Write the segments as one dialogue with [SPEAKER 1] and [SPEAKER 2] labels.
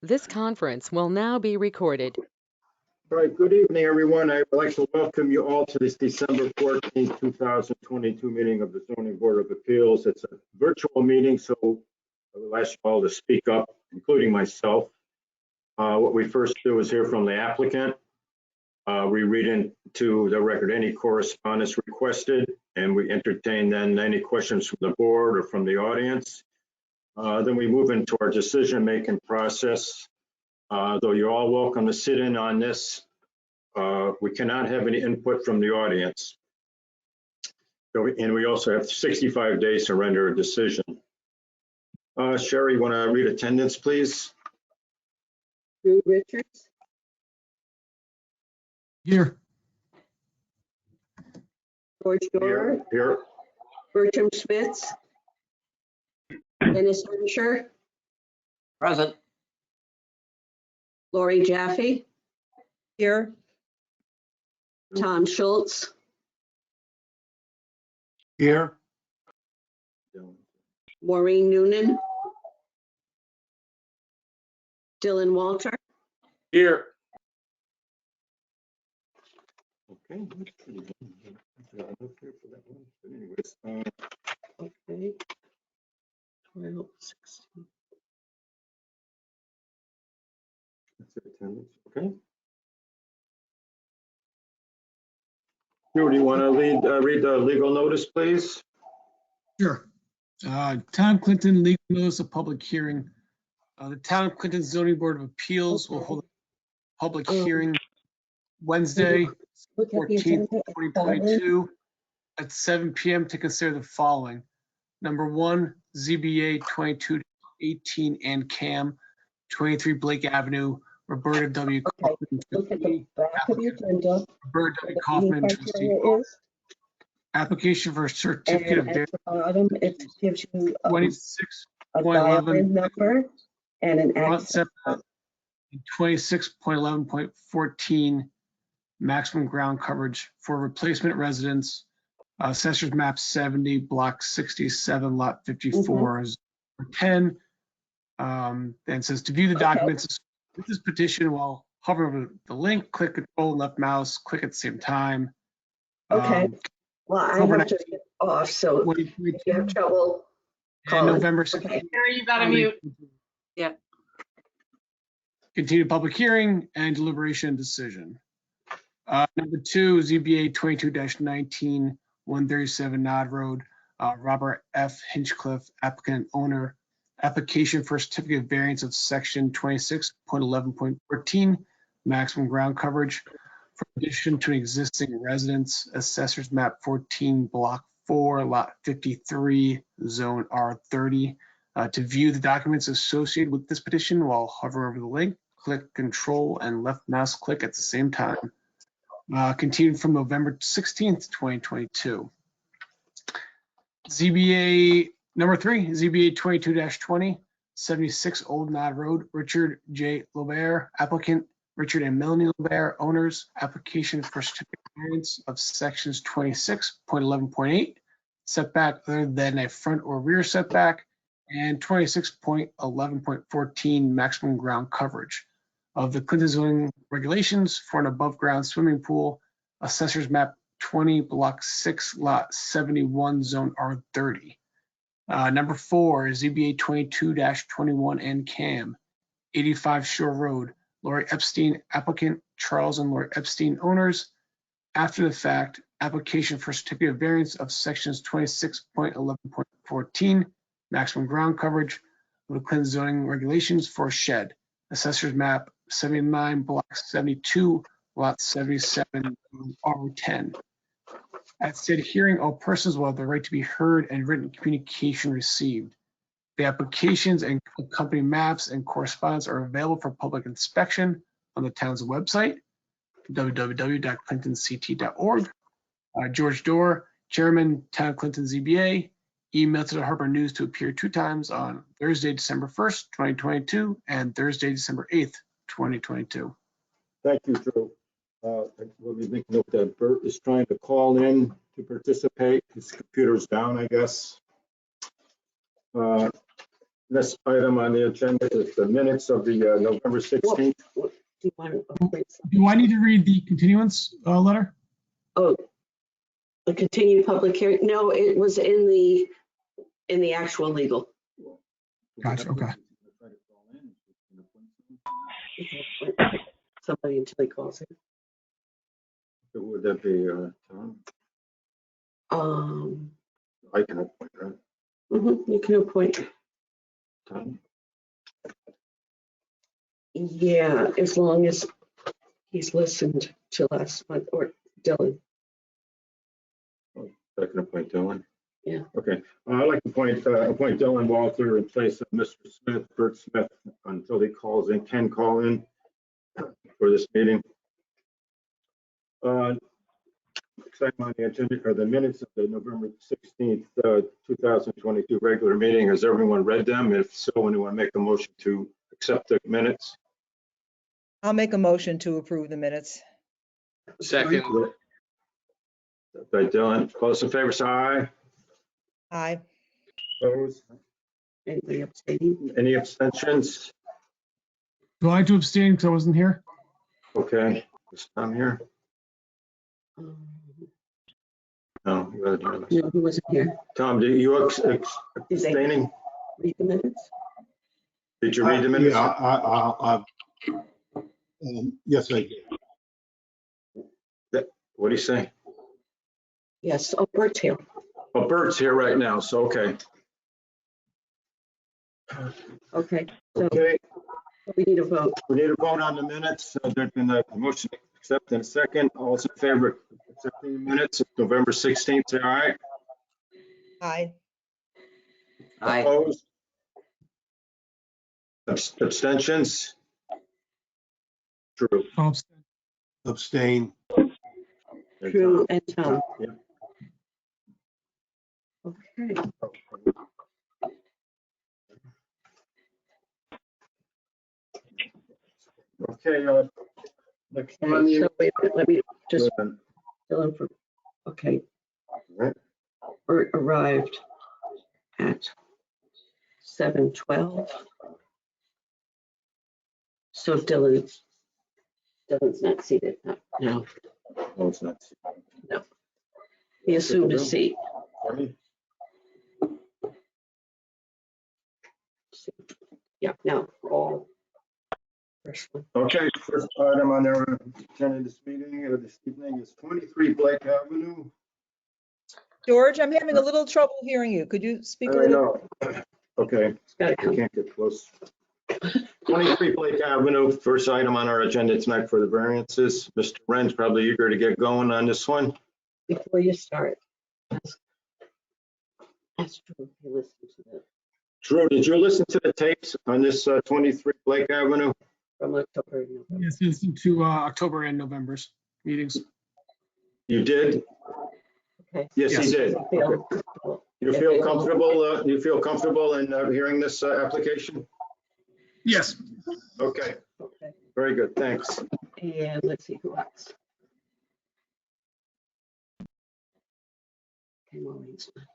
[SPEAKER 1] This conference will now be recorded.
[SPEAKER 2] All right, good evening, everyone. I would like to welcome you all to this December 14th, 2022 meeting of the Zoning Board of Appeals. It's a virtual meeting, so I will ask you all to speak up, including myself. What we first do is hear from the applicant. We read into the record any correspondence requested, and we entertain then any questions from the board or from the audience. Then we move into our decision-making process. Though you're all welcome to sit in on this, we cannot have any input from the audience. And we also have 65 days to render a decision. Sherry, you want to read attendance, please?
[SPEAKER 3] Drew Richards.
[SPEAKER 4] Here.
[SPEAKER 3] George Dorr.
[SPEAKER 2] Here.
[SPEAKER 3] Bertram Schmitz. Dennis Herscher.
[SPEAKER 5] Present.
[SPEAKER 3] Lori Jaffe. Here. Tom Schultz.
[SPEAKER 4] Here.
[SPEAKER 3] Maureen Noonan. Dylan Walter.
[SPEAKER 5] Here.
[SPEAKER 2] Okay. Anyways,
[SPEAKER 3] Okay. 12, 16.
[SPEAKER 2] that's attendance. Okay. Drew, do you want to read the legal notice, please?
[SPEAKER 4] Sure. Town of Clinton legal notice of public hearing. The Town of Clinton Zoning Board of Appeals will hold a public hearing Wednesday,
[SPEAKER 3] Look at the
[SPEAKER 4] 14th,
[SPEAKER 3] agenda.
[SPEAKER 4] 2022 at 7 p.m. to consider the following. Number one, ZBA 2218 and CAM 23 Blake Avenue, Roberta W.
[SPEAKER 3] Okay,
[SPEAKER 4] Kaufman,
[SPEAKER 3] look at the back of the agenda.
[SPEAKER 4] Roberta W.
[SPEAKER 3] What the
[SPEAKER 4] Kaufman,
[SPEAKER 3] meeting
[SPEAKER 4] trustee.
[SPEAKER 3] criteria is,
[SPEAKER 4] Application for a certificate of
[SPEAKER 3] and at the bottom, it gives you a
[SPEAKER 4] 26.11
[SPEAKER 3] dial-in number and an
[SPEAKER 4] front
[SPEAKER 3] access.
[SPEAKER 4] setback, 26.11.14 maximum ground coverage for replacement residence. Assessor's map 70, block 67, lot 54 is 10. And it says to view the documents with this petition while hovering over the link, click control left mouse, click at the same time.
[SPEAKER 3] Okay, well, I
[SPEAKER 4] October
[SPEAKER 3] have to get off, so if
[SPEAKER 4] 2022
[SPEAKER 3] you have trouble,
[SPEAKER 4] and
[SPEAKER 3] call in.
[SPEAKER 4] November
[SPEAKER 3] Okay.
[SPEAKER 4] 16th.
[SPEAKER 6] Harry, you gotta mute.
[SPEAKER 4] Continued public hearing and deliberation and decision. Number two, ZBA 22-19, 137 Nod Road, Robert F. Hinchcliffe, applicant owner. Application for certificate of variance of section 26.11.14, maximum ground coverage for addition to an existing residence, assessor's map 14, block 4, lot 53, zone R30. To view the documents associated with this petition while hover over the link, click control and left mouse click at the same time. Continued from November 16th, 2022. ZBA number three, ZBA 22-20, 76 Old Nod Road, Richard J. Lobert, applicant Richard and Melanie Lobert, owners, application for certificate of variance of sections 26.11.8, setback other than a front or rear setback, and 26.11.14 maximum ground coverage of the Clinton zoning regulations for an above ground swimming pool, assessor's map 20, block 6, lot 71, zone R30. Number four, ZBA 22-21 and CAM, 85 Shore Road, Lori Epstein, applicant, Charles and Lori Epstein, owners. After the fact, application for certificate of variance of sections 26.11.14, maximum ground coverage of the Clinton zoning regulations for a shed. Assessor's map 79, block 72, lot 77, R10. At said hearing, all persons will have the right to be heard and written communication received. The applications and accompanying maps and correspondence are available for public inspection on the town's website, www.clintonct.org. George Dorr, Chairman, Town of Clinton ZBA, email to the Harbor News to appear 2 times on Thursday, December 1st, 2022, and Thursday, December 8th, 2022.
[SPEAKER 2] Thank you, Drew. Let me make note that Bert is trying to call in to participate. His computer's down, I guess. This item on the agenda is the minutes of the November 16th.
[SPEAKER 3] Do you want to appoint somebody?
[SPEAKER 4] Do I need to read the continuance letter?
[SPEAKER 3] Oh, the continued public hearing? No, it was in the actual legal.
[SPEAKER 4] Gotcha, okay.
[SPEAKER 3] Somebody until he calls in.
[SPEAKER 2] Would that be Tom? I can appoint that.
[SPEAKER 3] You can appoint.
[SPEAKER 2] Tom?
[SPEAKER 3] Yeah, as long as he's listened to last month, or Dylan.
[SPEAKER 2] I can appoint Dylan.
[SPEAKER 3] Yeah.
[SPEAKER 2] Okay, I'd like to appoint Dylan Walter in place of Mr. Smith, Bert Smith, until he calls in, can call in for this meeting. Next item on the agenda are the minutes of the November 16th, 2022 regular meeting. Has everyone read them? If so, anyone make a motion to accept the minutes?
[SPEAKER 6] I'll make a motion to approve the minutes.
[SPEAKER 5] Second.
[SPEAKER 2] By Dylan. All those in favor, say aye.
[SPEAKER 6] Aye.
[SPEAKER 2] Opposed?
[SPEAKER 3] Anybody abstaining?
[SPEAKER 2] Any abstentions?
[SPEAKER 4] Do I have to abstain because I wasn't here?
[SPEAKER 2] Okay, is Tom here?
[SPEAKER 3] Um,
[SPEAKER 2] No, you gotta do this.
[SPEAKER 3] No, he wasn't here.
[SPEAKER 2] Tom, do you abstaining?
[SPEAKER 3] Read the minutes?
[SPEAKER 2] Did you read the minutes?
[SPEAKER 7] Yes, I did.
[SPEAKER 2] What do you say?
[SPEAKER 3] Yes, oh, Bert's here.
[SPEAKER 2] Oh, Bert's here right now, so okay.
[SPEAKER 3] Okay, so
[SPEAKER 2] Okay,
[SPEAKER 3] we need a vote.
[SPEAKER 2] we need a vote on the minutes. There's been a motion to accept in a second. All those in favor of accepting the minutes of November 16th, say aye.
[SPEAKER 6] Aye.
[SPEAKER 5] Aye.
[SPEAKER 2] Opposed? Abstentions? True.
[SPEAKER 4] I'll abstain.
[SPEAKER 7] Abstain.
[SPEAKER 3] Drew and Tom.
[SPEAKER 2] Yeah.
[SPEAKER 3] Okay,
[SPEAKER 2] Okay, next on
[SPEAKER 3] so
[SPEAKER 2] the.
[SPEAKER 3] wait, let me just fill in for, okay.
[SPEAKER 2] Right.
[SPEAKER 3] Bert arrived at 7:12. So Dylan's not seated now.
[SPEAKER 2] No, it's not.
[SPEAKER 3] He assumed a seat. Yeah, now all. First one.
[SPEAKER 2] Okay, first item on our agenda this meeting, this evening is 23 Blake Avenue.
[SPEAKER 6] George, I'm having a little trouble hearing you. Could you speak a
[SPEAKER 2] I
[SPEAKER 6] little?
[SPEAKER 2] know. Okay,
[SPEAKER 3] It's gotta
[SPEAKER 2] I
[SPEAKER 3] come.
[SPEAKER 2] can't get close. 23 Blake Avenue, first item on our agenda tonight for the variances. Mr. Wren's probably eager to get going on this one.
[SPEAKER 3] Before you start, ask Drew if he listened to the,
[SPEAKER 2] Drew, did you listen to the tapes on this 23 Blake Avenue?
[SPEAKER 3] from October and November.
[SPEAKER 4] Yes, listen to October and November's meetings.
[SPEAKER 2] You did?
[SPEAKER 3] Okay.
[SPEAKER 2] Yes, he
[SPEAKER 4] Yes.
[SPEAKER 2] did.
[SPEAKER 3] Feel comfortable.
[SPEAKER 2] You feel comfortable, you feel comfortable in hearing this application?
[SPEAKER 4] Yes.
[SPEAKER 2] Okay,
[SPEAKER 3] Okay,
[SPEAKER 2] very good, thanks.
[SPEAKER 3] and let's see who else. Okay, Maureen's not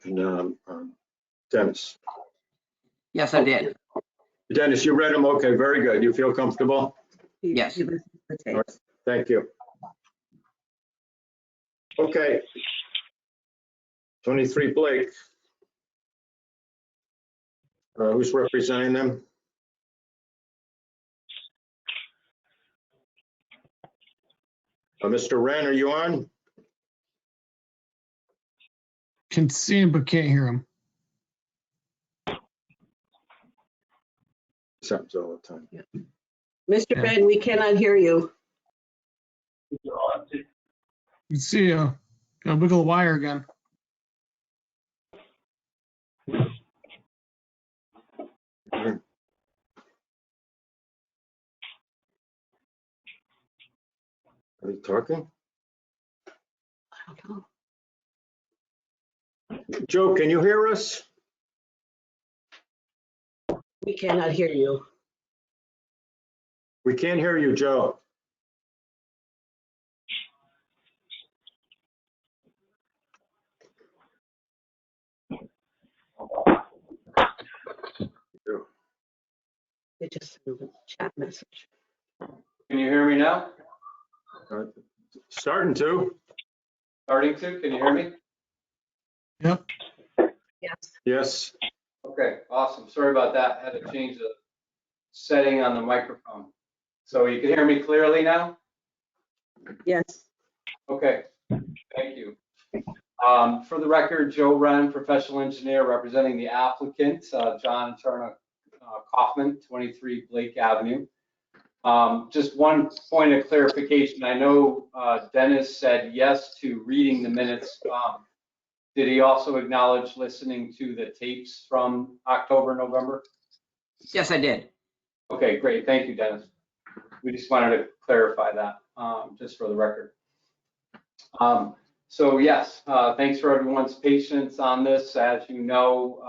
[SPEAKER 3] here.
[SPEAKER 2] How about Dennis?
[SPEAKER 5] Yes, I did.
[SPEAKER 2] Dennis, you read them? Okay, very good. You feel comfortable?
[SPEAKER 5] Yes.
[SPEAKER 3] He listened to the
[SPEAKER 2] All right,
[SPEAKER 3] tapes.
[SPEAKER 2] thank you. Okay. 23 Blake. Who's representing them? Mr. Wren, are you on?
[SPEAKER 4] Can see him but can't hear him.
[SPEAKER 2] This happens all the time.
[SPEAKER 3] Mr.
[SPEAKER 4] Yeah.
[SPEAKER 3] Ben, we cannot hear you.
[SPEAKER 4] You can see gonna wiggle the wire again. Are you talking?
[SPEAKER 3] I don't know.
[SPEAKER 2] Joe, can you hear us?
[SPEAKER 3] We cannot hear you.
[SPEAKER 2] We can't hear you, Joe.
[SPEAKER 3] They just sent a chat message.
[SPEAKER 8] Can you hear me now?
[SPEAKER 2] Starting to.
[SPEAKER 8] Starting to, can you hear me?
[SPEAKER 7] Yep.
[SPEAKER 3] Yes.
[SPEAKER 2] Yes.
[SPEAKER 8] Okay, awesome. Sorry about that. Had to change the setting on the microphone. So you can hear me clearly now?
[SPEAKER 3] Yes.
[SPEAKER 8] Okay, thank you. For the record, Joe Wren, professional engineer representing the applicant, John and Turner Kaufman, 23 Blake Avenue. Just one point of clarification. I know Dennis said yes to reading the minutes. Did he also acknowledge listening to the tapes from October, November?
[SPEAKER 5] Yes, I did.
[SPEAKER 8] Okay, great. Thank you, Dennis. We just wanted to clarify that, just for the record. So yes, thanks for everyone's patience on this. As you know,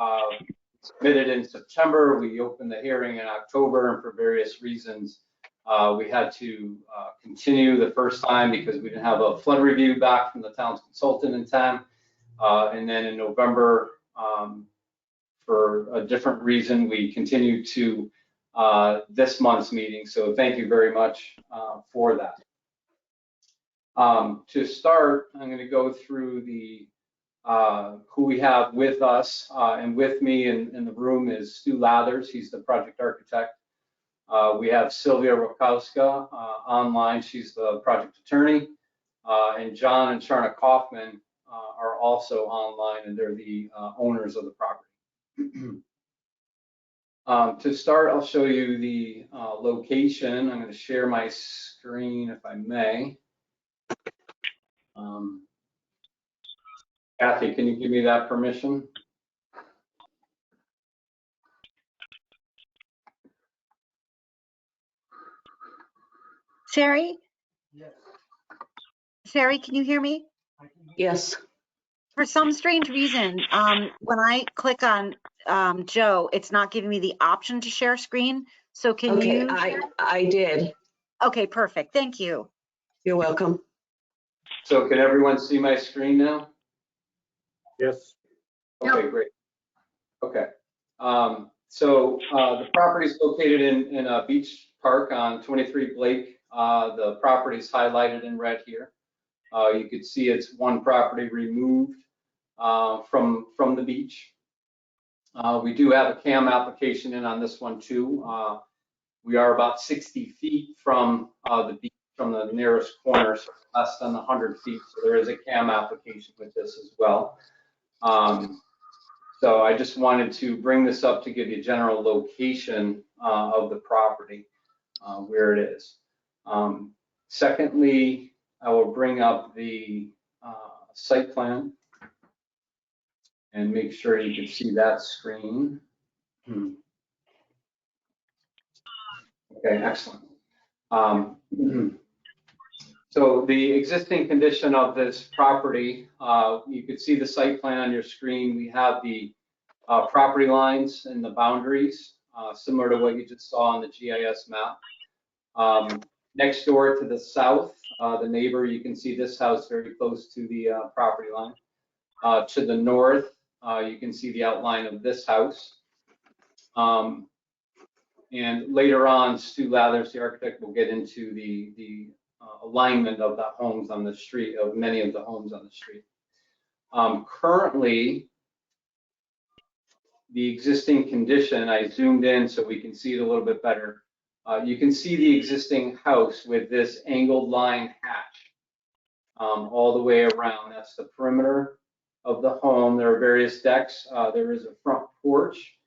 [SPEAKER 8] submitted in September, we opened the hearing in October, and for various reasons, we had to continue the first time because we didn't have a flood review back from the town's consultant in time. And then in November, for a different reason, we continued to this month's meeting. So thank you very much for that. To start, I'm going to go through the who we have with us, and with me in the room is Stu Lathers. He's the project architect. We have Sylvia Rokowska online. She's the project attorney. And John and Sharna Kaufman are also online, and they're the owners of the property. To start, I'll show you the location. I'm going to share my screen if I may. Kathy, can you give me that permission?
[SPEAKER 9] Sherry? Sherry, can you hear me?
[SPEAKER 3] Yes.
[SPEAKER 9] For some strange reason, when I click on Joe, it's not giving me the option to share screen. So can
[SPEAKER 3] Okay,
[SPEAKER 9] you?
[SPEAKER 3] I did.
[SPEAKER 9] Okay, perfect. Thank you.
[SPEAKER 3] You're welcome.
[SPEAKER 8] So can everyone see my screen now?
[SPEAKER 2] Yes.
[SPEAKER 8] Okay, great. Okay. So the property is located in a beach park on 23 Blake. The property is highlighted in red here. You could see it's one property removed from the beach. We do have a CAM application in on this one too. We are about 60 feet from the beach, from the nearest corner, so less than 100 feet. So there is a CAM application with this as well. So I just wanted to bring this up to give you a general location of the property, where it is. Secondly, I will bring up the site plan and make sure you can see that screen. Okay, excellent. So the existing condition of this property, you could see the site plan on your screen. We have the property lines and the boundaries, similar to what you just saw on the GIS map. Next door to the south, the neighbor, you can see this house very close to the property line. To the north, you can see the outline of this house. And later on, Stu Lathers, the architect, will get into the alignment of the homes on the street, of many of the homes on the street. Currently, the existing condition, I zoomed in so we can see it a little bit better. You can see the existing house with this angled line hatch all the way around. That's the perimeter of the home. There are various decks. There is a front porch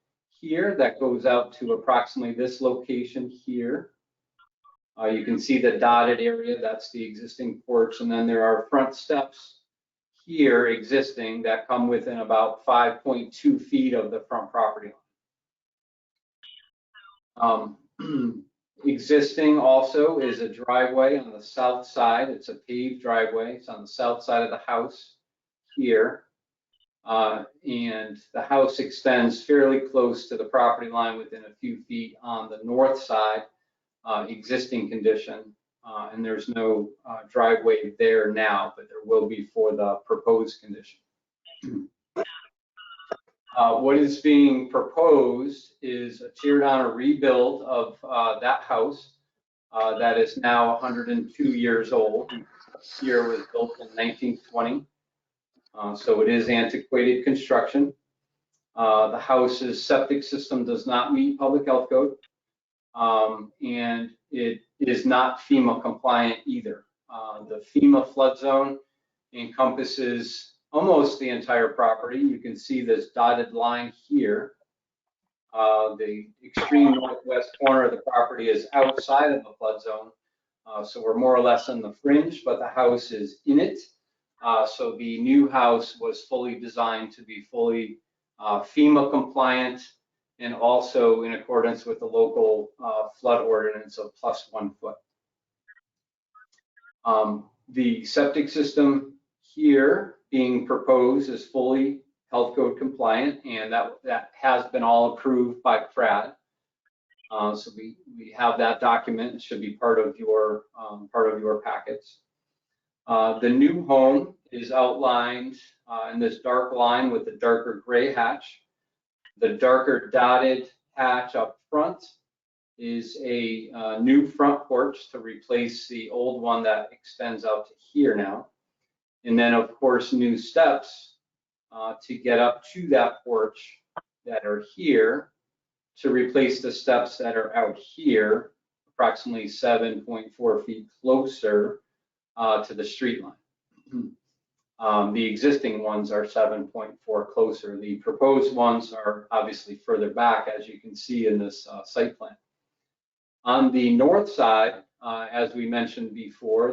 [SPEAKER 8] here that goes out to approximately this location here. You can see the dotted area, that's the existing porch, and then there are front steps here existing that come within about 5.2 feet of the front property line. Existing also is a driveway on the south side. It's a paved driveway. It's on the south side of the house here. And the house extends fairly close to the property line within a few feet on the north side, existing condition. And there's no driveway there now, but there will be for the proposed condition. What is being proposed is a tear down or rebuild of that house that is now 102 years old. Here was built in 1920, so it is antiquated construction. The house's septic system does not meet public health code, and it is not FEMA compliant either. The FEMA flood zone encompasses almost the entire property. You can see this dotted line here. The extreme northwest corner of the property is outside of the flood zone. So we're more or less on the fringe, but the house is in it. So the new house was fully designed to be fully FEMA compliant and also in accordance with the local flood ordinance of +1 foot. The septic system here being proposed is fully health code compliant, and that has been all approved by FRAD. So we have that document. It should be part of your packets. The new home is outlined in this dark line with the darker gray hatch. The darker dotted hatch up front is a new front porch to replace the old one that extends out to here now. And then, of course, new steps to get up to that porch that are here to replace the steps that are out here, approximately 7.4 feet closer to the street line. The existing ones are 7.4 closer. The proposed ones are obviously further back, as you can see in this site plan. On the north side, as we mentioned before,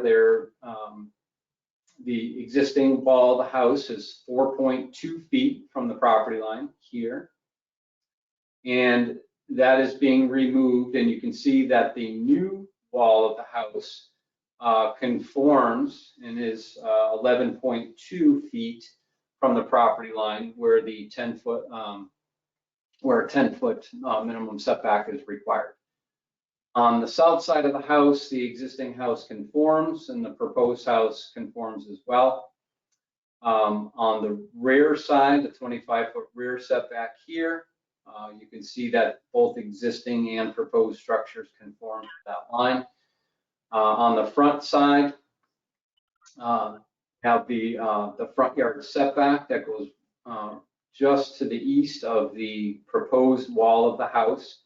[SPEAKER 8] the existing wall of the house is 4.2 feet from the property line here. And that is being removed, and you can see that the new wall of the house conforms and is 11.2 feet from the property line, where the 10-foot minimum setback is required. On the south side of the house, the existing house conforms, and the proposed house conforms as well. On the rear side, the 25-foot rear setback here, you can see that both existing and proposed structures conform to that line. On the front side, have the front yard setback that goes just to the east of the proposed wall of the house.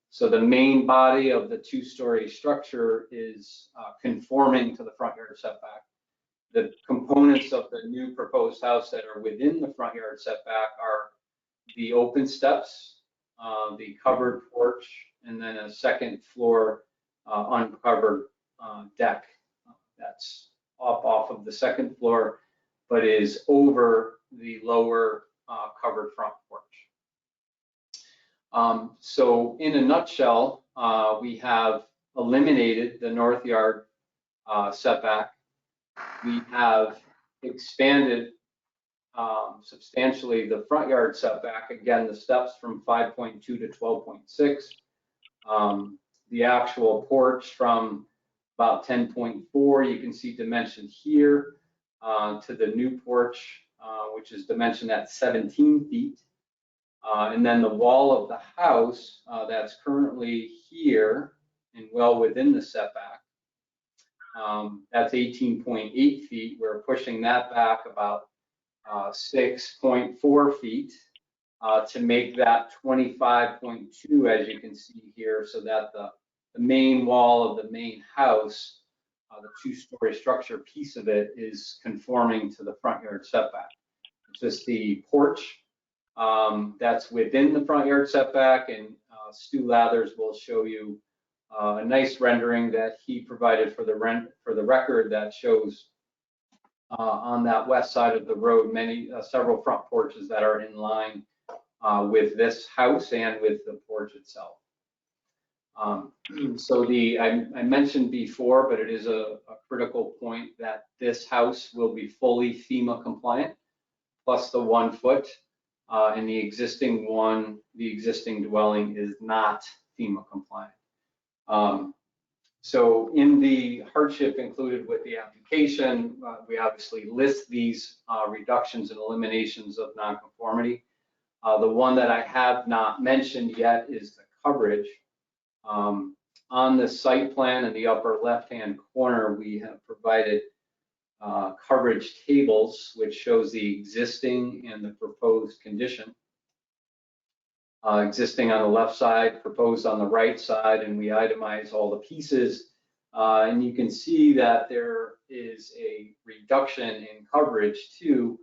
[SPEAKER 8] So the main body of the two-story structure is conforming to the front yard setback. The components of the new proposed house that are within the front yard setback are the open steps, the covered porch, and then a second floor uncovered deck that's off of the second floor, but is over the lower covered front porch. So in a nutshell, we have eliminated the north yard setback. We have expanded substantially the front yard setback. Again, the steps from 5.2 to 12.6. The actual porch from about 10.4, you can see dimensioned here, to the new porch, which is dimensioned at 17 feet. And then the wall of the house that's currently here and well within the setback, that's 18.8 feet. We're pushing that back about 6.4 feet to make that 25.2, as you can see here, so that the main wall of the main house, the two-story structure piece of it, is conforming to the front yard setback. It's just the porch that's within the front yard setback, and Stu Lathers will show you a nice rendering that he provided for the record that shows on that west side of the road several front porches that are in line with this house and with the porch itself. So I mentioned before, but it is a critical point, that this house will be fully FEMA compliant, plus the 1 foot. And the existing dwelling is not FEMA compliant. So in the hardship included with the application, we obviously list these reductions and eliminations of nonconformity. The one that I have not mentioned yet is the coverage. On the site plan in the upper left-hand corner, we have provided coverage tables, which shows the existing and the proposed condition. Existing on the left side, proposed on the right side, and we itemize all the pieces. And you can see that there is a reduction in coverage too.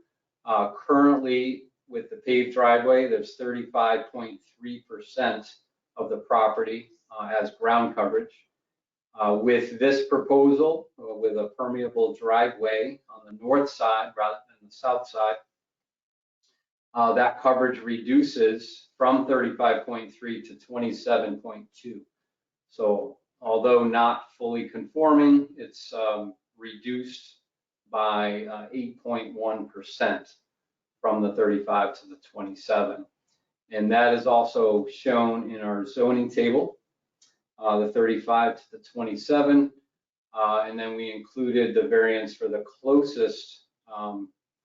[SPEAKER 8] Currently, with the paved driveway, there's 35.3% of the property as ground coverage. With this proposal, with a permeable driveway on the north side rather than the south side, that coverage reduces from 35.3 to 27.2. So although not fully conforming, it's reduced by 8.1% from the 35 to the 27. And that is also shown in our zoning table, the 35 to the 27. And then we included the variance for the closest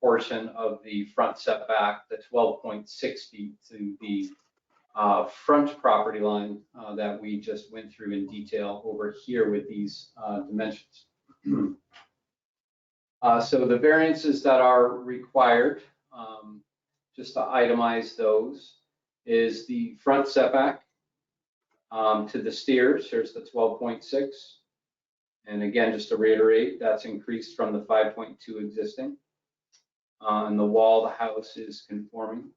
[SPEAKER 8] portion of the front setback, the 12.6 feet to the front property line that we just went through in detail over here with these dimensions. So the variances that are required, just to itemize those, is the front setback to the stairs. Here's the 12.6. And again, just to reiterate, that's increased from the 5.2 existing. And the wall of the house is conforming.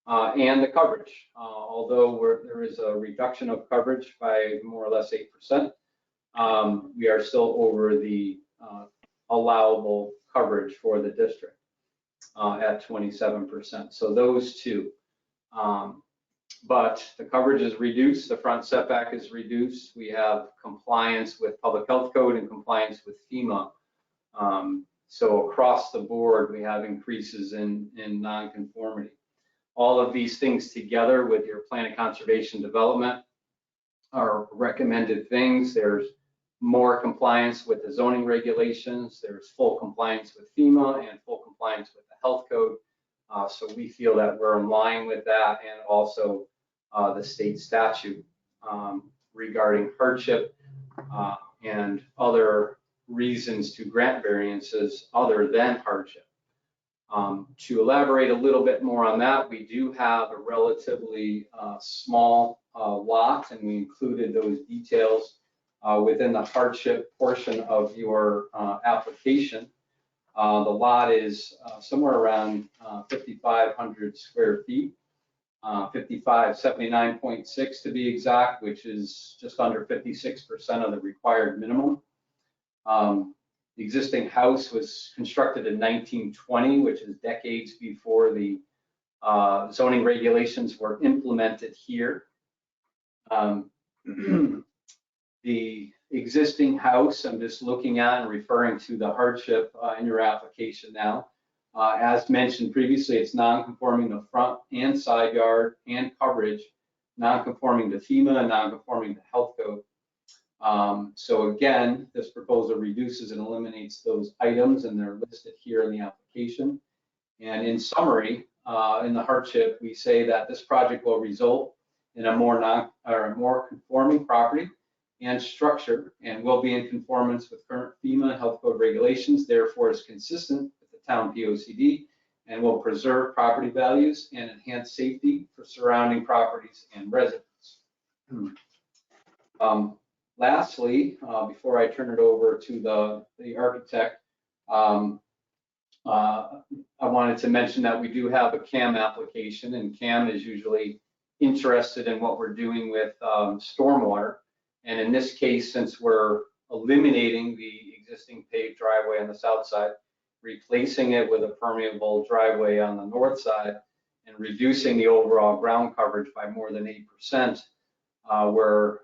[SPEAKER 8] And the coverage, although there is a reduction of coverage by more or less 8%, we are still over the allowable coverage for the district at 27%. So those two. But the coverage is reduced, the front setback is reduced. We have compliance with public health code and compliance with FEMA. So across the board, we have increases in nonconformity. All of these things together with your plan of conservation development are recommended things. There's more compliance with the zoning regulations. There's full compliance with FEMA and full compliance with the health code. So we feel that we're in line with that, and also the state statute regarding hardship and other reasons to grant variances other than hardship. To elaborate a little bit more on that, we do have a relatively small lot, and we included those details within the hardship portion of your application. The lot is somewhere around 5,500 square feet, 5,579.6 to be exact, which is just under 56% of the required minimum. The existing house was constructed in 1920, which is decades before the zoning regulations were implemented here. The existing house, I'm just looking at and referring to the hardship in your application now. As mentioned previously, it's non-conforming to front and side yard and coverage, non-conforming to FEMA and non-conforming to health code. So again, this proposal reduces and eliminates those items, and they're listed here in the application. And in summary, in the hardship, we say that this project will result in a more conforming property and structure, and will be in conformance with current FEMA and health code regulations, therefore is consistent with the town POCD, and will preserve property values and enhance safety for surrounding properties and residents. Lastly, before I turn it over to the architect, I wanted to mention that we do have a CAM application, and CAM is usually interested in what we're doing with stormwater. And in this case, since we're eliminating the existing paved driveway on the south side, replacing it with a permeable driveway on the north side, and reducing the overall ground coverage by more than 8%, we're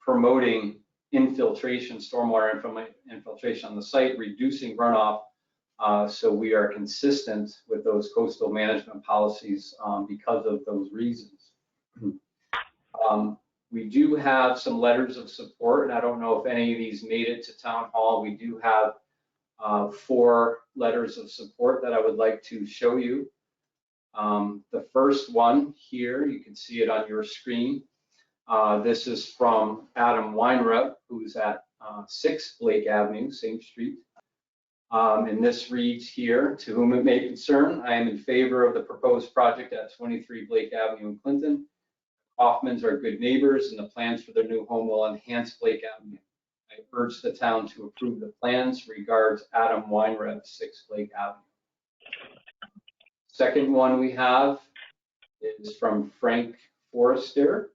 [SPEAKER 8] promoting infiltration, stormwater infiltration on the site, reducing runoff. So we are consistent with those coastal management policies because of those reasons. We do have some letters of support, and I don't know if any of these made it to town hall. We do have 4 letters of support that I would like to show you. The first one here, you can see it on your screen. This is from Adam Weinreb, who's at 6 Blake Avenue, same street. And this reads here, to whom it may concern, I am in favor of the proposed project at 23 Blake Avenue in Clinton. Hoffmans are good neighbors and the plans for their new home will enhance Blake Avenue. I urge the town to approve the plans. Regards, Adam Weinreb, 6 Blake Avenue. Second one we have is from Frank Forrester,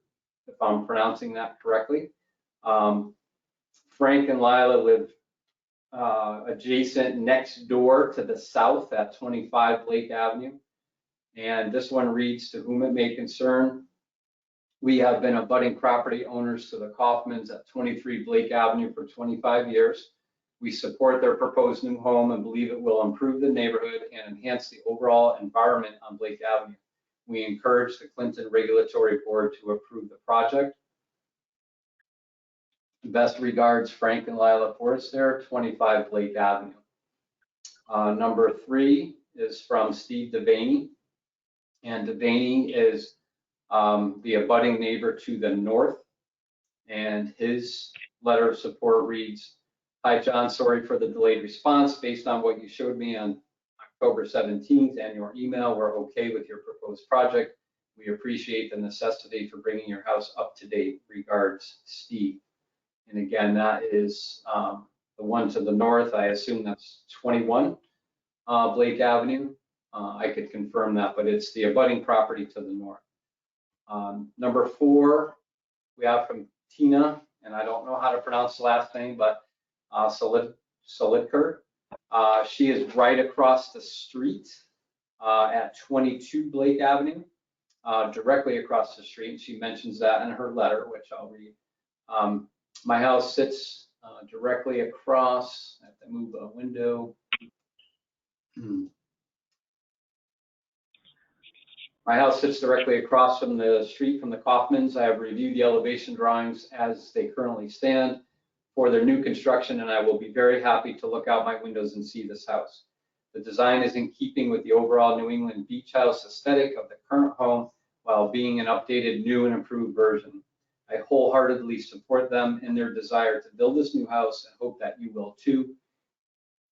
[SPEAKER 8] if I'm pronouncing that correctly. Frank and Lila live adjacent next door to the south at 25 Blake Avenue. And this one reads, to whom it may concern, we have been abutting property owners to the Kaufmans at 23 Blake Avenue for 25 years. We support their proposed new home and believe it will improve the neighborhood and enhance the overall environment on Blake Avenue. We encourage the Clinton Regulatory Board to approve the project. Best regards, Frank and Lila Forrester, 25 Blake Avenue. Number 3 is from Steve Devaney. And Devaney is the abutting neighbor to the north. And his letter of support reads, hi, John, sorry for the delayed response. Based on what you showed me on October 17th and your email, we're okay with your proposed project. We appreciate the necessity for bringing your house up to date. Regards, Steve. And again, that is the one to the north. I assume that's 21 Blake Avenue. I could confirm that, but it's the abutting property to the north. Number 4, we have from Tina, and I don't know how to pronounce the last name, but Solidker. She is right across the street at 22 Blake Avenue, directly across the street. She mentions that in her letter, which I'll read. My house sits directly across. I have to move a window. My house sits directly across from the street from the Kaufmans. I have reviewed the elevation drawings as they currently stand for their new construction, and I will be very happy to look out my windows and see this house. The design is in keeping with the overall New England beach house aesthetic of the current home while being an updated, new and improved version. I wholeheartedly support them in their desire to build this new house and hope that you will too.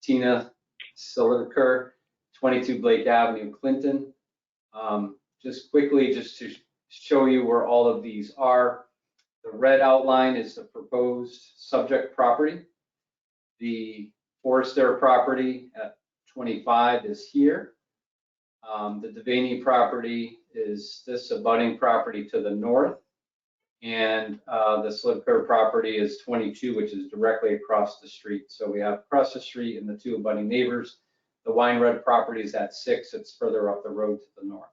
[SPEAKER 8] Tina Silliker, 22 Blake Avenue, Clinton. Just quickly, just to show you where all of these are. The red outline is the proposed subject property. The Forrester property at 25 is here. The Devaney property is this abutting property to the north. And the Slipker property is 22, which is directly across the street. So we have across the street and the 2 abutting neighbors. The Weinreb property is at 6. It's further up the road to the north.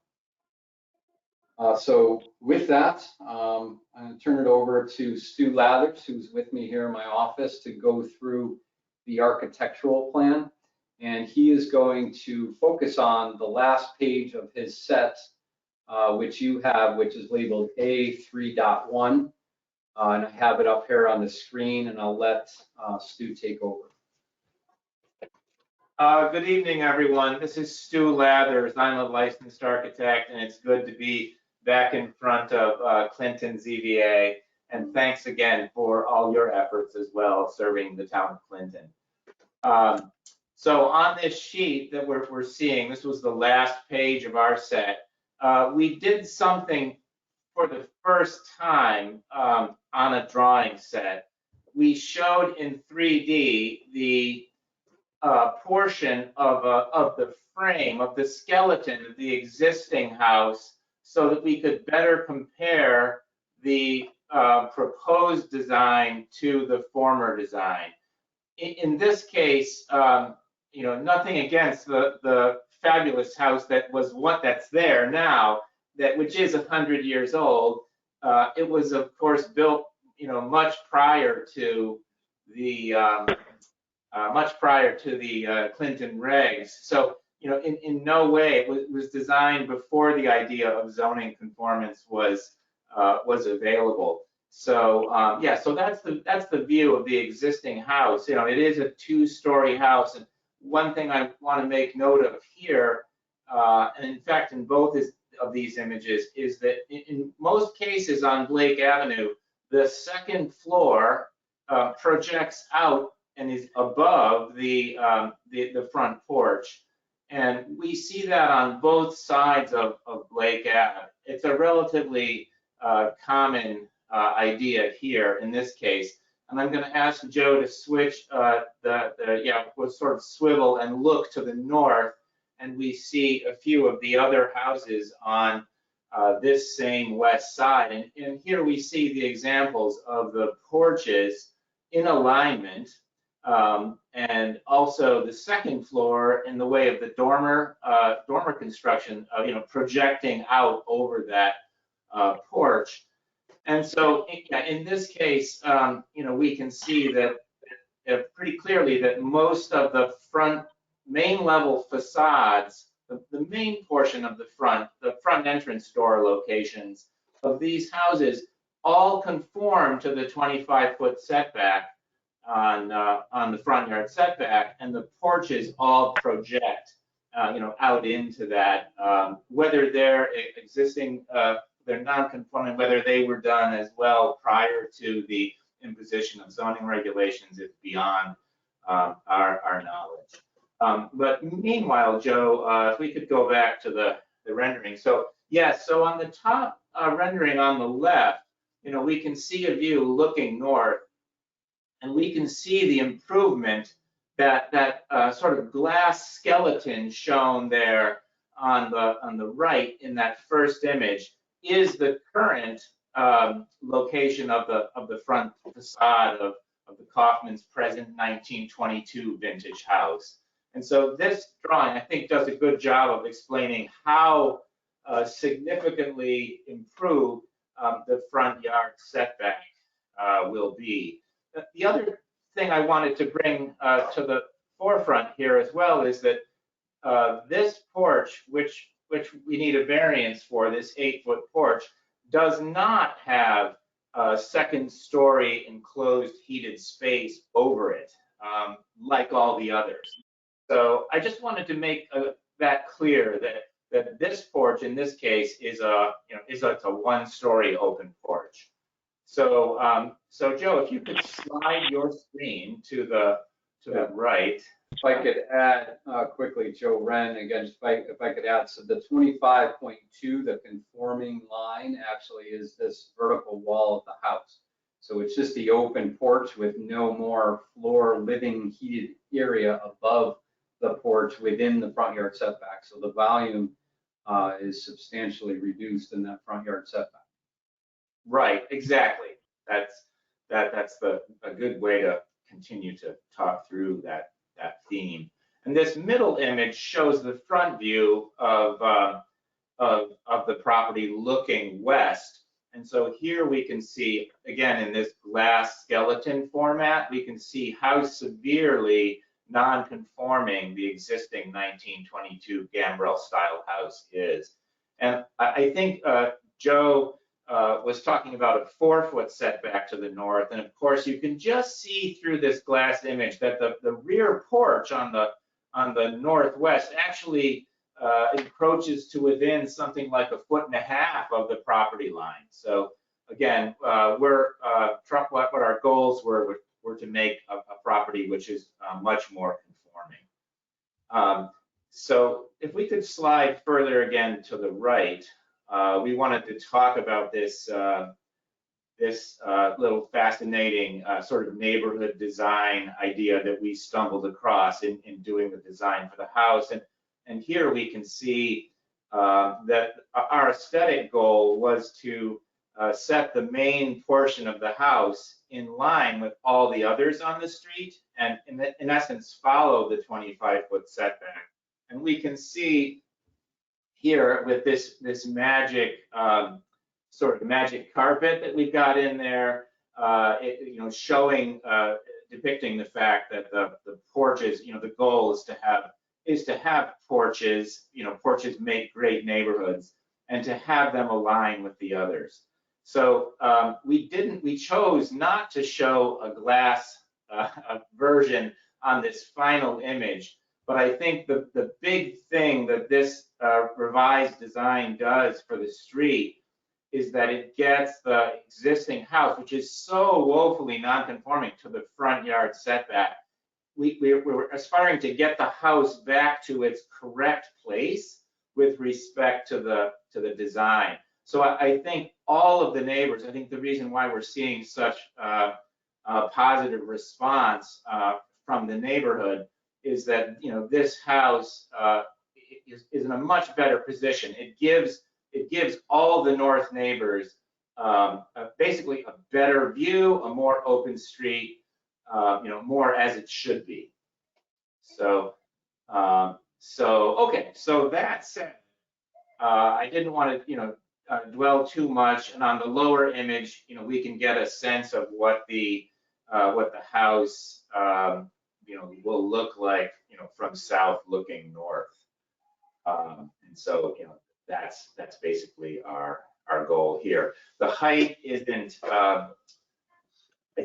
[SPEAKER 8] So with that, I'm going to turn it over to Stu Lathers, who's with me here in my office, to go through the architectural plan. And he is going to focus on the last page of his set, which you have, which is labeled A3.1. And I have it up here on the screen, and I'll let Stu take over.
[SPEAKER 10] Good evening, everyone. This is Stu Lathers. I'm a licensed architect, and it's good to be back in front of Clinton ZBA. And thanks again for all your efforts as well, serving the town of Clinton. So on this sheet that we're seeing, this was the last page of our set. We did something for the first time on a drawing set. We showed in 3D the portion of the frame, of the skeleton of the existing house, so that we could better compare the proposed design to the former design. In this case, you know, nothing against the fabulous house that's there now, which is 100 years old. It was, of course, built, you know, much prior to the Clinton regs. So, you know, in no way it was designed before the idea of zoning conformance was available. So yeah, so that's the view of the existing house. You know, it is a 2-story house, and one thing I want to make note of here and in fact in both of these images, is that in most cases on Blake Avenue, the second floor projects out and is above the front porch. And we see that on both sides of Blake Ave. It's a relatively common idea here in this case. And I'm going to ask Joe to switch we'll sort of swivel and look to the north, and we see a few of the other houses on this same west side. And here we see the examples of the porches in alignment, and also the second floor in the way of the dormer construction, projecting out over that porch. And so in this case, we can see that pretty clearly that most of the front main level facades, the main portion of the front entrance door locations of these houses all conform to the 25-foot setback on the front yard setback, and the porches all project, out into that. Whether they're existing, they're non-conforming, whether they were done as well prior to the imposition of zoning regulations is beyond our knowledge. But meanwhile, Joe, if we could go back to the rendering. So yes, so on the top rendering on the left, we can see a view looking north, and we can see the improvement that sort of glass skeleton shown there on the right in that first image is the current location of the front facade of the Kaufman's present 1922 vintage house. And so this drawing, I think, does a good job of explaining how significantly improved the front yard setback will be. The other thing I wanted to bring to the forefront here as well is that this porch, which we need a variance for, this 8-foot porch, does not have a second-story enclosed heated space over it, like all the others. So I just wanted to make that clear that this porch in this case is a one-story open porch. So Joe, if you could slide your screen to the right.
[SPEAKER 8] If I could add quickly, Joe Wren, again, if I could add, so the 25.2, the conforming line actually is this vertical wall of the house. So it's just the open porch with no more floor living heated area above the porch within the front yard setback. So the volume is substantially reduced in that front yard setback.
[SPEAKER 10] Right, exactly. That's a good way to continue to talk through that theme. And this middle image shows the front view of the property looking west. And so here we can see, again, in this glass skeleton format, we can see how severely non-conforming the existing 1922 gambrel style house is. And I think Joe was talking about a 4-foot setback to the north. And of course, you can just see through this glass image that the rear porch on the northwest actually encroaches to within something like 1.5 feet of the property line. So again, what our goals were to make a property which is much more conforming. So if we could slide further again to the right, we wanted to talk about this little fascinating sort of neighborhood design idea that we stumbled across in doing the design for the house. And here we can see that our aesthetic goal was to set the main portion of the house in line with all the others on the street, and in essence follow the 25-foot setback. And we can see here with this magic sort of magic carpet that we've got in there, showing depicting the fact that the porches, the goal is to have porches. Porches make great neighborhoods, and to have them align with the others. So we chose not to show a glass version on this final image, But I think the big thing that this revised design does for the street is that it gets the existing house, which is so woefully non-conforming to the front yard setback. We're aspiring to get the house back to its correct place with respect to the design. So I think all of the neighbors, I think the reason why we're seeing such a positive response from the neighborhood is that, you know, this house is in a much better position. It gives all the north neighbors basically a better view, a more open street, you know, more as it should be. So, okay. So that said, I didn't want to, you know, dwell too much. And on the lower image, you know, we can get a sense of what the house, you know, will look like, you know, from south looking north. And so, you know, that's basically our goal here. The height isn't, I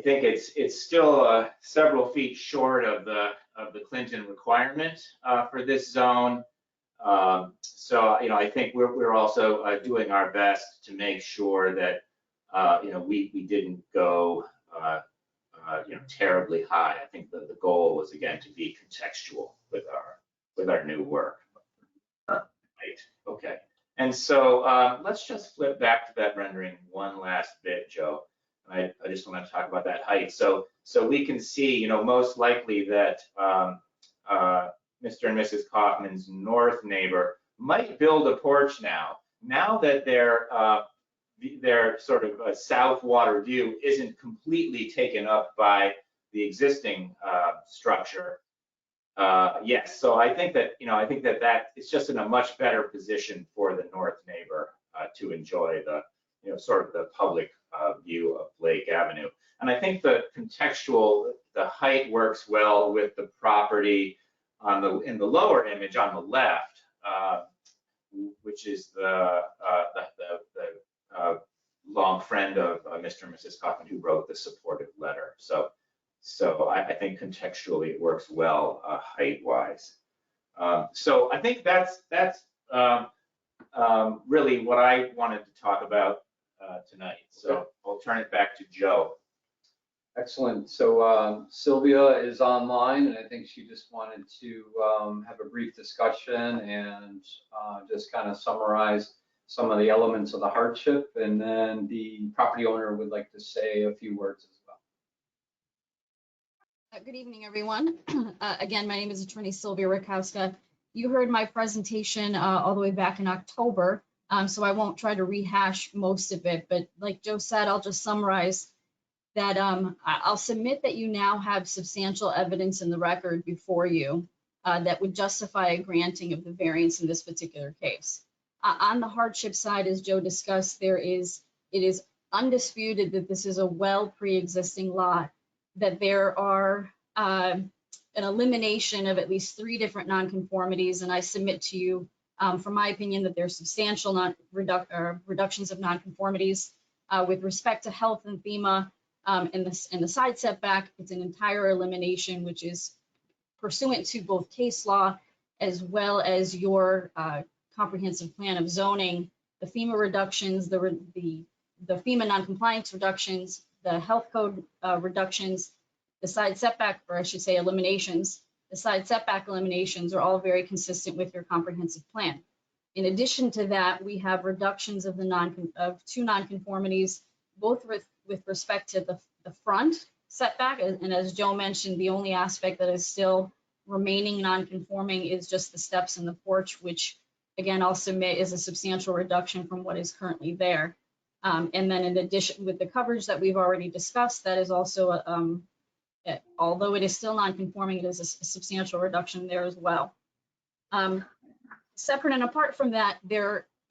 [SPEAKER 10] think it's still several feet short of the Clinton requirement for this zone. So, you know, I think we're also doing our best to make sure that, you know, we didn't go, you know, terribly high. I think the goal was, again, to be contextual with our new work. Right. Okay. And so let's just flip back to that rendering one last bit, Joe. I just want to talk about that height. So we can see, you know, most likely that Mr. and Mrs. Kaufman's north neighbor might build a porch now. Now that their sort of south water view isn't completely taken up by the existing structure. Yes, so I think that, you know, I think that it's just in a much better position for the north neighbor to enjoy the, you know, sort of the public view of Lake Avenue. And I think the height works well with the property in the lower image on the left, which is the long friend of Mr. and Mrs. Kaufman who wrote the supportive letter. So I think contextually it works well height-wise. So I think that's really what I wanted to talk about tonight. So I'll turn it back to Joe.
[SPEAKER 8] Excellent. So Sylvia is online, and I think she just wanted to have a brief discussion and just kind of summarize some of the elements of the hardship, and then the property owner would like to say a few words as well.
[SPEAKER 11] Good evening, everyone. Again, my name is Attorney Sylvia Rakowska. You heard my presentation all the way back in October, so I won't try to rehash most of it, but like Joe said, I'll just summarize that I'll submit that you now have substantial evidence in the record before you that would justify a granting of the variance in this particular case. On the hardship side, as Joe discussed, it is undisputed that this is a well pre-existing lot, that there are an elimination of at least 3 different nonconformities, and I submit to you, from my opinion, that there's substantial reductions of nonconformities with respect to health and FEMA. In the side setback, it's an entire elimination, which is pursuant to both case law as well as your comprehensive plan of zoning. The FEMA reductions, the FEMA noncompliance reductions, the health code reductions, the side setback, or I should say eliminations, the side setback eliminations are all very consistent with your comprehensive plan. In addition to that, we have reductions of 2 nonconformities, both with respect to the front setback, and as Joe mentioned, the only aspect that is still remaining non-conforming is just the steps in the porch, which again I'll submit is a substantial reduction from what is currently there. And then in addition, with the coverage that we've already discussed, that is also although it is still non-conforming, it is a substantial reduction there as well. Separate and apart from that,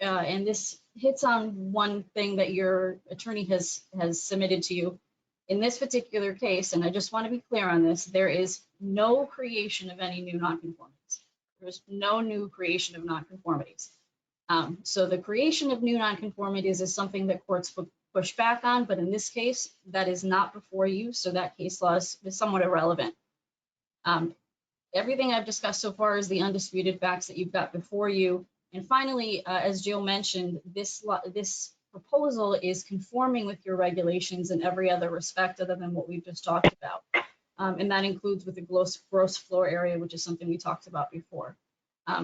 [SPEAKER 11] and this hits on one thing that your attorney has submitted to you. In this particular case, and I just want to be clear on this, there is no creation of any new nonconformities. There's no new creation of nonconformities. So the creation of new nonconformities is something that courts push back on, but in this case, that is not before you, so that case law is somewhat irrelevant. everything I've discussed so far is the undisputed facts that you've got before you. And finally, as Jill mentioned, this proposal is conforming with your regulations in every other respect other than what we've just talked about. And that includes with the gross floor area, which is something we talked about before.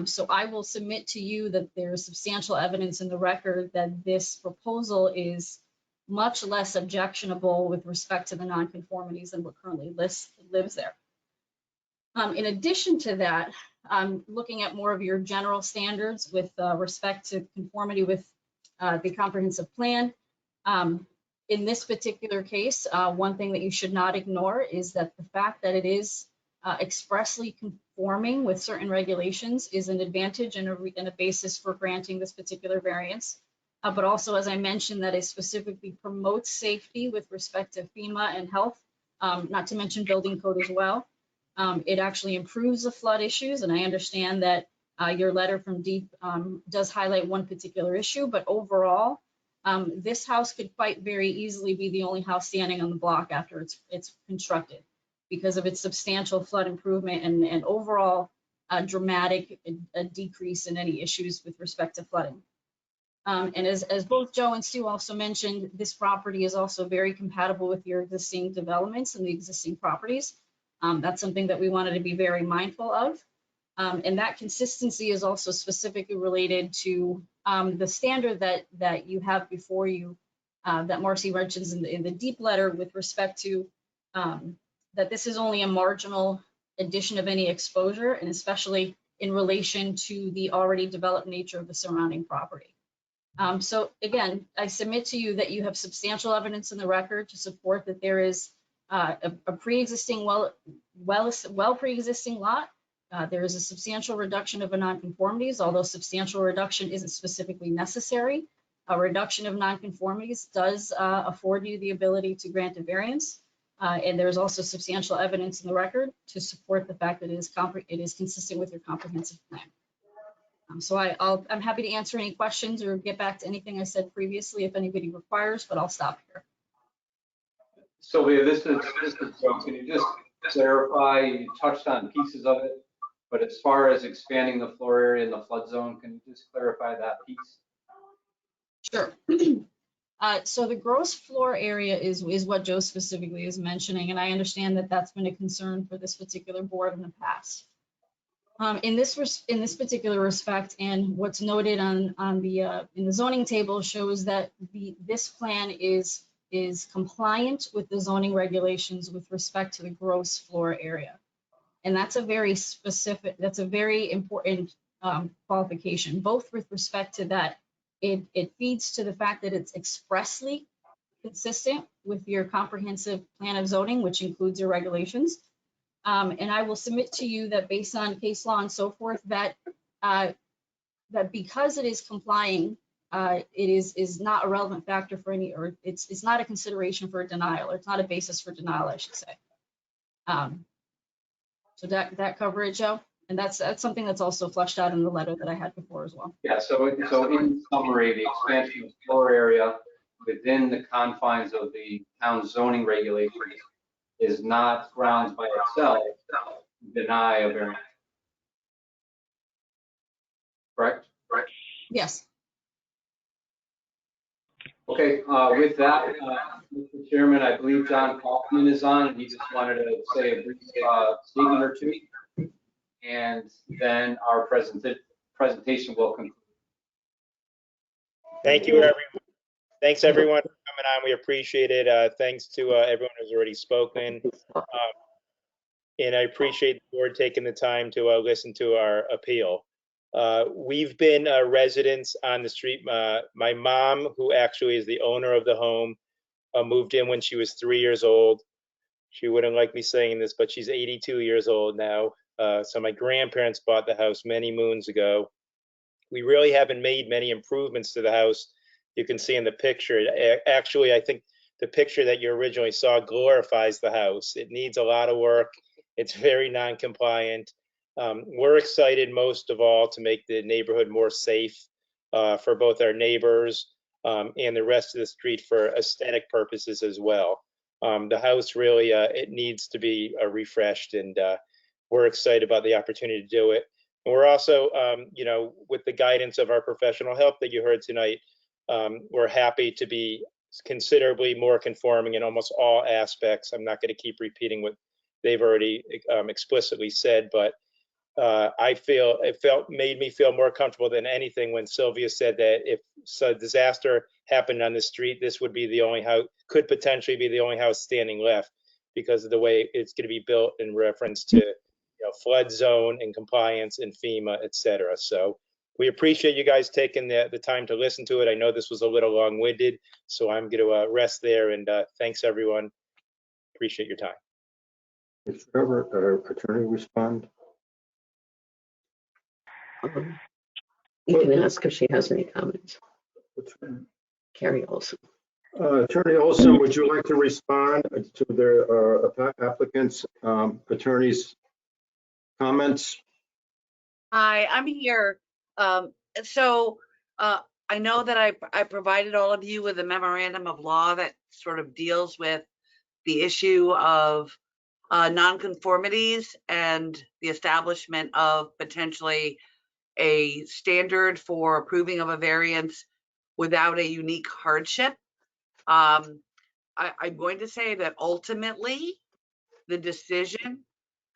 [SPEAKER 11] So I will submit to you that there's substantial evidence in the record that this proposal is much less objectionable with respect to the nonconformities than what currently lives there. In addition to that, looking at more of your general standards with respect to conformity with the comprehensive plan. In this particular case, one thing that you should not ignore is that the fact that it is expressly conforming with certain regulations is an advantage and a basis for granting this particular variance. But also, as I mentioned, that it specifically promotes safety with respect to FEMA and health, not to mention building code as well. It actually improves the flood issues, and I understand that your letter from Deep does highlight one particular issue, but overall, this house could quite very easily be the only house standing on the block after it's constructed because of its substantial flood improvement and overall dramatic decrease in any issues with respect to flooding. And as both Joe and Stu also mentioned, this property is also very compatible with your existing developments and the existing properties. That's something that we wanted to be very mindful of. And that consistency is also specifically related to the standard that you have before you, that Marcy mentions in the Deep letter with respect to that this is only a marginal addition of any exposure, and especially in relation to the already developed nature of the surrounding property. So again, I submit to you that you have substantial evidence in the record to support that there is a pre-existing pre-existing lot. There is a substantial reduction of nonconformities, although substantial reduction isn't specifically necessary. A reduction of nonconformities does afford you the ability to grant a variance. And there's also substantial evidence in the record to support the fact that it is consistent with your comprehensive plan. So I'm happy to answer any questions or get back to anything I said previously if anybody requires, but I'll stop here.
[SPEAKER 8] Sylvia, this is Joe. Can you just clarify, you touched on pieces of it, but as far as expanding the floor area in the flood zone, can you just clarify that piece?
[SPEAKER 11] Sure. So the gross floor area is what Joe specifically is mentioning, and I understand that that's been a concern for this particular board in the past. In this particular respect, and what's noted on the in the zoning table shows that this plan is compliant with the zoning regulations with respect to the gross floor area, and that's a very specific, that's a very important qualification, both with respect to that it feeds to the fact that it's expressly consistent with your comprehensive plan of zoning, which includes your regulations. And I will submit to you that based on case law and so forth, that that because it is complying, it is not a relevant factor for any, or it's not a consideration for a denial, or it's not a basis for denial, I should say. So that coverage, Joe, and that's something that's also fleshed out in the letter that I had before as well.
[SPEAKER 8] Yeah. So in summary, the expansion of floor area within the confines of the town zoning regulations is not grounds by itself to deny a variance. Correct?
[SPEAKER 11] Yes.
[SPEAKER 8] Okay, with that, Mr. Chairman, I believe John Kaufman is on, and he just wanted to say a brief statement or two, and then our presentation will conclude.
[SPEAKER 12] Thank you, everyone. Thanks, everyone, for coming on. We appreciate it. Thanks to everyone who's already spoken. And I appreciate the board taking the time to listen to our appeal. We've been residents on the street. My mom, who actually is the owner of the home, moved in when she was 3 years old. She wouldn't like me saying this, but she's 82 years old now. So my grandparents bought the house many moons ago. We really haven't made many improvements to the house. You can see in the picture. Actually, I think the picture that you originally saw glorifies the house. It needs a lot of work. It's very non-compliant. We're excited most of all to make the neighborhood more safe for both our neighbors and the rest of the street for aesthetic purposes as well. The house really, it needs to be refreshed, and we're excited about the opportunity to do it. And we're also, with the guidance of our professional help that you heard tonight, we're happy to be considerably more conforming in almost all aspects. I'm not going to keep repeating what they've already explicitly said, but made me feel more comfortable than anything when Sylvia said that if a disaster happened on the street, this would be the only house, could potentially be the only house standing left because of the way it's going to be built in reference to flood zone and compliance and FEMA, et cetera. So we appreciate you guys taking the time to listen to it. I know this was a little long-winded, so I'm going to rest there, and thanks everyone. Appreciate your time.
[SPEAKER 2] If ever attorney respond.
[SPEAKER 3] You can ask if she has any comments.
[SPEAKER 2] What's her name?
[SPEAKER 3] Carrie Olson.
[SPEAKER 2] Attorney Olson, would you like to respond to their applicants' attorneys' comments?
[SPEAKER 13] Hi, I'm here. I know that I provided all of you with a memorandum of law that sort of deals with the issue of nonconformities and the establishment of potentially a standard for approving of a variance without a unique hardship. I'm going to say that ultimately the decision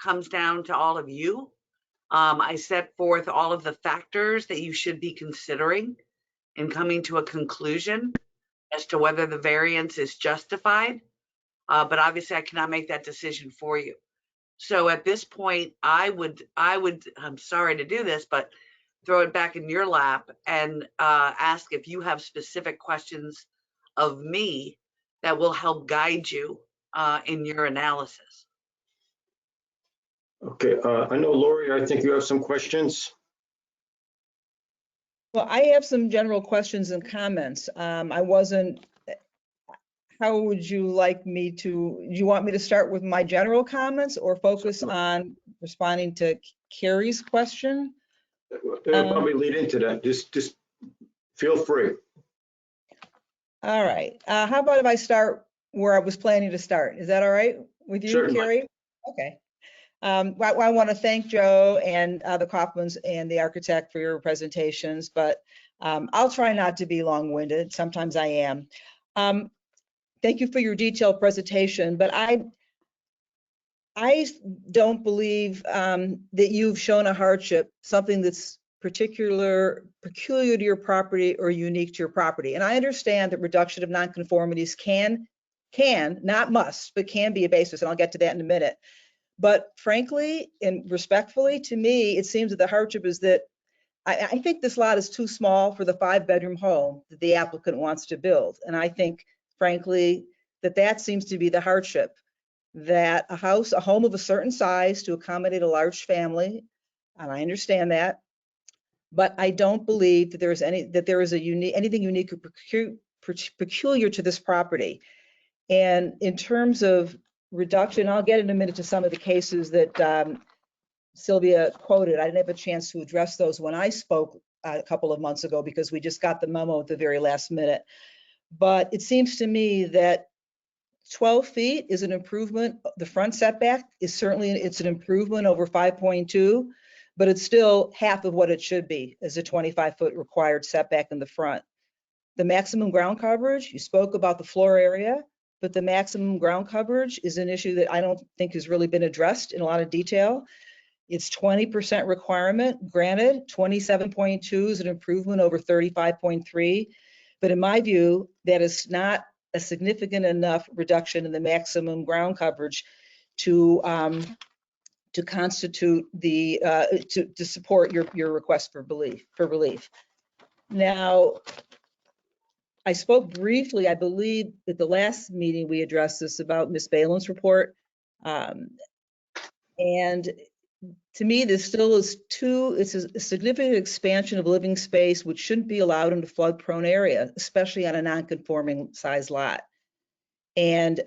[SPEAKER 13] comes down to all of you. I set forth all of the factors that you should be considering in coming to a conclusion as to whether the variance is justified. But obviously I cannot make that decision for you. So at this point, I'm sorry to do this, but throw it back in your lap and ask if you have specific questions of me that will help guide you in your analysis.
[SPEAKER 2] Okay, I know Lori, I think you have some questions.
[SPEAKER 6] Well, I have some general questions and comments. How would you like me to, do you want me to start with my general comments or focus on responding to Carrie's question?
[SPEAKER 2] It'll probably lead into that. Just feel free.
[SPEAKER 6] All right. How about if I start where I was planning to start? Is that all right with you,
[SPEAKER 2] Certainly.
[SPEAKER 6] Carrie? Okay. I want to thank Joe and the Kaufmans and the architect for your presentations, but I'll try not to be long-winded. Sometimes I am. Thank you for your detailed presentation, but I don't believe that you've shown a hardship, something that's peculiar to your property or unique to your property. And I understand that reduction of nonconformities can, not must, but can be a basis, and I'll get to that in a minute. But frankly and respectfully, to me, it seems that the hardship is that I think this lot is too small for the 5-bedroom home that the applicant wants to build. And I think, frankly, that seems to be the hardship, that a home of a certain size to accommodate a large family, and I understand that, but I don't believe that there is anything unique or peculiar to this property. And in terms of reduction, I'll get in a minute to some of the cases that Sylvia quoted. I didn't have a chance to address those when I spoke a couple of months ago because we just got the memo at the very last minute. But it seems to me that 12 feet is an improvement. The front setback is certainly, it's an improvement over 5.2, but it's still half of what it should be as a 25-foot required setback in the front. The maximum ground coverage, you spoke about the floor area, but the maximum ground coverage is an issue that I don't think has really been addressed in a lot of detail. It's 20% requirement. Granted, 27.2 is an improvement over 35.3, but in my view, that is not a significant enough reduction in the maximum ground coverage to constitute the to support your request for relief. Now, I spoke briefly, I believe, at the last meeting we addressed this about Ms. Balin's report, and to me, this still is it's a significant expansion of living space, which shouldn't be allowed in a flood-prone area, especially on a non-conforming size lot. And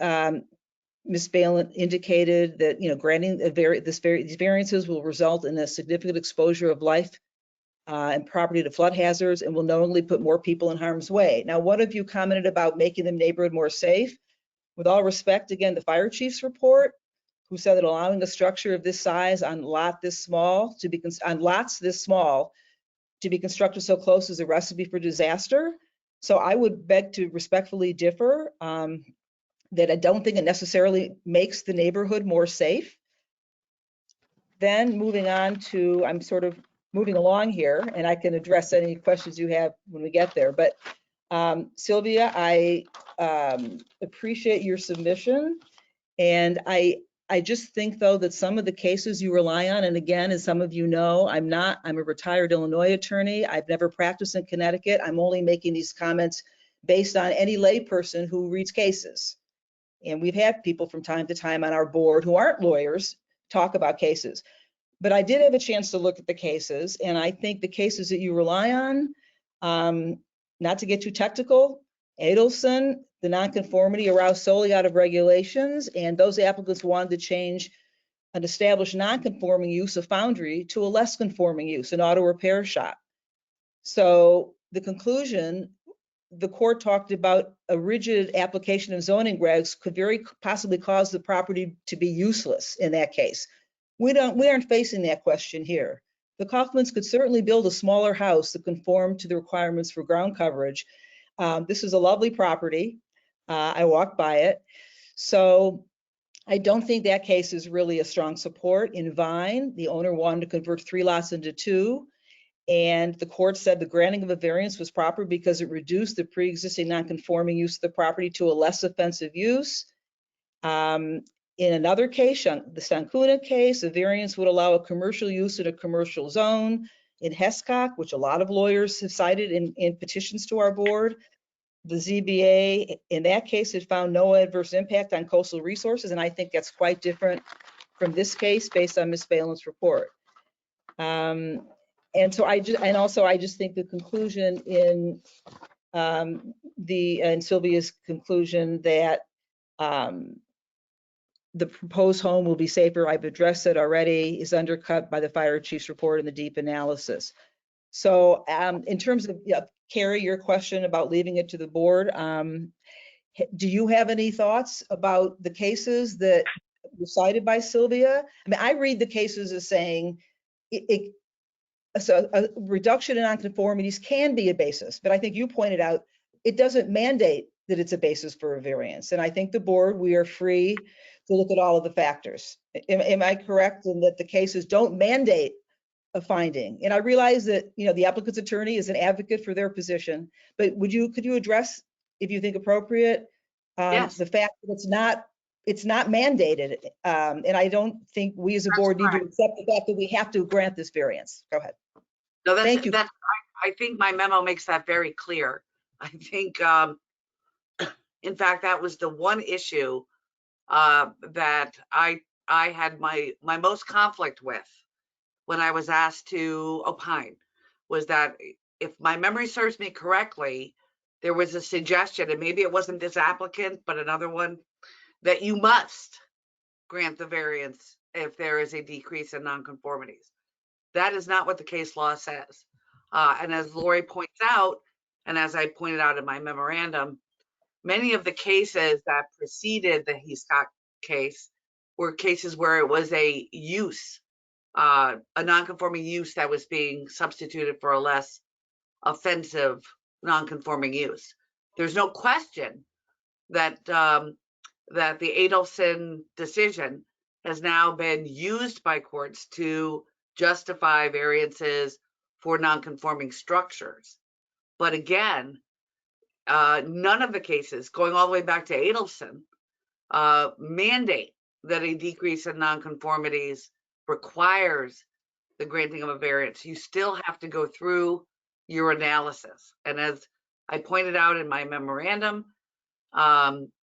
[SPEAKER 6] Ms. Balin indicated that, granting these variances will result in a significant exposure of life and property to flood hazards and will knowingly put more people in harm's way. Now, one of you commented about making the neighborhood more safe. With all respect, again, the fire chief's report who said that allowing a structure of this size on lots this small to be constructed so close is a recipe for disaster. So I would beg to respectfully differ, that I don't think it necessarily makes the neighborhood more safe. Then moving on to, I'm sort of moving along here, and I can address any questions you have when we get there. But Sylvia, I appreciate your submission. And I just think, though, that some of the cases you rely on, and again, as some of you know, I'm a retired Illinois attorney. I've never practiced in Connecticut. I'm only making these comments based on any layperson who reads cases. And we've had people from time to time on our board who aren't lawyers talk about cases. But I did have a chance to look at the cases, and I think the cases that you rely on, not to get too technical, Adelson, the nonconformity aroused solely out of regulations, and those applicants wanted to change an established nonconforming use of foundry to a less conforming use, an auto repair shop. So the conclusion, the court talked about a rigid application of zoning regs could very possibly cause the property to be useless in that case. We aren't facing that question here. The Kaufmans could certainly build a smaller house that conformed to the requirements for ground coverage. This is a lovely property. I walked by it. So I don't think that case is really a strong support. In Vine, the owner wanted to convert 3 lots into 2. And the court said the granting of a variance was proper because it reduced the pre-existing non-conforming use of the property to a less offensive use. In another case, the Stankuna case, a variance would allow a commercial use in a commercial zone. In Hescock, which a lot of lawyers have cited in petitions to our board, the ZBA, in that case, it found no adverse impact on coastal resources, and I think that's quite different from this case based on Ms. Phelan's report. And so I just think the conclusion in Sylvia's conclusion that the proposed home will be safer, I've addressed it already, is undercut by the fire chief's report and the deep analysis. So in terms of, Carrie, your question about leaving it to the board, do you have any thoughts about the cases that were cited by Sylvia? I mean, I read the cases as saying so a reduction in nonconformities can be a basis, but I think you pointed out it doesn't mandate that it's a basis for a variance. And I think the board, we are free to look at all of the factors. Am I correct in that the cases don't mandate a finding? And I realize that, the applicant's attorney is an advocate for their position, but could you address, if you think appropriate,
[SPEAKER 13] Yes.
[SPEAKER 6] the fact that it's not mandated, and I don't think we as a board need to accept the fact that we have to grant this variance. Go ahead.
[SPEAKER 13] No,
[SPEAKER 6] Thank you.
[SPEAKER 13] I think my memo makes that very clear. I think, in fact, that was the one issue that I had my most conflict with when I was asked to opine, was that if my memory serves me correctly, there was a suggestion, and maybe it wasn't this applicant, but another one, that you must grant the variance if there is a decrease in nonconformities. That is not what the case law says. And as Lori points out, and as I pointed out in my memorandum, many of the cases that preceded the Hiscock case were cases where it was a use, a nonconforming use that was being substituted for a less offensive nonconforming use. There's no question that that the Adelson decision has now been used by courts to justify variances for nonconforming structures. But again, none of the cases, going all the way back to Adelson, mandate that a decrease in nonconformities requires the granting of a variance. You still have to go through your analysis. And as I pointed out in my memorandum,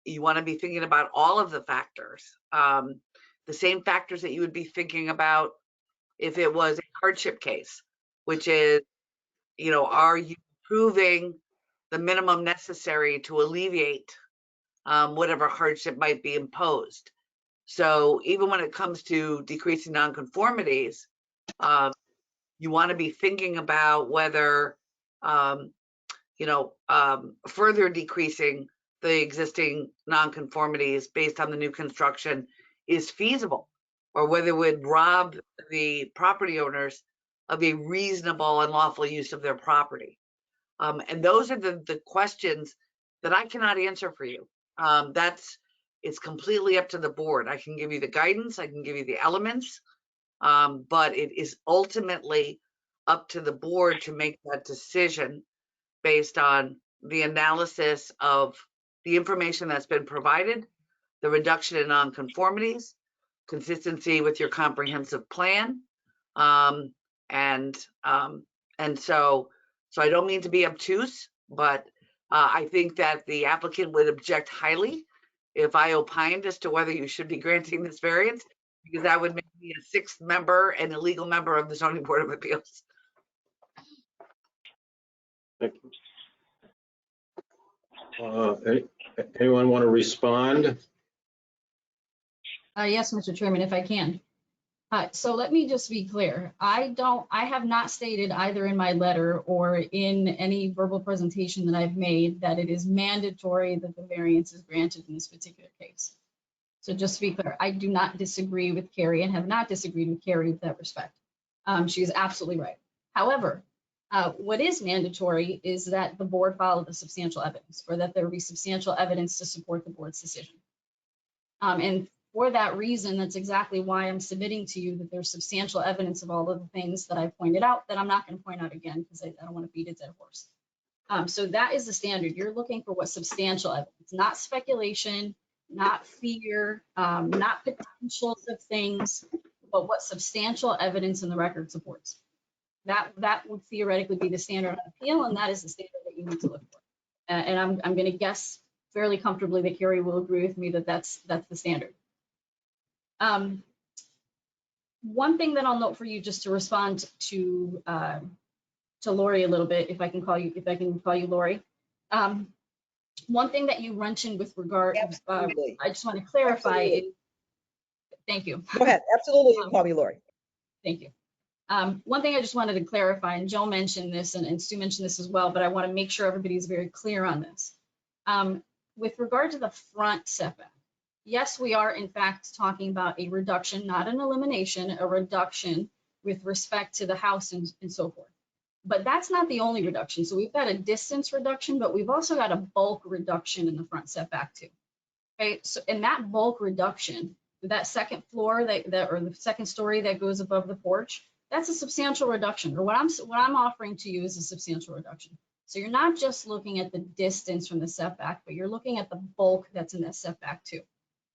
[SPEAKER 13] you want to be thinking about all of the factors, the same factors that you would be thinking about if it was a hardship case, which is, are you proving the minimum necessary to alleviate whatever hardship might be imposed? So even when it comes to decreasing nonconformities, you want to be thinking about whether, further decreasing the existing nonconformities based on the new construction is feasible, or whether it would rob the property owners of a reasonable and lawful use of their property. And those are the questions that I cannot answer for you. It's completely up to the board. I can give you the guidance, I can give you the elements, but it is ultimately up to the board to make that decision based on the analysis of the information that's been provided, the reduction in nonconformities, consistency with your comprehensive plan. And so I don't mean to be obtuse, but I think that the applicant would object highly if I opined as to whether you should be granting this variance, because that would make me a sixth member and a legal member of the Zoning Board of Appeals.
[SPEAKER 2] Thank you. Anyone want to respond?
[SPEAKER 11] Yes, Mr. Chairman, if I can. So let me just be clear. I have not stated either in my letter or in any verbal presentation that I've made that it is mandatory that the variance is granted in this particular case. So just to be clear, I do not disagree with Carrie and have not disagreed with Carrie with that respect. She is absolutely right. However, what is mandatory is that the board follow the substantial evidence, or that there be substantial evidence to support the board's decision. And for that reason, that's exactly why I'm submitting to you that there's substantial evidence of all of the things that I pointed out that I'm not going to point out again because I don't want to beat a dead horse. So that is the standard. You're looking for what substantial evidence, not speculation, not fear, not potentials of things, but what substantial evidence in the record supports. That would theoretically be the standard on appeal, and that is the standard that you need to look for. And I'm going to guess fairly comfortably that Carrie will agree with me that that's the standard. One thing that I'll note for you, just to respond to Lori a little bit, if I can call you Lori. One thing that you mentioned with regard, I just want to clarify. Thank you.
[SPEAKER 6] Go ahead. Absolutely, you can call me Lori.
[SPEAKER 11] Thank you. One thing I just wanted to clarify, and Joe mentioned this, and Stu mentioned this as well, but I want to make sure everybody's very clear on this. With regard to the front setback, yes, we are in fact talking about a reduction, not an elimination, a reduction with respect to the house and so forth. But that's not the only reduction. So we've got a distance reduction, but we've also got a bulk reduction in the front setback too. Okay, so in that bulk reduction, that second floor or the second story that goes above the porch, that's a substantial reduction. Or what I'm offering to you is a substantial reduction. So you're not just looking at the distance from the setback, but you're looking at the bulk that's in that setback too.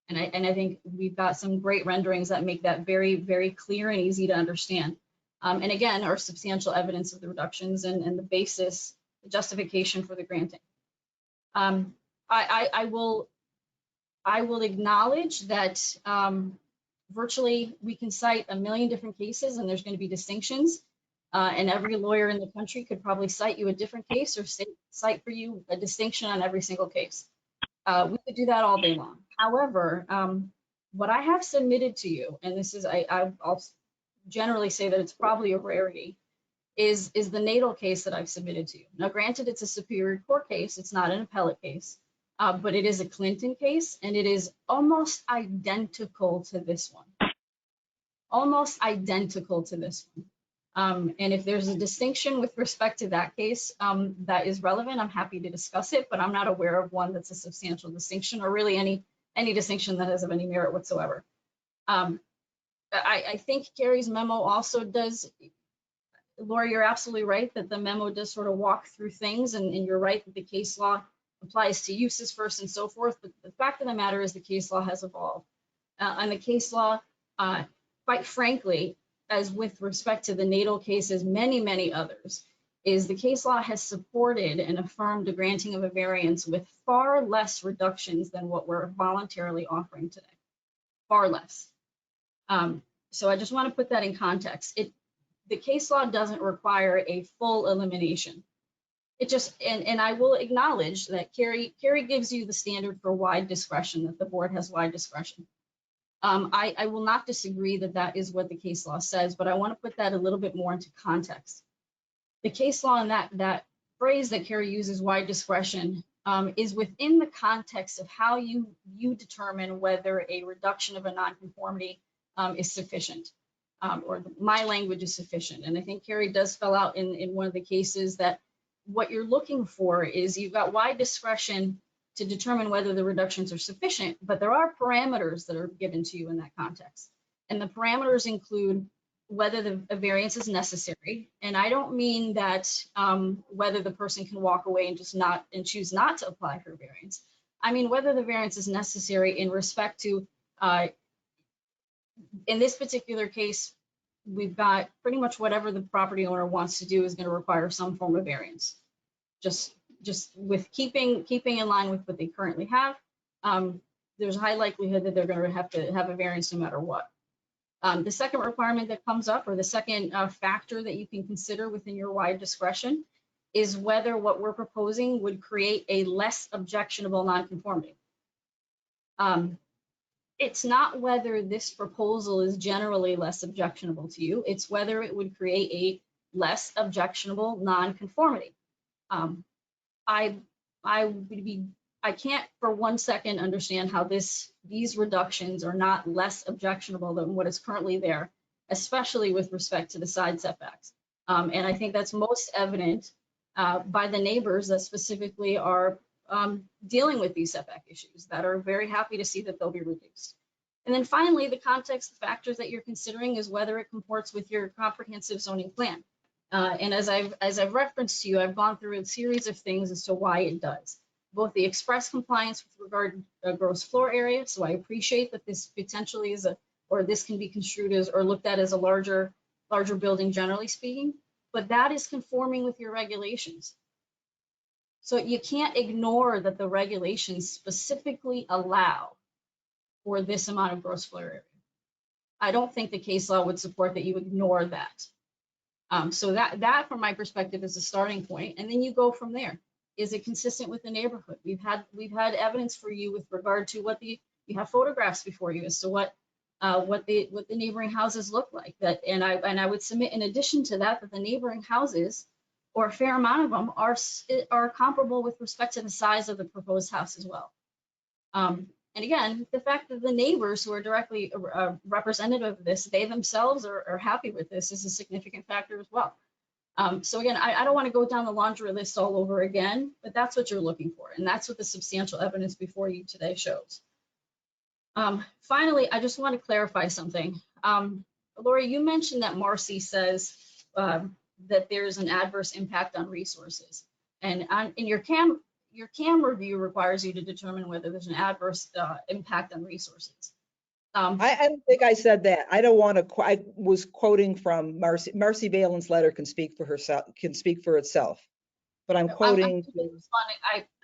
[SPEAKER 11] And I think we've got some great renderings that make that very, very clear and easy to understand. And again, our substantial evidence of the reductions and the basis, the justification for the granting. I will acknowledge that virtually we can cite a million different cases and there's going to be distinctions. And every lawyer in the country could probably cite you a different case or cite for you a distinction on every single case. We could do that all day long. However, what I have submitted to you, and this is, I'll generally say that it's probably a rarity, is the Nadel case that I've submitted to you. Now, granted, it's a Superior Court case. It's not an appellate case, but it is a Clinton case, and it is almost identical to this one. Almost identical to this one. And if there's a distinction with respect to that case that is relevant, I'm happy to discuss it, but I'm not aware of one that's a substantial distinction or really any distinction that has of any merit whatsoever. I think Carrie's memo also does, Lori, you're absolutely right that the memo does sort of walk through things, and you're right that the case law applies to uses first and so forth, but the fact of the matter is the case law has evolved. And the case law, quite frankly, as with respect to the Nadel cases, many, many others, is the case law has supported and affirmed the granting of a variance with far less reductions than what we're voluntarily offering today, far less. So I just want to put that in context. The case law doesn't require a full elimination. It just, and I will acknowledge that Carrie gives you the standard for wide discretion, that the board has wide discretion. I will not disagree that that is what the case law says, but I want to put that a little bit more into context. The case law and that phrase that Carrie uses, wide discretion, is within the context of how you determine whether a reduction of a nonconformity is sufficient, or my language is sufficient. And I think Carrie does spell out in one of the cases that what you're looking for is you've got wide discretion to determine whether the reductions are sufficient, but there are parameters that are given to you in that context. And the parameters include whether a variance is necessary. And I don't mean that whether the person can walk away and just choose not to apply for a variance. I mean whether the variance is necessary in respect to, in this particular case, we've got pretty much whatever the property owner wants to do is going to require some form of variance. Just with keeping in line with what they currently have, there's a high likelihood that they're going to have a variance no matter what. The second requirement that comes up, or the second factor that you can consider within your wide discretion, is whether what we're proposing would create a less objectionable nonconformity. It's not whether this proposal is generally less objectionable to you, it's whether it would create a less objectionable nonconformity. I can't for 1 second understand how these reductions are not less objectionable than what is currently there, especially with respect to the side setbacks. And I think that's most evident by the neighbors that specifically are dealing with these setback issues, that are very happy to see that they'll be reduced. And then finally, the context factors that you're considering is whether it comports with your comprehensive zoning plan. And as I've referenced to you, I've gone through a series of things as to why it does. Both the express compliance with regard to gross floor area, so I appreciate that this potentially is this can be construed as or looked at as a larger building generally speaking, but that is conforming with your regulations. So you can't ignore that the regulations specifically allow for this amount of gross floor area. I don't think the case law would support that you ignore that. So that from my perspective is a starting point, and then you go from there. Is it consistent with the neighborhood? We've had evidence for you with regard to you have photographs before you as to what the neighboring houses look like. And I would submit in addition to that the neighboring houses, or a fair amount of them, are comparable with respect to the size of the proposed house as well. And again, the fact that the neighbors who are directly representative of this, they themselves are happy with this, is a significant factor as well. So again, I don't want to go down the laundry list all over again, but that's what you're looking for. And that's what the substantial evidence before you today shows. Finally, I just want to clarify something. Lori, you mentioned that Marcy says that there's an adverse impact on resources. And in your CAM review requires you to determine whether there's an adverse impact on resources.
[SPEAKER 6] I don't think I said that. I don't want to. I was quoting from Marcy. Marcy Balin's letter can speak for herself. Can speak for itself. But I'm quoting.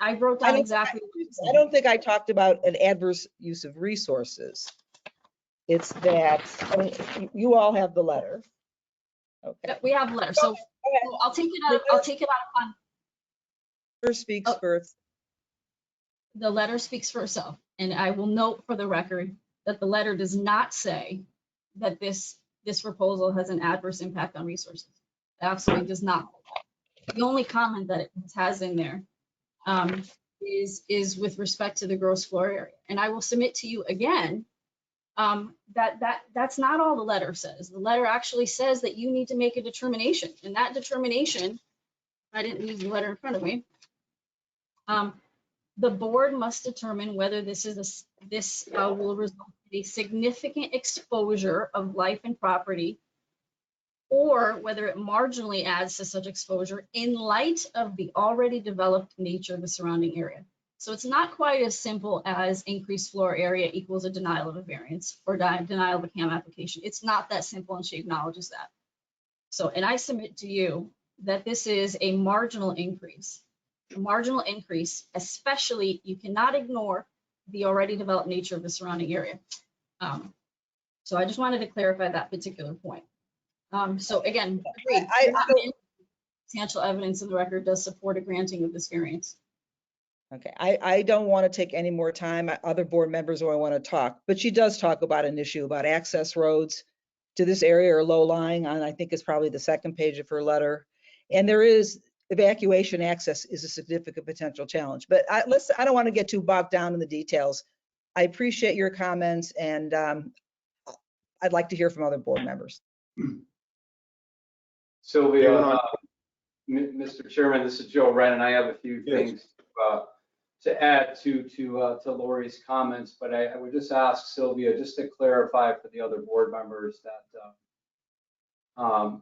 [SPEAKER 11] I wrote down exactly.
[SPEAKER 6] I don't think I talked about an adverse use of resources. It's that, I mean, you all have the letter. Okay.
[SPEAKER 11] We have the letter, so I'll take it out. I'll take it out on.
[SPEAKER 6] Letter speaks for itself.
[SPEAKER 11] The letter speaks for itself, and I will note for the record that the letter does not say that this proposal has an adverse impact on resources. It absolutely does not. The only comment that it has in there is with respect to the gross floor area. And I will submit to you again that's not all the letter says. The letter actually says that you need to make a determination, and that determination, I didn't use the letter in front of me. The board must determine whether this will result in a significant exposure of life and property, or whether it marginally adds to such exposure in light of the already developed nature of the surrounding area. So it's not quite as simple as increased floor area equals a denial of a variance or denial of a CAM application. It's not that simple, and she acknowledges that. So, and I submit to you that this is a marginal increase. A marginal increase, especially, you cannot ignore the already developed nature of the surrounding area. So I just wanted to clarify that particular point. So again, substantial evidence in the record does support a granting of this variance.
[SPEAKER 6] Okay, I don't want to take any more time. Other board members will want to talk, but she does talk about an issue about access roads to this area are low lying on, I think it's probably the second page of her letter. And there is evacuation access is a significant potential challenge. But I don't want to get too bogged down in the details. I appreciate your comments, and I'd like to hear from other board members.
[SPEAKER 8] Sylvia, Mr. Chairman, this is Joe Wren, and I have a few things to add to Lori's comments, but I would just ask Sylvia just to clarify for the other board members that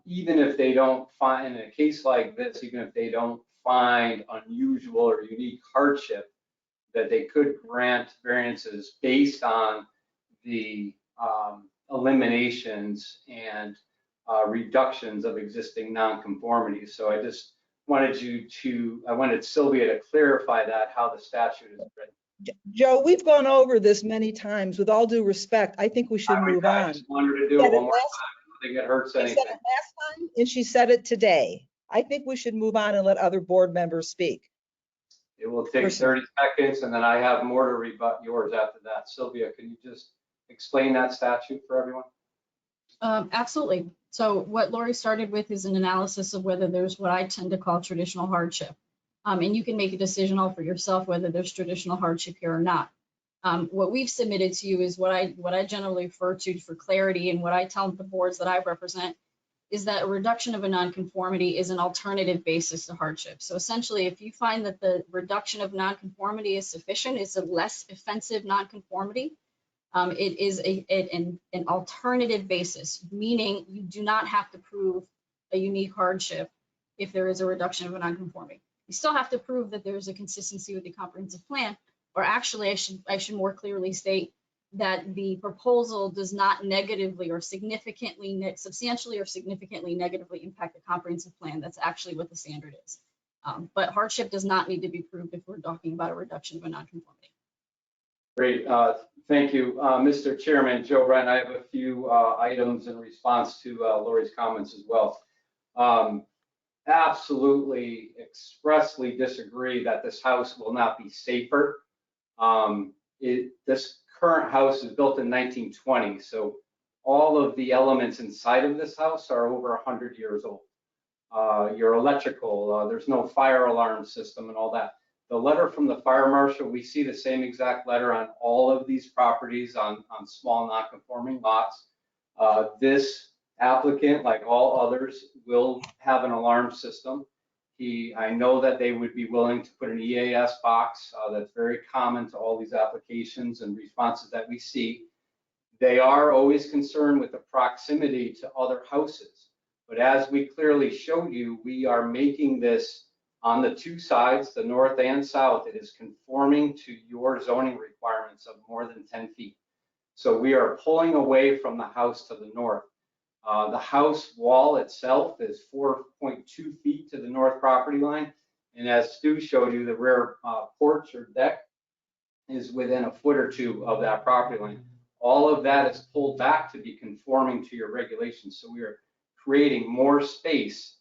[SPEAKER 8] even if they don't find, in a case like this, even if they don't find unusual or unique hardship, that they could grant variances based on the eliminations and reductions of existing nonconformities. So I just wanted I wanted Sylvia to clarify that, how the statute is written.
[SPEAKER 6] Joe, we've gone over this many times. With all due respect, I think we should move on.
[SPEAKER 8] I just wanted to do it one more time. I don't think it hurts anything.
[SPEAKER 6] She said it last time, and she said it today. I think we should move on and let other board members speak.
[SPEAKER 8] It will take 30 seconds, and then I have more to rebut yours after that. Sylvia, can you just explain that statute for everyone?
[SPEAKER 11] Absolutely. So what Lori started with is an analysis of whether there's what I tend to call traditional hardship. And you can make a decision all for yourself whether there's traditional hardship here or not. What we've submitted to you is what I generally refer to for clarity, and what I tell the boards that I represent is that a reduction of a nonconformity is an alternative basis to hardship. So essentially, if you find that the reduction of nonconformity is sufficient, it's a less offensive nonconformity. It is an alternative basis, meaning you do not have to prove a unique hardship if there is a reduction of a nonconformity. You still have to prove that there's a consistency with the comprehensive plan, or actually I should more clearly state that the proposal does not negatively or significantly, substantially or significantly negatively impact the comprehensive plan. That's actually what the standard is. But hardship does not need to be proved if we're talking about a reduction of a nonconformity.
[SPEAKER 8] Great, thank you. Mr. Chairman, Joe Wren, I have a few items in response to Lori's comments as well. Absolutely expressly disagree that this house will not be safer. This current house is built in 1920, so all of the elements inside of this house are over 100 years old. Your electrical, there's no fire alarm system and all that. The letter from the fire marshal, we see the same exact letter on all of these properties on small non-conforming lots. This applicant, like all others, will have an alarm system. I know that they would be willing to put an EAS box. That's very common to all these applications and responses that we see. They are always concerned with the proximity to other houses. But as we clearly showed you, we are making this on the two sides, the north and south. It is conforming to your zoning requirements of more than 10 feet. So we are pulling away from the house to the north. The house wall itself is 4.2 feet to the north property line. And as Stu showed you, the rear porch or deck is within a foot or two of that property line. All of that is pulled back to be conforming to your regulations. So we are creating more space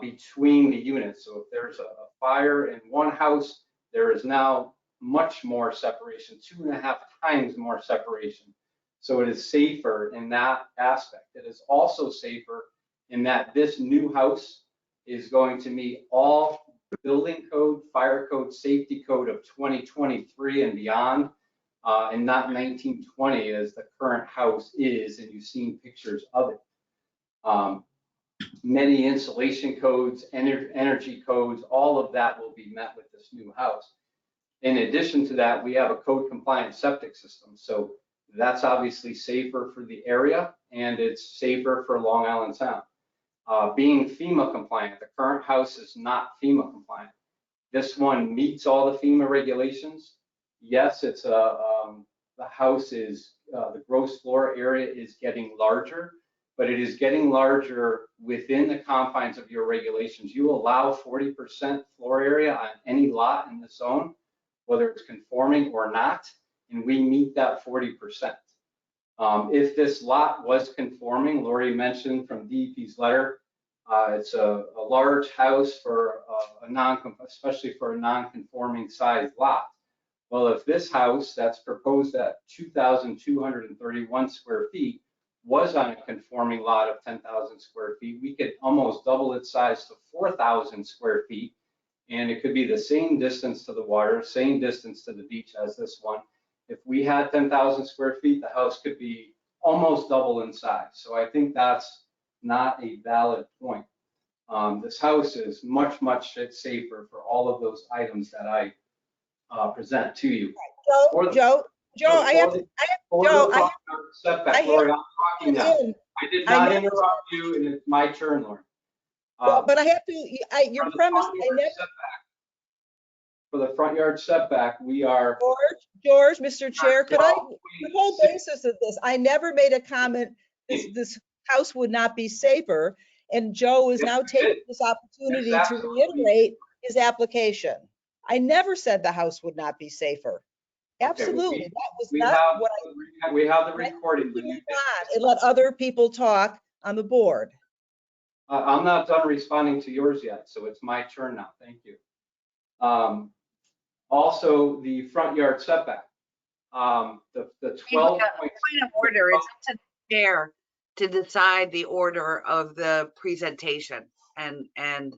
[SPEAKER 8] between the units. So if there's a fire in one house, there is now much more separation, 2.5 times more separation. So it is safer in that aspect. It is also safer in that this new house is going to meet all building code, fire code, safety code of 2023 and beyond, and not 1920 as the current house is, and you've seen pictures of it. Many insulation codes, energy codes, all of that will be met with this new house. In addition to that, we have a code compliant septic system. So that's obviously safer for the area, and it's safer for Long Island Sound. Being FEMA compliant, the current house is not FEMA compliant. This one meets all the FEMA regulations. Yes, it's the house is, the gross floor area is getting larger, but it is getting larger within the confines of your regulations. You allow 40% floor area on any lot in the zone, whether it's conforming or not, and we meet that 40%. If this lot was conforming, Lori mentioned from DEP's letter, it's a large house for especially for a non-conforming size lot. Well, if this house that's proposed at 2,231 square feet was on a conforming lot of 10,000 square feet, we could almost double its size to 4,000 square feet. And it could be the same distance to the water, same distance to the beach as this one. If we had 10,000 square feet, the house could be almost double in size. So I think that's not a valid point. This house is much, much safer for all of those items that I present to you.
[SPEAKER 6] Joe, I have to
[SPEAKER 8] Setback, Lori, I'm talking now. I did not interrupt you, and it's my turn, Lori.
[SPEAKER 6] But I have to, your
[SPEAKER 8] For the
[SPEAKER 6] premise,
[SPEAKER 8] front yard setback- For the front yard setback, we are.
[SPEAKER 6] George, Mr. Chair, could the whole basis of this, I never made a comment, this house would not be safer. And Joe is now taking this opportunity to reiterate his application. I never said the house would not be safer. Absolutely, that was not what I.
[SPEAKER 8] We have the recording.
[SPEAKER 6] And let other people talk on the board.
[SPEAKER 8] I'm not done responding to yours yet, so it's my turn now. Thank you. Also, the front yard setback. The 12.
[SPEAKER 13] Point of order, it's up to the chair to decide the order of the presentation and.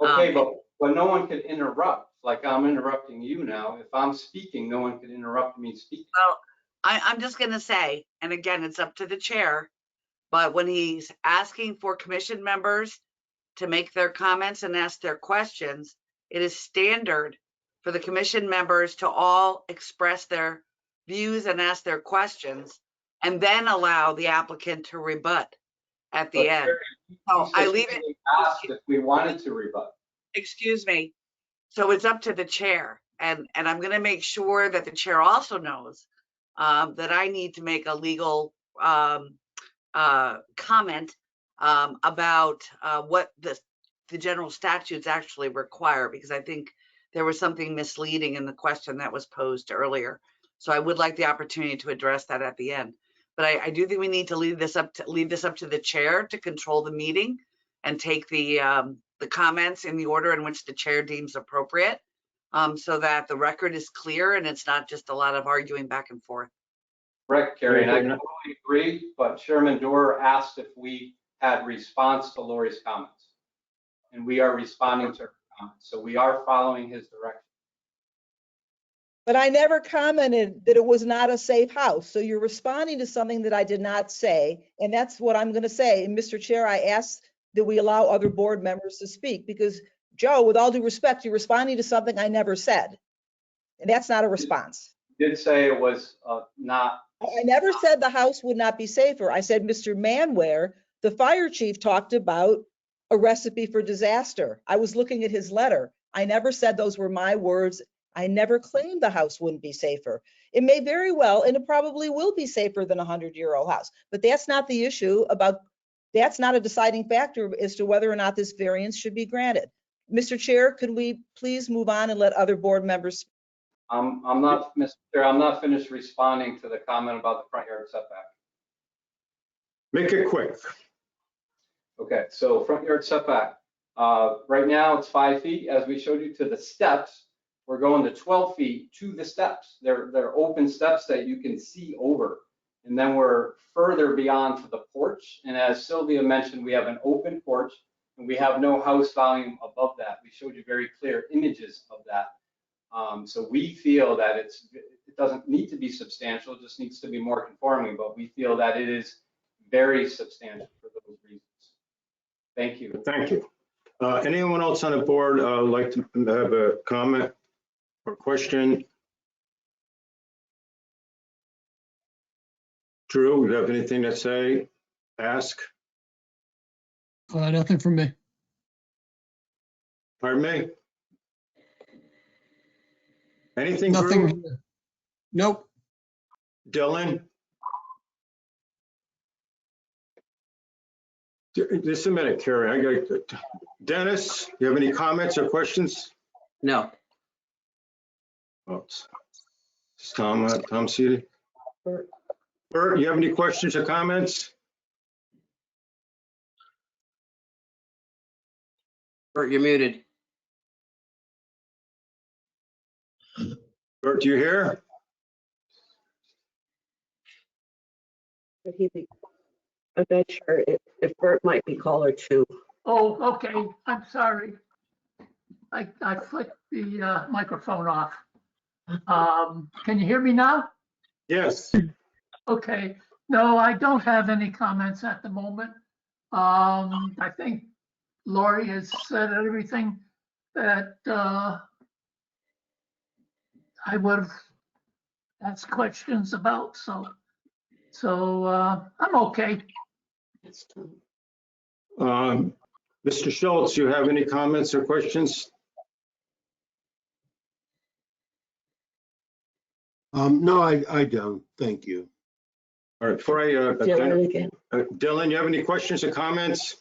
[SPEAKER 8] Okay, but no one could interrupt, like I'm interrupting you now. If I'm speaking, no one could interrupt me speaking.
[SPEAKER 13] Well, I'm just gonna say, and again, it's up to the chair, but when he's asking for commission members to make their comments and ask their questions, it is standard for the commission members to all express their views and ask their questions, and then allow the applicant to rebut at the end. So I leave it.
[SPEAKER 8] Asked if we wanted to rebut.
[SPEAKER 13] Excuse me. So it's up to the chair, and I'm going to make sure that the chair also knows that I need to make a legal comment about what the general statutes actually require, because I think there was something misleading in the question that was posed earlier. So I would like the opportunity to address that at the end. But I do think we need to leave this up to the chair to control the meeting and take the comments in the order in which the chair deems appropriate, so that the record is clear and it's not just a lot of arguing back and forth.
[SPEAKER 8] Correct, Carrie, and I totally agree, but Chairman Doerr asked if we had response to Lori's comments. And we are responding to her comments, so we are following his direction.
[SPEAKER 6] But I never commented that it was not a safe house. So you're responding to something that I did not say, and that's what I'm going to say. And Mr. Chair, I ask that we allow other board members to speak, because Joe, with all due respect, you're responding to something I never said. And that's not a response.
[SPEAKER 8] You did say it was not.
[SPEAKER 6] I never said the house would not be safer. I said Mr. Manware, the fire chief, talked about a recipe for disaster. I was looking at his letter. I never said those were my words. I never claimed the house wouldn't be safer. It may very well, and it probably will be safer than a 100-year-old house. But that's not the issue that's not a deciding factor as to whether or not this variance should be granted. Mr. Chair, could we please move on and let other board members?
[SPEAKER 8] I'm not, Mr. Chair, I'm not finished responding to the comment about the front yard setback.
[SPEAKER 2] Make it quick.
[SPEAKER 8] Okay, so front yard setback. Right now it's 5 feet, as we showed you, to the steps. We're going to 12 feet to the steps. They're open steps that you can see over. And then we're further beyond to the porch. And as Sylvia mentioned, we have an open porch and we have no house volume above that. We showed you very clear images of that. So we feel that it doesn't need to be substantial, it just needs to be more conforming, but we feel that it is very substantial for those reasons. Thank you.
[SPEAKER 2] Thank you. Anyone else on the board like to have a comment or question? Drew, you have anything to say? Ask?
[SPEAKER 7] Nothing from me.
[SPEAKER 2] Pardon me? Anything, Drew?
[SPEAKER 7] Nothing. Nope.
[SPEAKER 2] Dylan? Just a minute, Carrie. I got Dennis, you have any comments or questions?
[SPEAKER 5] No.
[SPEAKER 2] Oh, it's Tom seated. Bert, you have any questions or comments?
[SPEAKER 5] Bert, you're muted.
[SPEAKER 2] Bert, do you hear?
[SPEAKER 3] I'm not sure if Bert might be caller two.
[SPEAKER 14] Oh, okay, I'm sorry. I flicked the microphone off. Can you hear me now?
[SPEAKER 2] Yes.
[SPEAKER 14] Okay, no, I don't have any comments at the moment. I think Lori has said everything that I would have asked questions about, so I'm okay.
[SPEAKER 2] Mr. Schultz, you have any comments or questions?
[SPEAKER 15] No, I don't. Thank you.
[SPEAKER 2] All right, before I,
[SPEAKER 3] Dylan again.
[SPEAKER 2] Dylan, you have any questions or comments?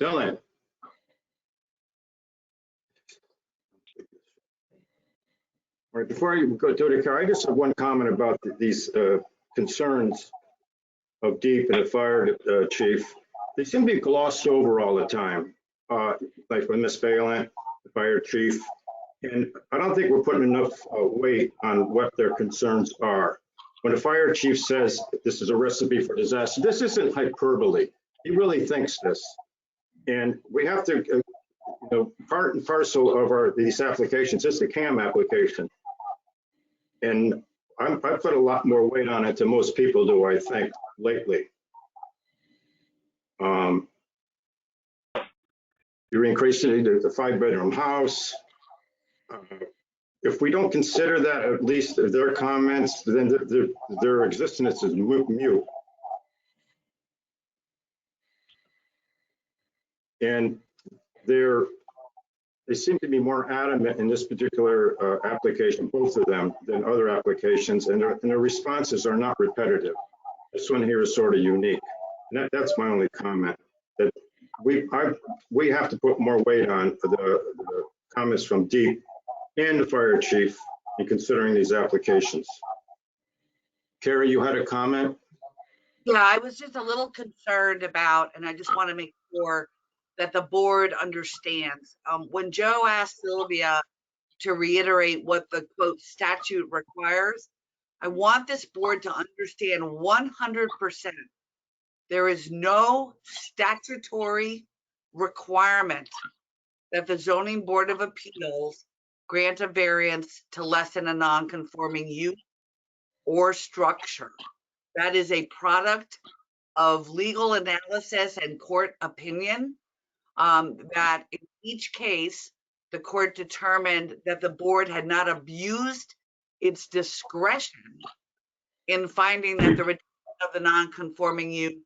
[SPEAKER 2] Dylan? All right, before I go to the car, I just have one comment about these concerns of Deep and the fire chief. They seem to be glossed over all the time, like with Ms. Phelan, the fire chief. And I don't think we're putting enough weight on what their concerns are. When the fire chief says this is a recipe for disaster, this isn't hyperbole. He really thinks this. And we have to, you know, part and parcel of these applications is the CAM application. And I put a lot more weight on it than most people do, I think, lately. You're increasing the 5-bedroom house. If we don't consider that, at least their comments, then their existence is mute. And they seem to be more adamant in this particular application, both of them, than other applications, and their responses are not repetitive. This one here is sort of unique. And that's my only comment, that we have to put more weight on the comments from Deep and the fire chief in considering these applications. Carrie, you had a comment?
[SPEAKER 13] Yeah, I was just a little concerned about, and I just want to make sure that the board understands. When Joe asked Sylvia to reiterate what the quote statute requires, I want this board to understand 100%. There is no statutory requirement that the Zoning Board of Appeals grant a variance to lessen a non-conforming use or structure. That is a product of legal analysis and court opinion, that in each case, the court determined that the board had not abused its discretion in finding that the reduction of the non-conforming use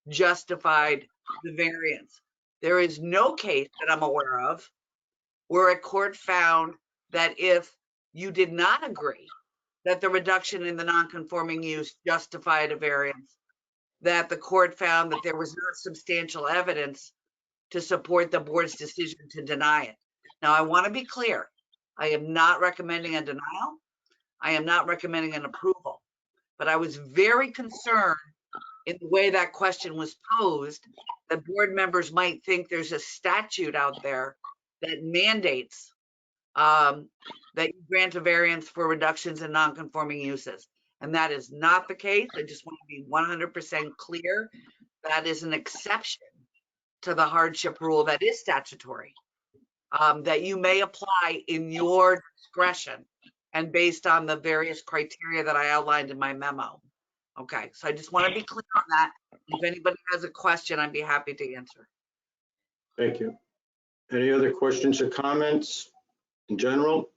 [SPEAKER 13] justified the variance. There is no case that I'm aware of where a court found that if you did not agree that the reduction in the non-conforming use justified a variance, that the court found that there was not substantial evidence to support the board's decision to deny it. Now, I want to be clear. I am not recommending a denial. I am not recommending an approval. But I was very concerned in the way that question was posed, that board members might think there's a statute out there that mandates that you grant a variance for reductions in non-conforming uses. And that is not the case. I just want to be 100% clear. That is an exception to the hardship rule that is statutory, that you may apply in your discretion and based on the various criteria that I outlined in my memo. Okay, so I just want to be clear on that. If anybody has a question, I'd be happy to answer.
[SPEAKER 2] Thank you. Any other questions or comments in general?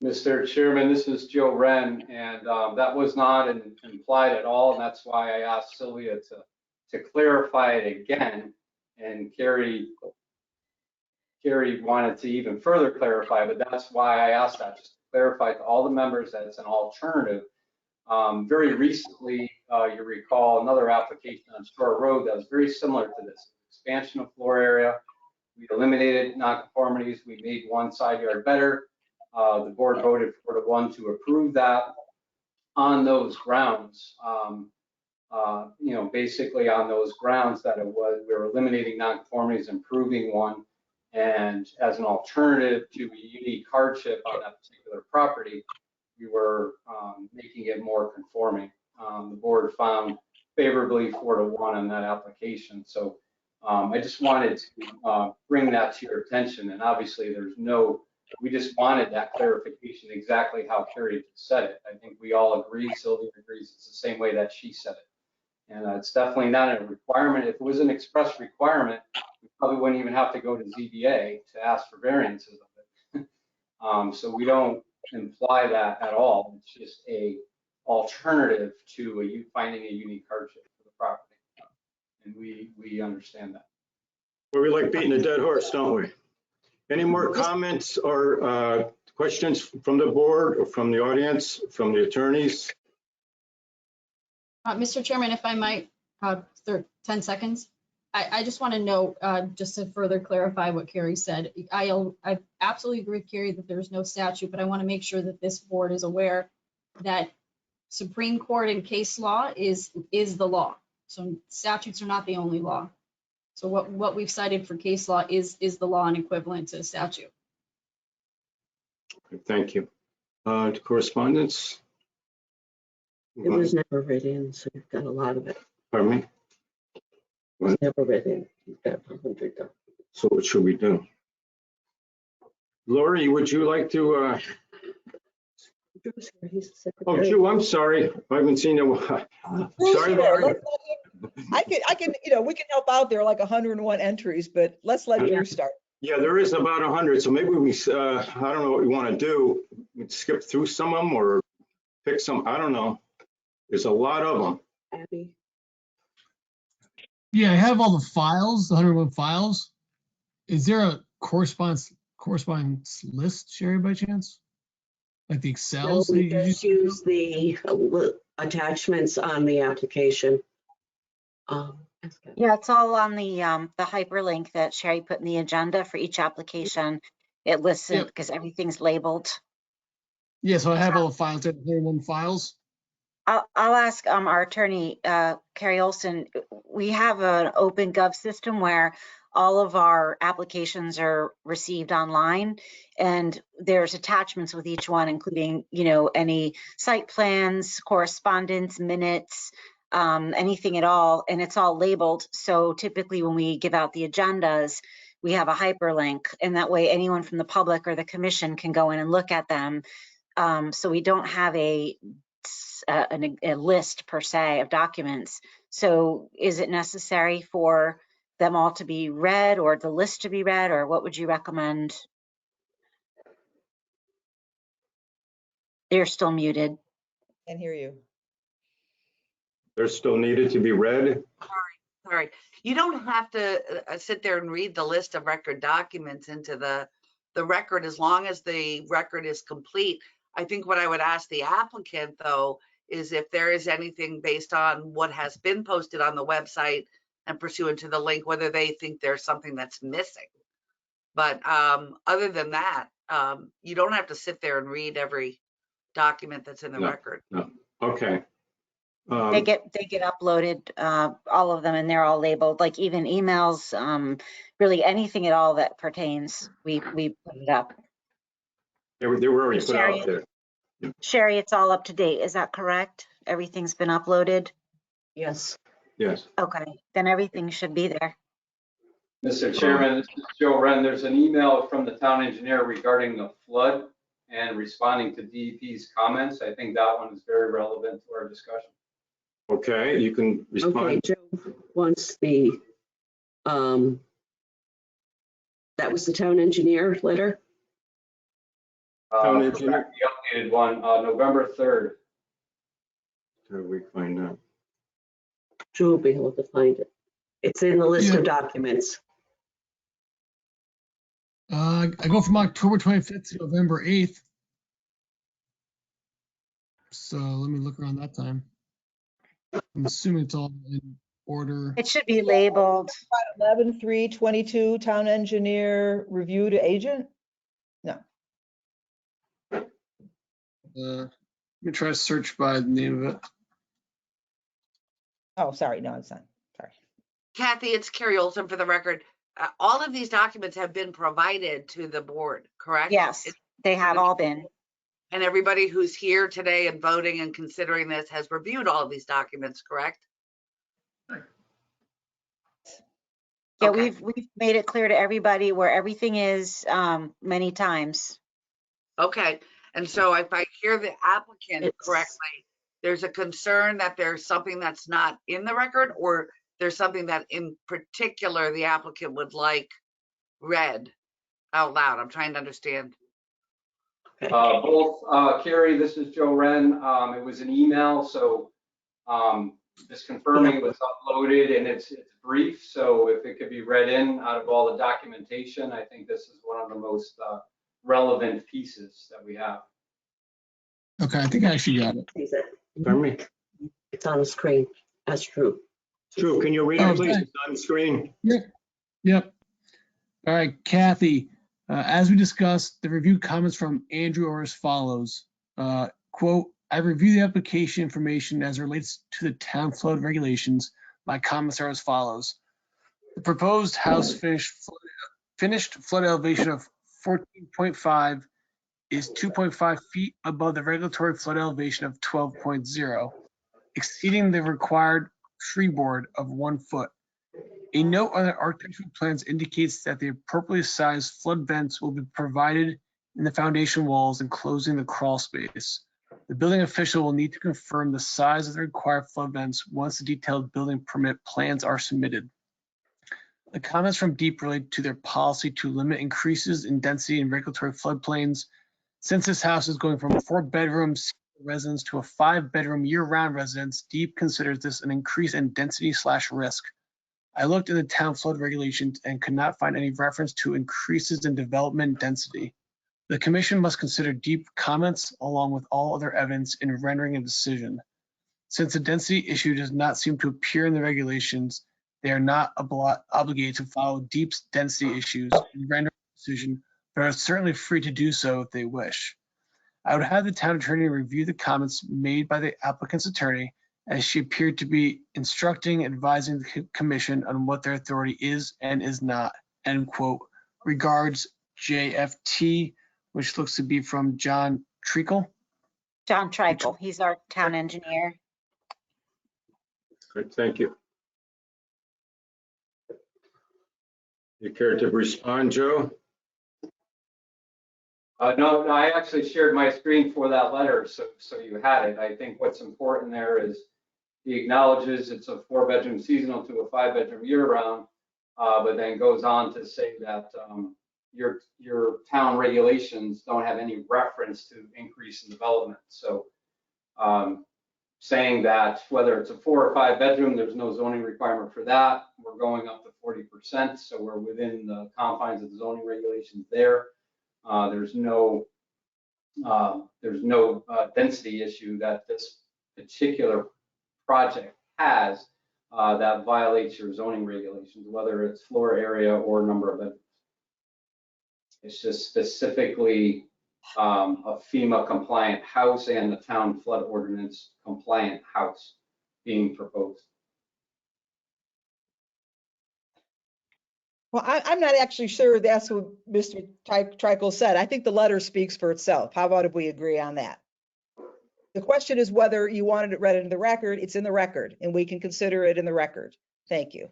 [SPEAKER 8] Mr. Chairman, this is Joe Wren, and that was not implied at all, and that's why I asked Sylvia to clarify it again. And Carrie wanted to even further clarify, but that's why I asked that, just to clarify to all the members that it's an alternative. Very recently, you recall another application on Shore Road that was very similar to this. Expansion of floor area. We eliminated nonconformities. We made one side yard better. The board voted 4-1 to approve that on those grounds. You know, basically on those grounds that we were eliminating nonconformities, improving one, and as an alternative to a unique hardship on that particular property, we were making it more conforming. The board found favorably 4-1 on that application. So I just wanted to bring that to your attention. And obviously we just wanted that clarification exactly how Carrie said it. I think we all agree, Sylvia agrees, it's the same way that she said it. And it's definitely not a requirement. If it was an express requirement, we probably wouldn't even have to go to ZBA to ask for variances of it. So we don't imply that at all. It's just a alternative to finding a unique hardship for the property. And we understand that.
[SPEAKER 2] Well, we like beating a dead horse, don't we? Any more comments or questions from the board or from the audience, from the attorneys?
[SPEAKER 11] Mr. Chairman, if I might, 10 seconds. I just want to note, just to further clarify what Carrie said, I absolutely agree with Carrie that there's no statute, but I want to make sure that this board is aware that Supreme Court and case law is the law. So statutes are not the only law. So what we've cited for case law is the law and equivalent to statute.
[SPEAKER 2] Thank you. Correspondence?
[SPEAKER 3] It was never read in, so you've got a lot of it.
[SPEAKER 2] Pardon me?
[SPEAKER 3] It was never read in. You've got 100 documents.
[SPEAKER 2] So what should we do? Lori, would you like to?
[SPEAKER 3] Drew's here, he's the
[SPEAKER 2] Oh,
[SPEAKER 3] secretary.
[SPEAKER 2] Drew, I'm sorry. I haven't seen you. Sorry, Lori.
[SPEAKER 6] I can, we can help out. There are like 101 entries, but let's let Drew start.
[SPEAKER 2] Yeah, there is about 100. So maybe we, I don't know what we want to do. We skip through some of them or pick some. I don't know. There's a lot of them.
[SPEAKER 3] Abby.
[SPEAKER 7] Yeah, I have all the files, the 101 files. Is there a correspondence list, Sherry, by chance? Like the Excels?
[SPEAKER 3] No, we just use the attachments on the application.
[SPEAKER 9] Yeah, it's all on the hyperlink that Sherry put in the agenda for each application. It lists it because everything's labeled.
[SPEAKER 7] Yeah, so I have all the files, 101 files.
[SPEAKER 9] I'll ask our attorney, Carrie Olson. We have an open gov system where all of our applications are received online, and there's attachments with each one, including, any site plans, correspondence, minutes, anything at all, and it's all labeled. So typically when we give out the agendas, we have a hyperlink, and that way anyone from the public or the commission can go in and look at them. So we don't have a list per se of documents. So is it necessary for them all to be read or the list to be read, or what would you recommend? You're still muted.
[SPEAKER 6] Can't hear you.
[SPEAKER 2] They're still needed to be read.
[SPEAKER 13] Sorry. You don't have to sit there and read the list of record documents into the record as long as the record is complete. I think what I would ask the applicant, though, is if there is anything based on what has been posted on the website and pursuant to the link, whether they think there's something that's missing. But other than that, you don't have to sit there and read every document that's in the record.
[SPEAKER 2] No. Okay.
[SPEAKER 9] They get uploaded, all of them, and they're all labeled, like even emails, really anything at all that pertains, we put it up.
[SPEAKER 2] They were already put out there.
[SPEAKER 9] Sherry, it's all up to date. Is that correct? Everything's been uploaded?
[SPEAKER 3] Yes.
[SPEAKER 2] Yes.
[SPEAKER 9] Okay, then everything should be there.
[SPEAKER 8] Mr. Chairman, this is Joe Wren. There's an email from the town engineer regarding the flood and responding to DEP's comments. I think that one is very relevant to our discussion.
[SPEAKER 2] Okay, you can respond.
[SPEAKER 3] Okay, Joe wants the, that was the town engineer letter?
[SPEAKER 2] Town engineer.
[SPEAKER 8] The updated one, November 3rd.
[SPEAKER 2] How do we find that?
[SPEAKER 3] Drew will be able to find it. It's in the list of documents.
[SPEAKER 7] I go from October 25th to November 8th. So let me look around that time. I'm assuming it's all in order.
[SPEAKER 9] It should be labeled.
[SPEAKER 6] 11/3/22, town engineer review to agent? No.
[SPEAKER 7] Let me try to search by the name of it.
[SPEAKER 6] Oh, sorry. No, it's not. Sorry.
[SPEAKER 13] Kathy, it's Carrie Olson for the record. All of these documents have been provided to the board, correct?
[SPEAKER 9] Yes, they have all been.
[SPEAKER 13] And everybody who's here today and voting and considering this has reviewed all of these documents, correct?
[SPEAKER 9] Yeah,
[SPEAKER 13] Okay.
[SPEAKER 9] we've made it clear to everybody where everything is, many times.
[SPEAKER 13] Okay, and so if I hear the applicant
[SPEAKER 3] It's-
[SPEAKER 13] correctly, there's a concern that there's something that's not in the record, or there's something that in particular the applicant would like read out loud? I'm trying to understand.
[SPEAKER 8] Both, Carrie, this is Joe Wren. It was an email, so just confirming it was uploaded and it's brief. So if it could be read in out of all the documentation, I think this is one of the most relevant pieces that we have.
[SPEAKER 7] Okay, I think I actually got it.
[SPEAKER 3] Sees it.
[SPEAKER 2] Pardon me?
[SPEAKER 3] It's on the screen. That's true.
[SPEAKER 2] Drew, can you read
[SPEAKER 7] Oh,
[SPEAKER 2] it, please?
[SPEAKER 7] okay.
[SPEAKER 2] It's on the screen.
[SPEAKER 7] Yep. All right, Kathy, as we discussed, the review comments from Andrew are as follows. Quote, I reviewed the application information as it relates to the town flood regulations. My comments are as follows. The proposed house finished flood elevation of 14.5 is 2.5 feet above the regulatory flood elevation of 12.0, exceeding the required freeboard of 1 foot. A note on the architectural plans indicates that the appropriately sized flood vents will be provided in the foundation walls enclosing the crawl space. The building official will need to confirm the size of the required flood vents once the detailed building permit plans are submitted. The comments from DEEP relate to their policy to limit increases in density in regulatory floodplains. Since this house is going from a 4-bedroom residence to a 5-bedroom year-round residence, DEEP considers this an increase in density/risk. I looked in the town flood regulations and could not find any reference to increases in development density. The commission must consider DEEP comments along with all other evidence in rendering a decision. Since the density issue does not seem to appear in the regulations, they are not obligated to follow DEEP's density issues and render a decision, but are certainly free to do so if they wish. I would have the town attorney review the comments made by the applicant's attorney, as she appeared to be instructing, advising the commission on what their authority is and is not, end quote. Regards, JFT, which looks to be from John Treacle.
[SPEAKER 9] John Trikel, he's our town engineer.
[SPEAKER 2] Good, thank you. You care to respond, Joe?
[SPEAKER 8] No, I actually shared my screen for that letter, so you had it. I think what's important there is he acknowledges it's a 4-bedroom seasonal to a 5-bedroom year-round, but then goes on to say that your town regulations don't have any reference to increase in development. So saying that whether it's a 4 or 5-bedroom, there's no zoning requirement for that. We're going up to 40%, so we're within the confines of the zoning regulations there. There's no density issue that this particular project has that violates your zoning regulations, whether it's floor area or number of bedrooms. It's just specifically a FEMA compliant house and the town flood ordinance compliant house being proposed.
[SPEAKER 6] Well, I'm not actually sure that's what Mr. Trikel said. I think the letter speaks for itself. How about if we agree on that? The question is whether you wanted it read into the record. It's in the record, and we can consider it in the record. Thank you.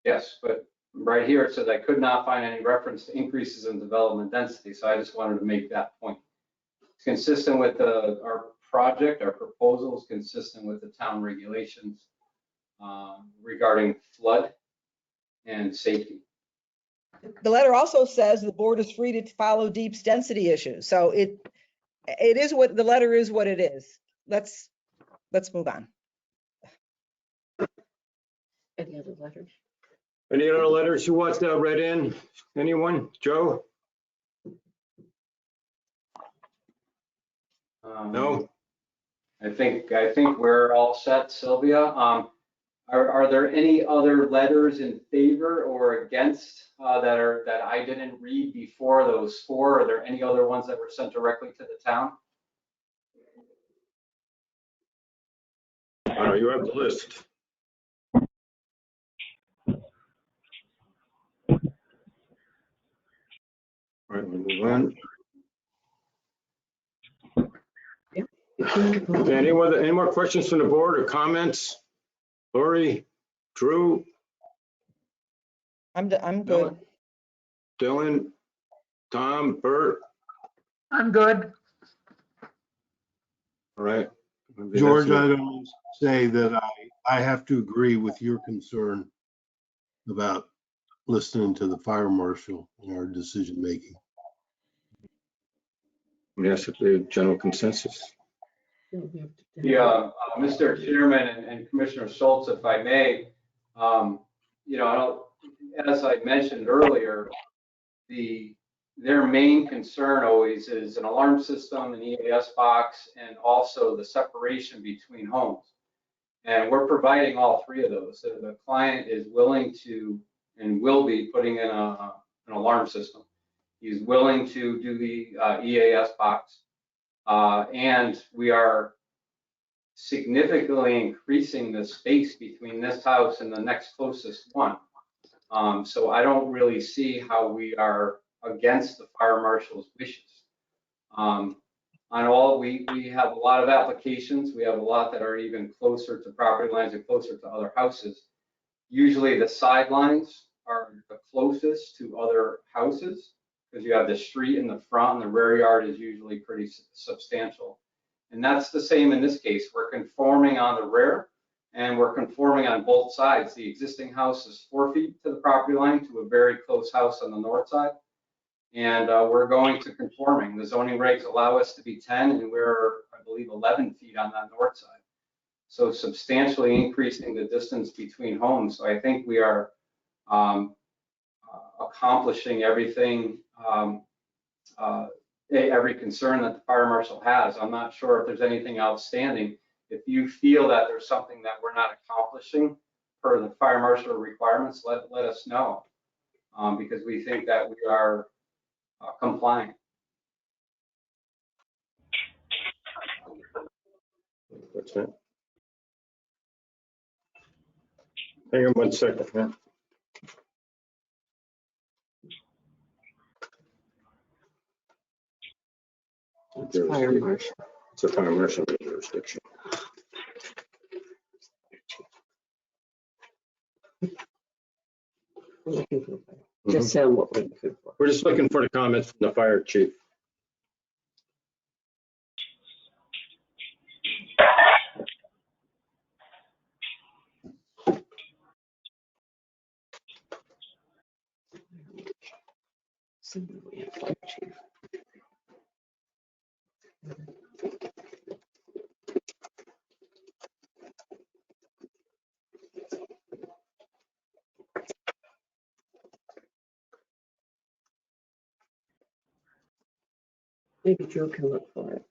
[SPEAKER 8] Yes, but right here it says I could not find any reference to increases in development density, so I just wanted to make that point. It's consistent with our project, our proposal is consistent with the town regulations regarding flood and safety.
[SPEAKER 6] The letter also says the board is free to follow DEEP's density issues. So it is what the letter is what it is. Let's move on.
[SPEAKER 3] Any other letters?
[SPEAKER 2] Any other letters you want read in? Anyone? Joe? No?
[SPEAKER 8] I think we're all set, Sylvia. Are there any other letters in favor or against that I didn't read before those 4? Are there any other ones that were sent directly to the town?
[SPEAKER 2] You have the list. All right, we'll move on. Okay, any more questions from the board or comments? Lori, Drew,
[SPEAKER 6] I'm good.
[SPEAKER 2] Dylan, Tom, Bert,
[SPEAKER 14] I'm good.
[SPEAKER 2] all right.
[SPEAKER 15] George, I don't say that I have to agree with your concern about listening to the fire marshal in our decision making.
[SPEAKER 2] Yes, if the general consensus.
[SPEAKER 8] Mr. Chairman and Commissioner Schultz, if I may, as I mentioned earlier, their main concern always is an alarm system, an EAS box, and also the separation between homes. And we're providing all three of those. So the client is willing to and will be putting in an alarm system. He's willing to do the EAS box. And we are significantly increasing the space between this house and the next closest one. So I don't really see how we are against the fire marshal's wishes. We have a lot of applications. We have a lot that are even closer to property lines and closer to other houses. Usually the sidelines are the closest to other houses because you have the street in the front and the rear yard is usually pretty substantial. And that's the same in this case. We're conforming on the rear and we're conforming on both sides. The existing house is 4 feet to the property line to a very close house on the north side. And we're going to conforming. The zoning regs allow us to be 10 and we're, I believe, 11 feet on that north side. So substantially increasing the distance between homes. So I think we are accomplishing everything, every concern that the fire marshal has. I'm not sure if there's anything outstanding. If you feel that there's something that we're not accomplishing per the fire marshal requirements, let us know, because we think that we are complying.
[SPEAKER 2] What's that? Hang on 1 second, man.
[SPEAKER 3] It's fire marshal.
[SPEAKER 2] It's a fire marshal jurisdiction.
[SPEAKER 3] Just sound what we're looking for.
[SPEAKER 2] We're just looking for the comments from the fire chief.
[SPEAKER 3] Maybe Drew can look for it.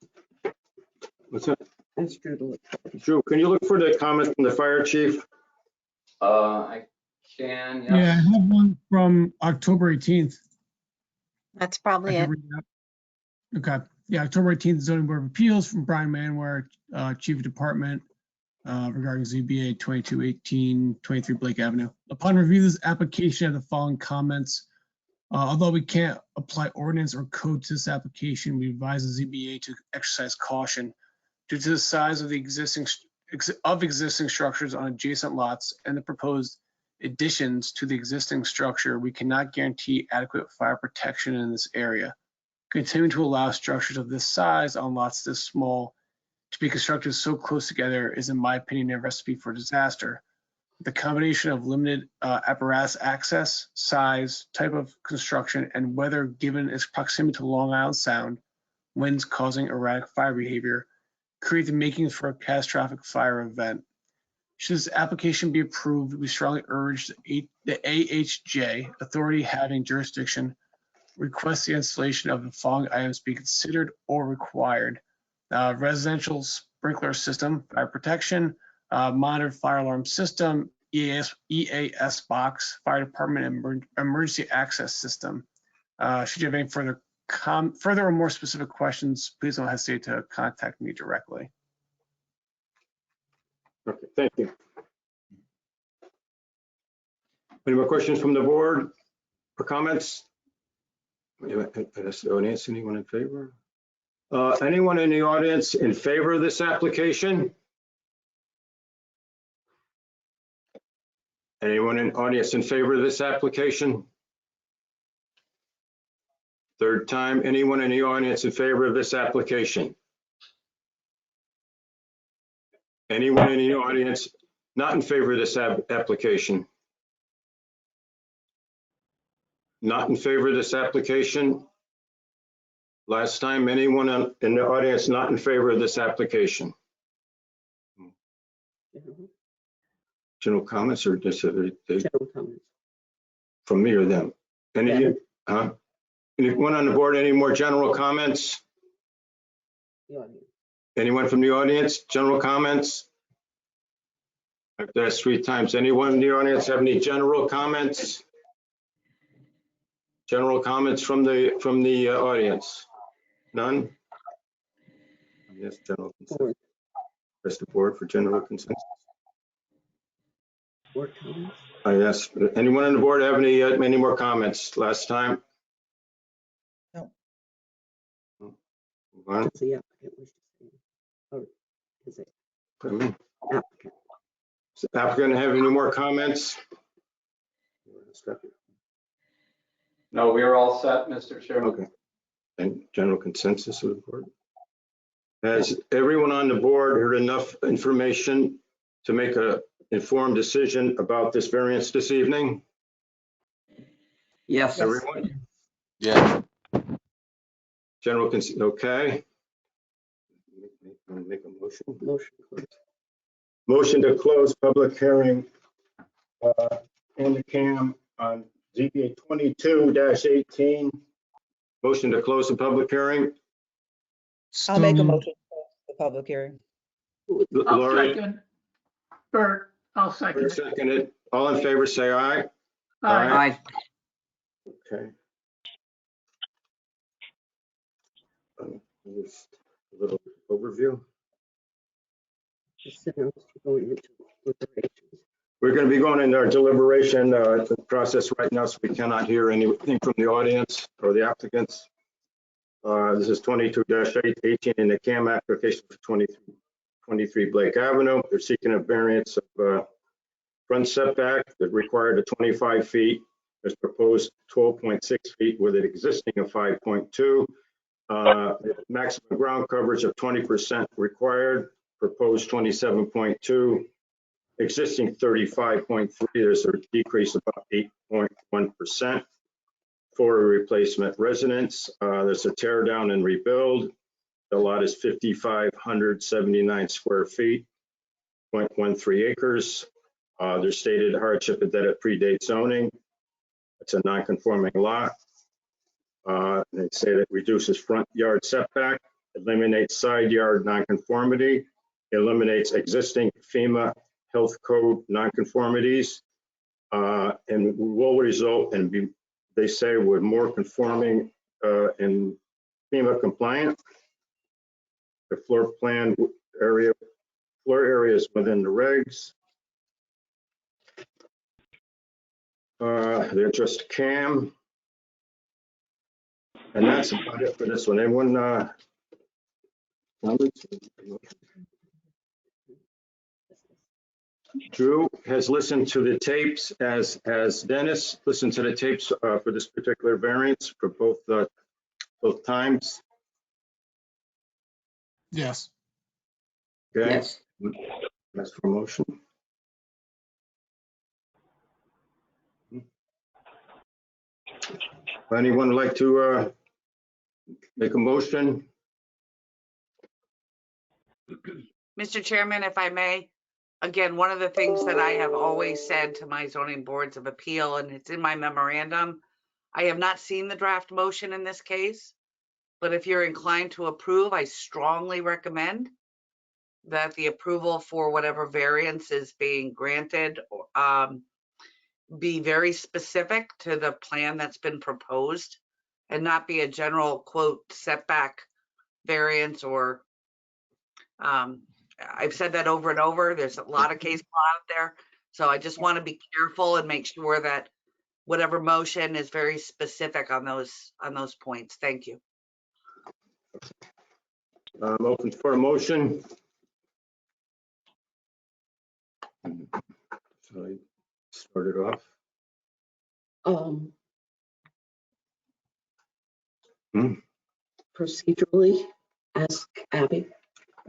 [SPEAKER 2] What's that?
[SPEAKER 3] Ask Drew to look for it.
[SPEAKER 2] Drew, can you look for the comment from the fire chief?
[SPEAKER 8] I can, yes.
[SPEAKER 7] Yeah, I have one from October 18th.
[SPEAKER 9] That's probably it.
[SPEAKER 7] Okay. Yeah, October 18th, Zoning Board of Appeals from Brian Manware, Chief of Department, regarding ZBA 2218 23 Blake Avenue. Upon review of this application, I have the following comments. Although we can't apply ordinance or code to this application, we advise the ZBA to exercise caution due to the size of the existing structures on adjacent lots and the proposed additions to the existing structure. We cannot guarantee adequate fire protection in this area. Continuing to allow structures of this size on lots this small to be constructed so close together is, in my opinion, a recipe for disaster. The combination of limited apparatus access, size, type of construction, and weather given its proximity to Long Island Sound, winds causing erratic fire behavior, create the makings for a catastrophic fire event. Should this application be approved, we strongly urge the AHJ, authority having jurisdiction, request the installation of the following items be considered or required. Residential sprinkler system, fire protection, monitored fire alarm system, EAS box, fire department emergency access system. Should you have any further or more specific questions, please don't hesitate to contact me directly.
[SPEAKER 2] Okay, thank you. Any more questions from the board or comments? Audience, anyone in favor? Anyone in the audience in favor of this application? Anyone in audience in favor of this application? Third time, anyone in the audience in favor of this application? Anyone in the audience not in favor of this application? Not in favor of this application? Last time, anyone in the audience not in favor of this application? General comments or just
[SPEAKER 3] General comments.
[SPEAKER 2] from me or them?
[SPEAKER 3] Yeah.
[SPEAKER 2] Anyone on the board, any more general comments?
[SPEAKER 3] The audience.
[SPEAKER 2] Anyone from the audience, general comments? I've asked 3 times. Anyone in the audience have any general comments? General comments from the audience? None? Yes, general consensus. Press the board for general consensus.
[SPEAKER 3] Board comments.
[SPEAKER 2] Yes. Anyone on the board have any more comments last time?
[SPEAKER 6] No.
[SPEAKER 2] Move on.
[SPEAKER 3] Does the applicant wish to say? Or is it
[SPEAKER 2] Pardon me.
[SPEAKER 3] applicant?
[SPEAKER 2] Does the applicant have any more comments?
[SPEAKER 8] No, we are all set, Mr. Chairman.
[SPEAKER 2] Okay. And general consensus of the board? Has everyone on the board heard enough information to make an informed decision about this variance this evening?
[SPEAKER 5] Yes.
[SPEAKER 2] Everyone?
[SPEAKER 5] Yeah.
[SPEAKER 2] General consent, okay. Make a motion.
[SPEAKER 3] Motion closed.
[SPEAKER 2] Motion to close public hearing in the CAM on ZBA 22-18. Motion to close the public hearing.
[SPEAKER 6] I'll make a
[SPEAKER 7] So-
[SPEAKER 6] motion for the public hearing.
[SPEAKER 14] I'll
[SPEAKER 2] Lori,
[SPEAKER 14] second. Bert, I'll second it.
[SPEAKER 2] seconded. All in favor, say aye.
[SPEAKER 14] Aye.
[SPEAKER 5] Aye.
[SPEAKER 2] Okay. Just a little overview.
[SPEAKER 3] Just announced we're going into deliberations.
[SPEAKER 2] We're going to be going into our deliberation process right now, so we cannot hear anything from the audience or the applicants. This is 22-18 in the CAM application for 23 Blake Avenue. They're seeking a variance of front setback that required a 25 feet. There's proposed 12.6 feet with an existing of 5.2. Maximum ground coverage of 20% required, proposed 27.2. Existing 35.3, there's a decrease of about 8.1%. For a replacement residence, there's a tear down and rebuild. The lot is 5,579 square feet, 0.13 acres. There's stated hardship that it predates zoning. It's a non-conforming lot. They say that reduces front yard setback, eliminates side yard nonconformity, eliminates existing FEMA health code nonconformities, and will result in, they say, with more conforming and FEMA compliant. The floor area is within the regs. They're just CAM. And that's about it for this one. Anyone comments? Drew has listened to the tapes, as Dennis listened to the tapes for this particular variance for both times.
[SPEAKER 7] Yes.
[SPEAKER 2] Okay.
[SPEAKER 5] Yes.
[SPEAKER 2] That's for motion. Anyone would like to make a motion?
[SPEAKER 13] Mr. Chairman, if I may, again, one of the things that I have always said to my zoning boards of appeal, and it's in my memorandum, I have not seen the draft motion in this case, but if you're inclined to approve, I strongly recommend that the approval for whatever variance is being granted be very specific to the plan that's been proposed and not be a general quote setback variance or I've said that over and over. There's a lot of case law out there. So I just want to be careful and make sure that whatever motion is very specific on those points. Thank you.
[SPEAKER 2] I'm open for a motion. So I started off.
[SPEAKER 3] Procedurally, ask Abby.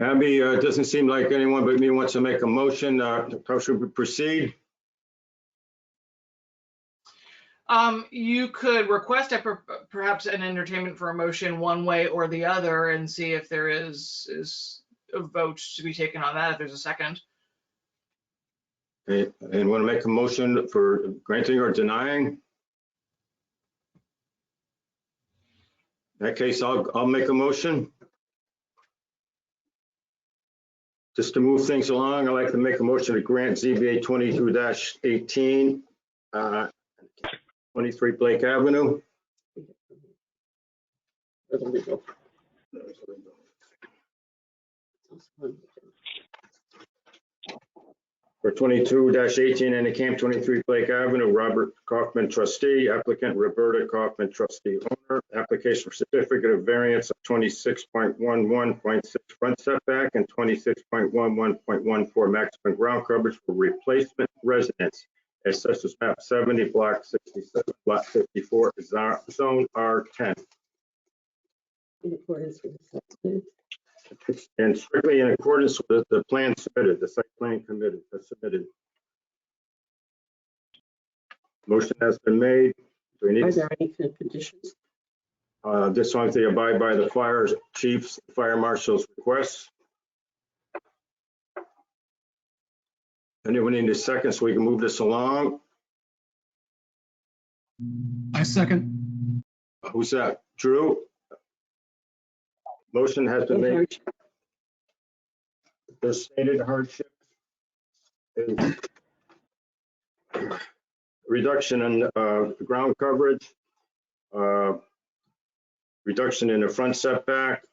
[SPEAKER 2] Abby, it doesn't seem like anyone but me wants to make a motion. How should we proceed?
[SPEAKER 16] You could request perhaps an entertainment for a motion one way or the other and see if there is a vote to be taken on that, if there's a second.
[SPEAKER 2] Okay, and want to make a motion for granting or denying? In that case, I'll make a motion. Just to move things along, I'd like to make a motion to grant ZBA 22-18, 23 Blake Avenue. For 22-18 and Camp 23 Blake Avenue, Robert Kaufman, trustee, applicant Roberta Kaufman, trustee owner, application for certificate of variance of 26.11.6 front setback and 26.11.14 maximum ground coverage for replacement residence. Assessors map 70, block 67, lot 54, zone R10.
[SPEAKER 3] In accordance with the site plan.
[SPEAKER 2] And strictly in accordance with the plan submitted, the site plan submitted. Motion has been made. Do we need?
[SPEAKER 3] Are there any conditions?
[SPEAKER 2] This one, they abide by the fire chief's, fire marshal's requests. Anyone need a second so we can move this along?
[SPEAKER 7] I second.
[SPEAKER 2] Who's that? Drew? Motion has been made. The stated hardship is reduction in ground coverage, reduction in the front setback,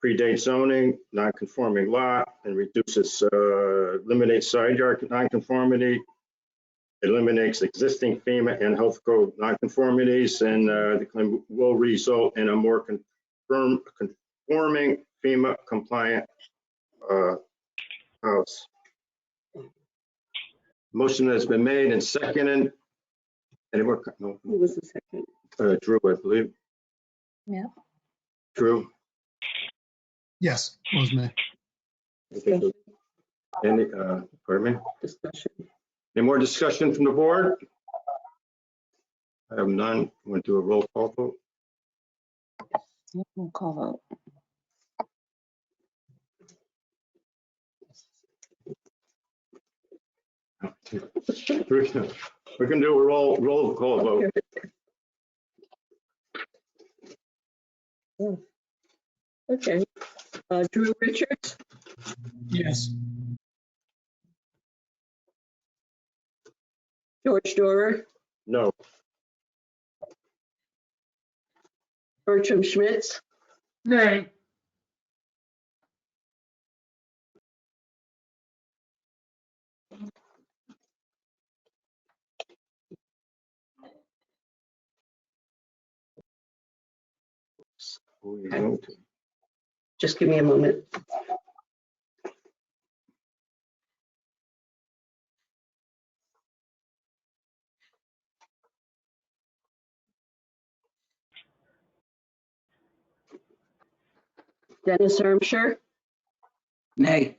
[SPEAKER 2] predates zoning, non-conforming lot, and reduces, eliminates side yard non-conformity, eliminates existing FEMA and health code non-conformities, and the claim will result in a more conforming FEMA compliant house. Motion has been made and seconded. Any more? No.
[SPEAKER 3] Who was the second?
[SPEAKER 2] Drew, I believe.
[SPEAKER 3] Yeah.
[SPEAKER 2] Drew.
[SPEAKER 7] Yes, was me.
[SPEAKER 2] Any, pardon me?
[SPEAKER 3] Discussion.
[SPEAKER 2] Any more discussion from the board? I have none. Want to do a roll call vote?
[SPEAKER 3] Roll call vote.
[SPEAKER 2] We're going to do a roll call vote.
[SPEAKER 3] Oh. Okay. Drew Richards?
[SPEAKER 7] Yes.
[SPEAKER 3] George Dorer?
[SPEAKER 2] No.
[SPEAKER 3] Bertram Schmitz?
[SPEAKER 14] Nay.
[SPEAKER 3] Just give me a moment. Dennis Ermshire?
[SPEAKER 5] Nay.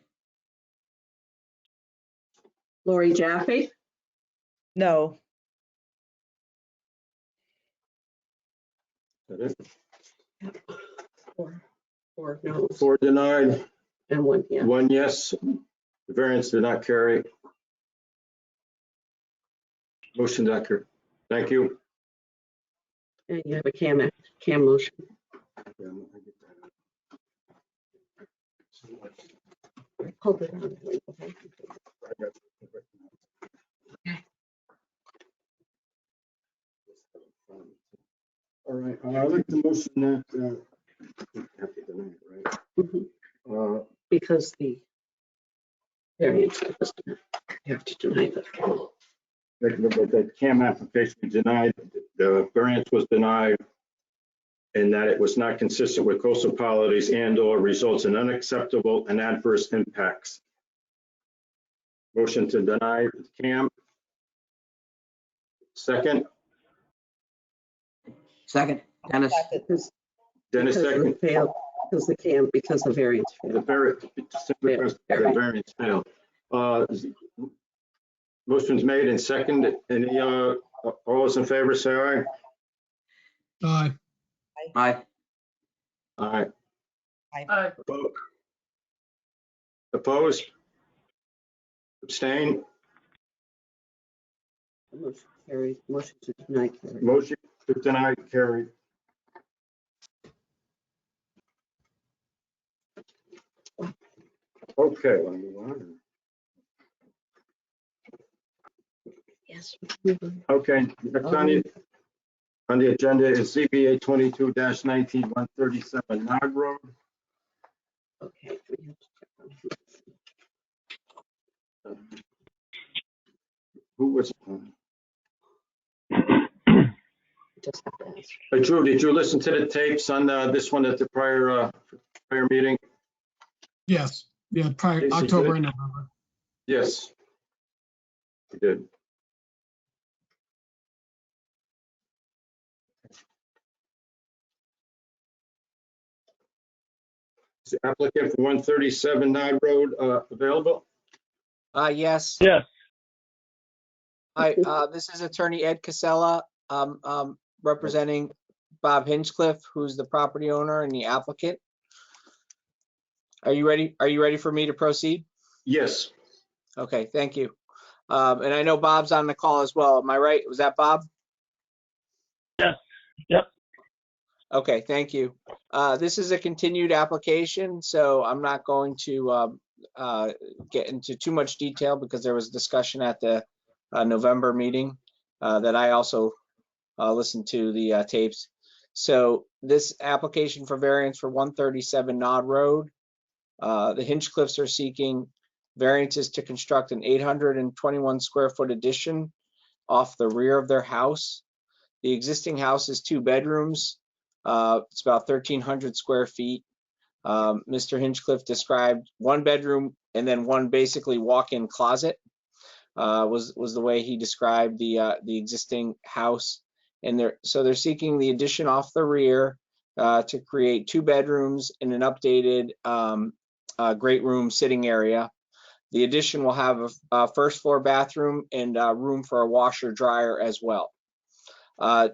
[SPEAKER 3] Lori Jaffe?
[SPEAKER 6] No.
[SPEAKER 3] Four no.
[SPEAKER 2] 4 denied.
[SPEAKER 3] And 1 yes.
[SPEAKER 2] 1 yes. The variance did not carry. Motion did not carry. Thank you.
[SPEAKER 3] And you have a CAM motion. Hold it on.
[SPEAKER 2] All right, I'd like to motion that, have to deny it, right?
[SPEAKER 3] Because the variance was denied. You have to deny the.
[SPEAKER 2] The CAM application denied, the variance was denied, and that it was not consistent with coastal policies and/or results in unacceptable and adverse impacts. Motion to deny, Cam. Second,
[SPEAKER 5] Second, Dennis.
[SPEAKER 2] Dennis, second.
[SPEAKER 3] Because the camp, because the variance
[SPEAKER 2] The
[SPEAKER 3] failed.
[SPEAKER 2] variance failed. Motion's made and second. Any, all those in favor, say aye.
[SPEAKER 7] Aye.
[SPEAKER 5] Aye.
[SPEAKER 2] Aye.
[SPEAKER 14] Aye.
[SPEAKER 2] Opposed? Abstain?
[SPEAKER 3] Motion carried. Motion to deny carried.
[SPEAKER 2] Motion to deny carried. Okay, let me move on.
[SPEAKER 3] Yes.
[SPEAKER 2] Okay, next on the agenda is ZBA 22-19, 137 Nog Road.
[SPEAKER 3] Okay. we have to check on
[SPEAKER 2] Who was?
[SPEAKER 3] Just have to ask.
[SPEAKER 2] Drew, did you listen to the tapes on this one at the prior meeting?
[SPEAKER 7] Yes. Yeah, prior
[SPEAKER 2] Yes, you
[SPEAKER 7] October
[SPEAKER 2] did.
[SPEAKER 7] and November.
[SPEAKER 2] Yes. I did. Is the applicant for 137 Nod Road available?
[SPEAKER 17] Yes.
[SPEAKER 7] Yes.
[SPEAKER 17] Hi, this is Attorney Ed Casella, representing Bob Hinchcliffe, who's the property owner and the applicant. Are you ready? Are you ready for me to proceed?
[SPEAKER 2] Yes.
[SPEAKER 17] Okay, thank you. And I know Bob's on the call as well. Am I right? Was that Bob?
[SPEAKER 7] Yes. Yep.
[SPEAKER 17] Okay, thank you. This is a continued application, so I'm not going to get into too much detail because there was discussion at the November meeting that I also listened to the tapes. So this application for variance for 137 Nod Road, the Hinchcliffes are seeking variances to construct an 821 square foot addition off the rear of their house. The existing house is 2 bedrooms. It's about 1,300 square feet. Mr. Hinchcliffe described 1 bedroom and then 1 basically walk-in closet was the way he described the existing house. And they're seeking the addition off the rear to create 2 bedrooms and an updated great room sitting area. The addition will have a first floor bathroom and room for a washer dryer as well. I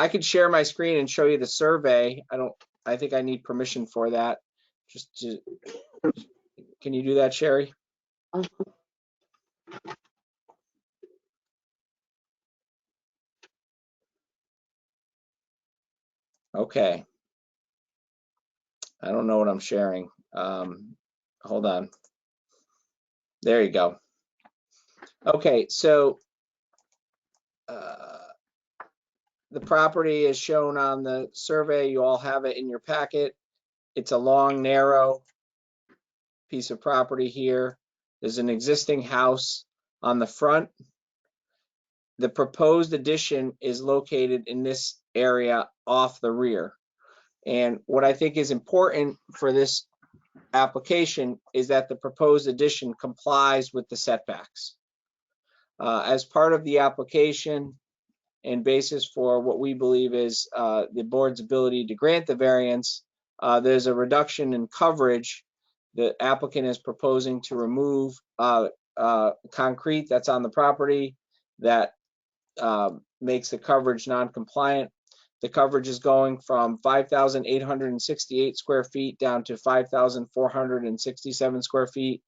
[SPEAKER 17] could share my screen and show you the survey. I think I need permission for that. Can you do that, Sherry? Okay. I don't know what I'm sharing. Hold on. There you go. Okay, so the property is shown on the survey. You all have it in your packet. It's a long, narrow piece of property here. There's an existing house on the front. The proposed addition is located in this area off the rear. And what I think is important for this application is that the proposed addition complies with the setbacks. As part of the application and basis for what we believe is the board's ability to grant the variance, there's a reduction in coverage. The applicant is proposing to remove concrete that's on the property that makes the coverage non-compliant. The coverage is going from 5,868 square feet down to 5,467 square feet.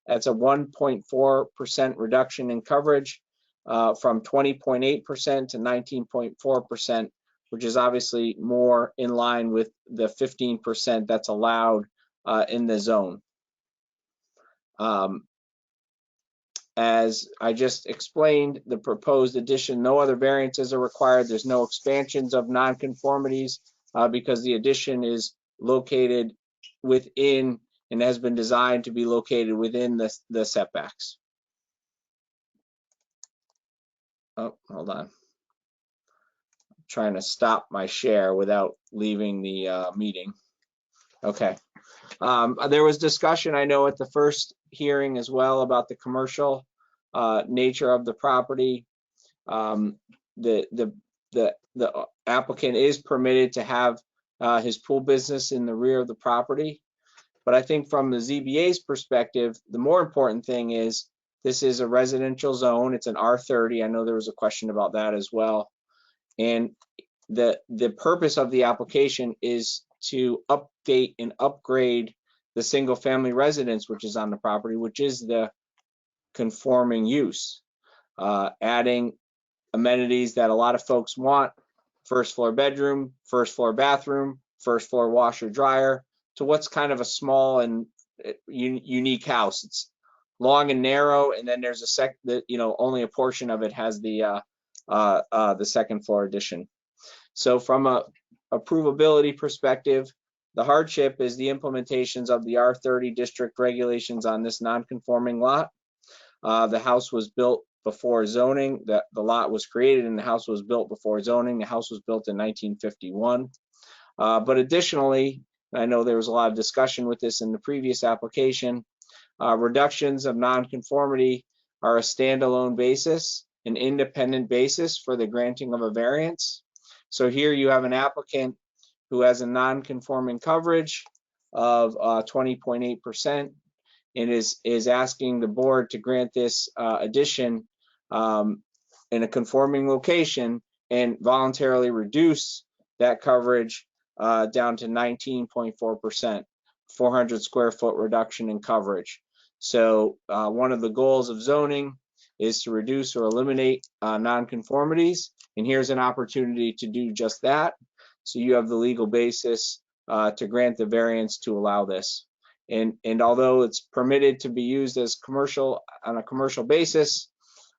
[SPEAKER 17] That's a 1.4% reduction in coverage from 20.8% to 19.4%, which is obviously more in line with the 15% that's allowed in the zone. As I just explained, the proposed addition, no other variances are required. There's no expansions of nonconformities because the addition is located within and has been designed to be located within the setbacks. Oh, hold on. trying to stop my share without leaving the meeting. Okay. There was discussion, I know, at the first hearing as well about the commercial nature of the property. The applicant is permitted to have his pool business in the rear of the property. But I think from the ZBA's perspective, the more important thing is this is a residential zone. It's an R30. I know there was a question about that as well. And the purpose of the application is to update and upgrade the single family residence which is on the property, which is the conforming use, adding amenities that a lot of folks want: first floor bedroom, first floor bathroom, first floor washer dryer, to what's kind of a small and unique house. It's long and narrow, and then there's only a portion of it has the second floor addition. So from a approvability perspective, the hardship is the implementations of the R30 district regulations on this non-conforming lot. The house was built before zoning. The lot was created and the house was built before zoning. The house was built in 1951. But additionally, I know there was a lot of discussion with this in the previous application, reductions of non-conformity are a standalone basis, an independent basis for the granting of a variance. So here you have an applicant who has a non-conforming coverage of 20.8% and is asking the board to grant this addition in a conforming location and voluntarily reduce that coverage down to 19.4%, 400 square foot reduction in coverage. So one of the goals of zoning is to reduce or eliminate nonconformities, and here's an opportunity to do just that. So you have the legal basis to grant the variance to allow this. And although it's permitted to be used as commercial on a commercial basis,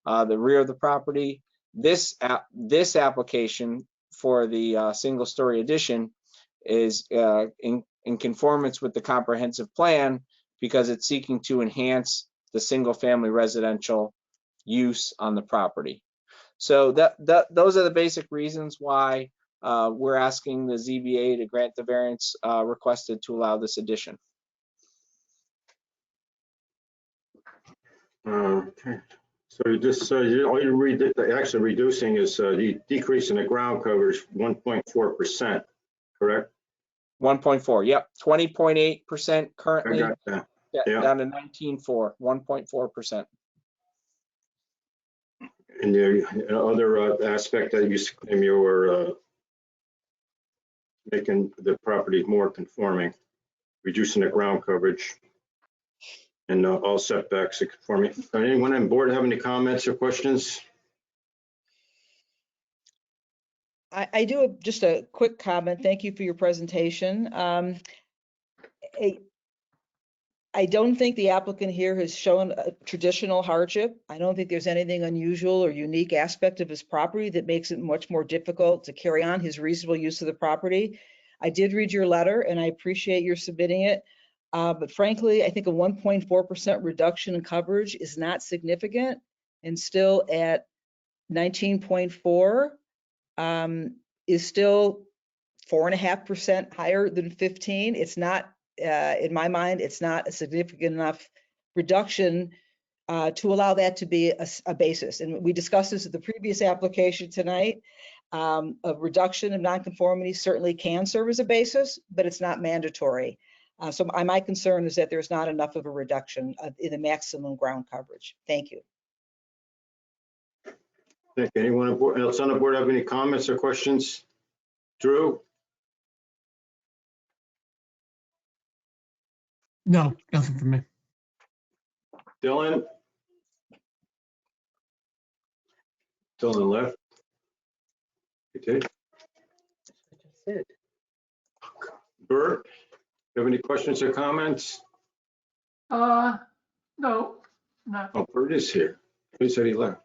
[SPEAKER 17] the rear of the property, this application for the single story addition is in conformance with the comprehensive plan because it's seeking to enhance the single family residential use on the property. So those are the basic reasons why we're asking the ZBA to grant the variance requested to allow this addition.
[SPEAKER 2] Okay. So all you read, actually reducing is the decrease in the ground coverage 1.4%, correct?
[SPEAKER 17] 1.4, yep, 20.8% currently.
[SPEAKER 2] I got that. Yeah.
[SPEAKER 17] Down to 19.4, 1.4%.
[SPEAKER 2] And the other aspect that you claim you were making the property more conforming, reducing the ground coverage and all setbacks are conforming. Anyone on board have any comments or questions?
[SPEAKER 6] I do have just a quick comment. Thank you for your presentation. I don't think the applicant here has shown a traditional hardship. I don't think there's anything unusual or unique aspect of his property that makes it much more difficult to carry on his reasonable use of the property. I did read your letter and I appreciate your submitting it. But frankly, I think a 1.4% reduction in coverage is not significant, and still at 19.4 is still 4.5% higher than 15. It's not, in my mind, it's not a significant enough reduction to allow that to be a basis. And we discussed this at the previous application tonight. A reduction of nonconformity certainly can serve as a basis, but it's not mandatory. So my concern is that there's not enough of a reduction in the maximum ground coverage. Thank you.
[SPEAKER 2] Thank you. Anyone else on the board have any comments or questions? Drew?
[SPEAKER 7] No, nothing from me.
[SPEAKER 2] Dylan? Dylan left. Okay. Bert, have any questions or comments?
[SPEAKER 14] No, not.
[SPEAKER 2] Oh, Bert is here. He said he left.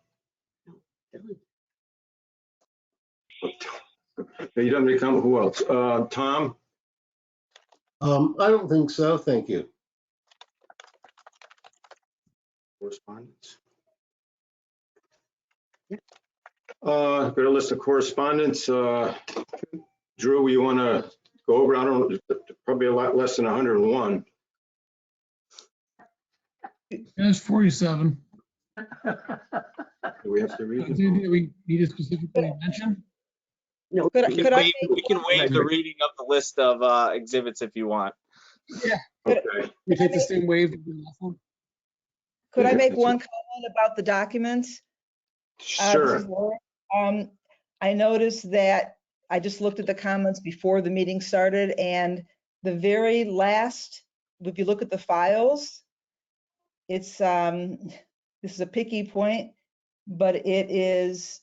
[SPEAKER 2] You don't have any comment? Who else? Tom?
[SPEAKER 15] I don't think so. Thank you.
[SPEAKER 2] Correspondence. Got a list of correspondence. Drew, you want to go over? I don't know, probably a lot less than 101.
[SPEAKER 7] There's 47.
[SPEAKER 2] Do we have to
[SPEAKER 7] Is
[SPEAKER 2] read
[SPEAKER 7] there anything
[SPEAKER 2] them?
[SPEAKER 7] that we need to specifically mention?
[SPEAKER 3] No.
[SPEAKER 6] Could I
[SPEAKER 17] We can waive the reading of the list of exhibits if you want.
[SPEAKER 7] Yeah.
[SPEAKER 2] Okay.
[SPEAKER 7] We take the same wave. as the last one?
[SPEAKER 6] Could I make one comment about the documents? This is
[SPEAKER 2] Sure.
[SPEAKER 6] Laura. I noticed that I just looked at the comments before the meeting started, and the very last, if you look at the files, it's this is a picky point, but it's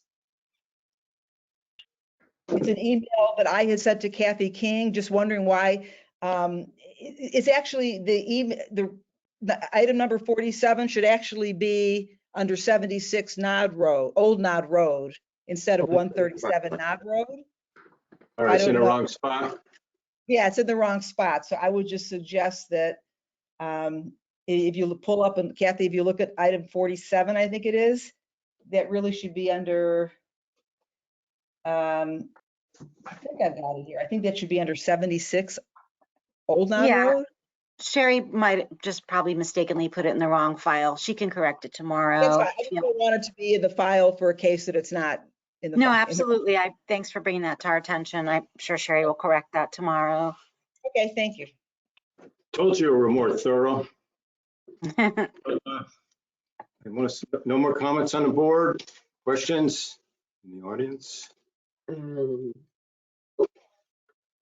[SPEAKER 6] an email that I had sent to Kathy King, just wondering why. It's actually the item number 47 should actually be under 76 Nod Road, Old Nod Road, instead of 137 Nod Road.
[SPEAKER 2] All right, it's in the
[SPEAKER 6] know.
[SPEAKER 2] wrong spot.
[SPEAKER 6] Yeah, it's in the wrong spot. So I would just suggest that if you pull up, and Kathy, if you look at item 47, I think it is, that really should be under, I think I've got it here. I think that should be under 76 Old Nod
[SPEAKER 9] Yeah.
[SPEAKER 6] Road.
[SPEAKER 9] Sherry might just probably mistakenly put it in the wrong file. She can correct it
[SPEAKER 6] That's
[SPEAKER 9] tomorrow.
[SPEAKER 6] fine. I just don't want it to be in the file for a case that it's not in the
[SPEAKER 9] No,
[SPEAKER 6] file.
[SPEAKER 9] absolutely. Thanks for bringing that to our attention. I'm sure Sherry will correct that tomorrow.
[SPEAKER 6] Okay, thank you.
[SPEAKER 2] Told you we were more thorough. But, no more comments on the board? Questions in the audience?
[SPEAKER 3] Hold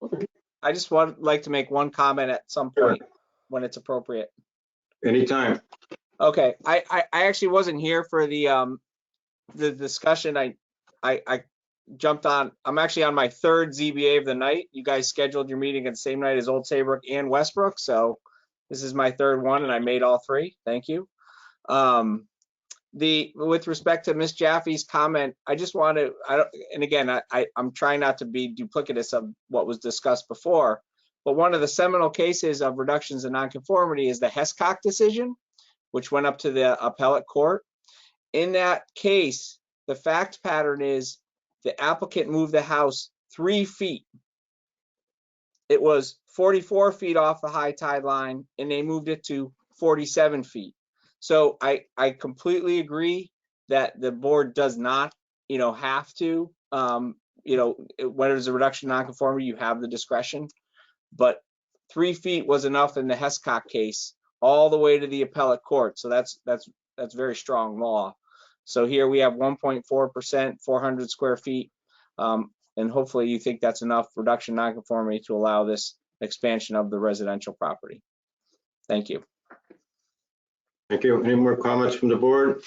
[SPEAKER 3] on.
[SPEAKER 17] I just like to make one comment at some point when it's appropriate.
[SPEAKER 2] Anytime.
[SPEAKER 17] Okay, I actually wasn't here for the discussion. I jumped on. I'm actually on my third ZBA of the night. You guys scheduled your meeting at the same night as Old Saybrook and Westbrook, so this is my third one, and I made all three. Thank you. With respect to Ms. Jaffe's comment, I just want to, and again, I'm trying not to be duplicitous of what was discussed before, but one of the seminal cases of reductions in nonconformity is the Hescock decision, which went up to the appellate court. In that case, the fact pattern is the applicant moved the house 3 feet. It was 44 feet off the high tide line, and they moved it to 47 feet. So I completely agree that the board does not, have to, when there's a reduction in nonconformity, you have the discretion. But 3 feet was enough in the Hescock case all the way to the appellate court. So that's very strong law. So here we have 1.4%, 400 square feet. And hopefully you think that's enough reduction in nonconformity to allow this expansion of the residential property. Thank you.
[SPEAKER 2] Thank you. Any more comments from the board?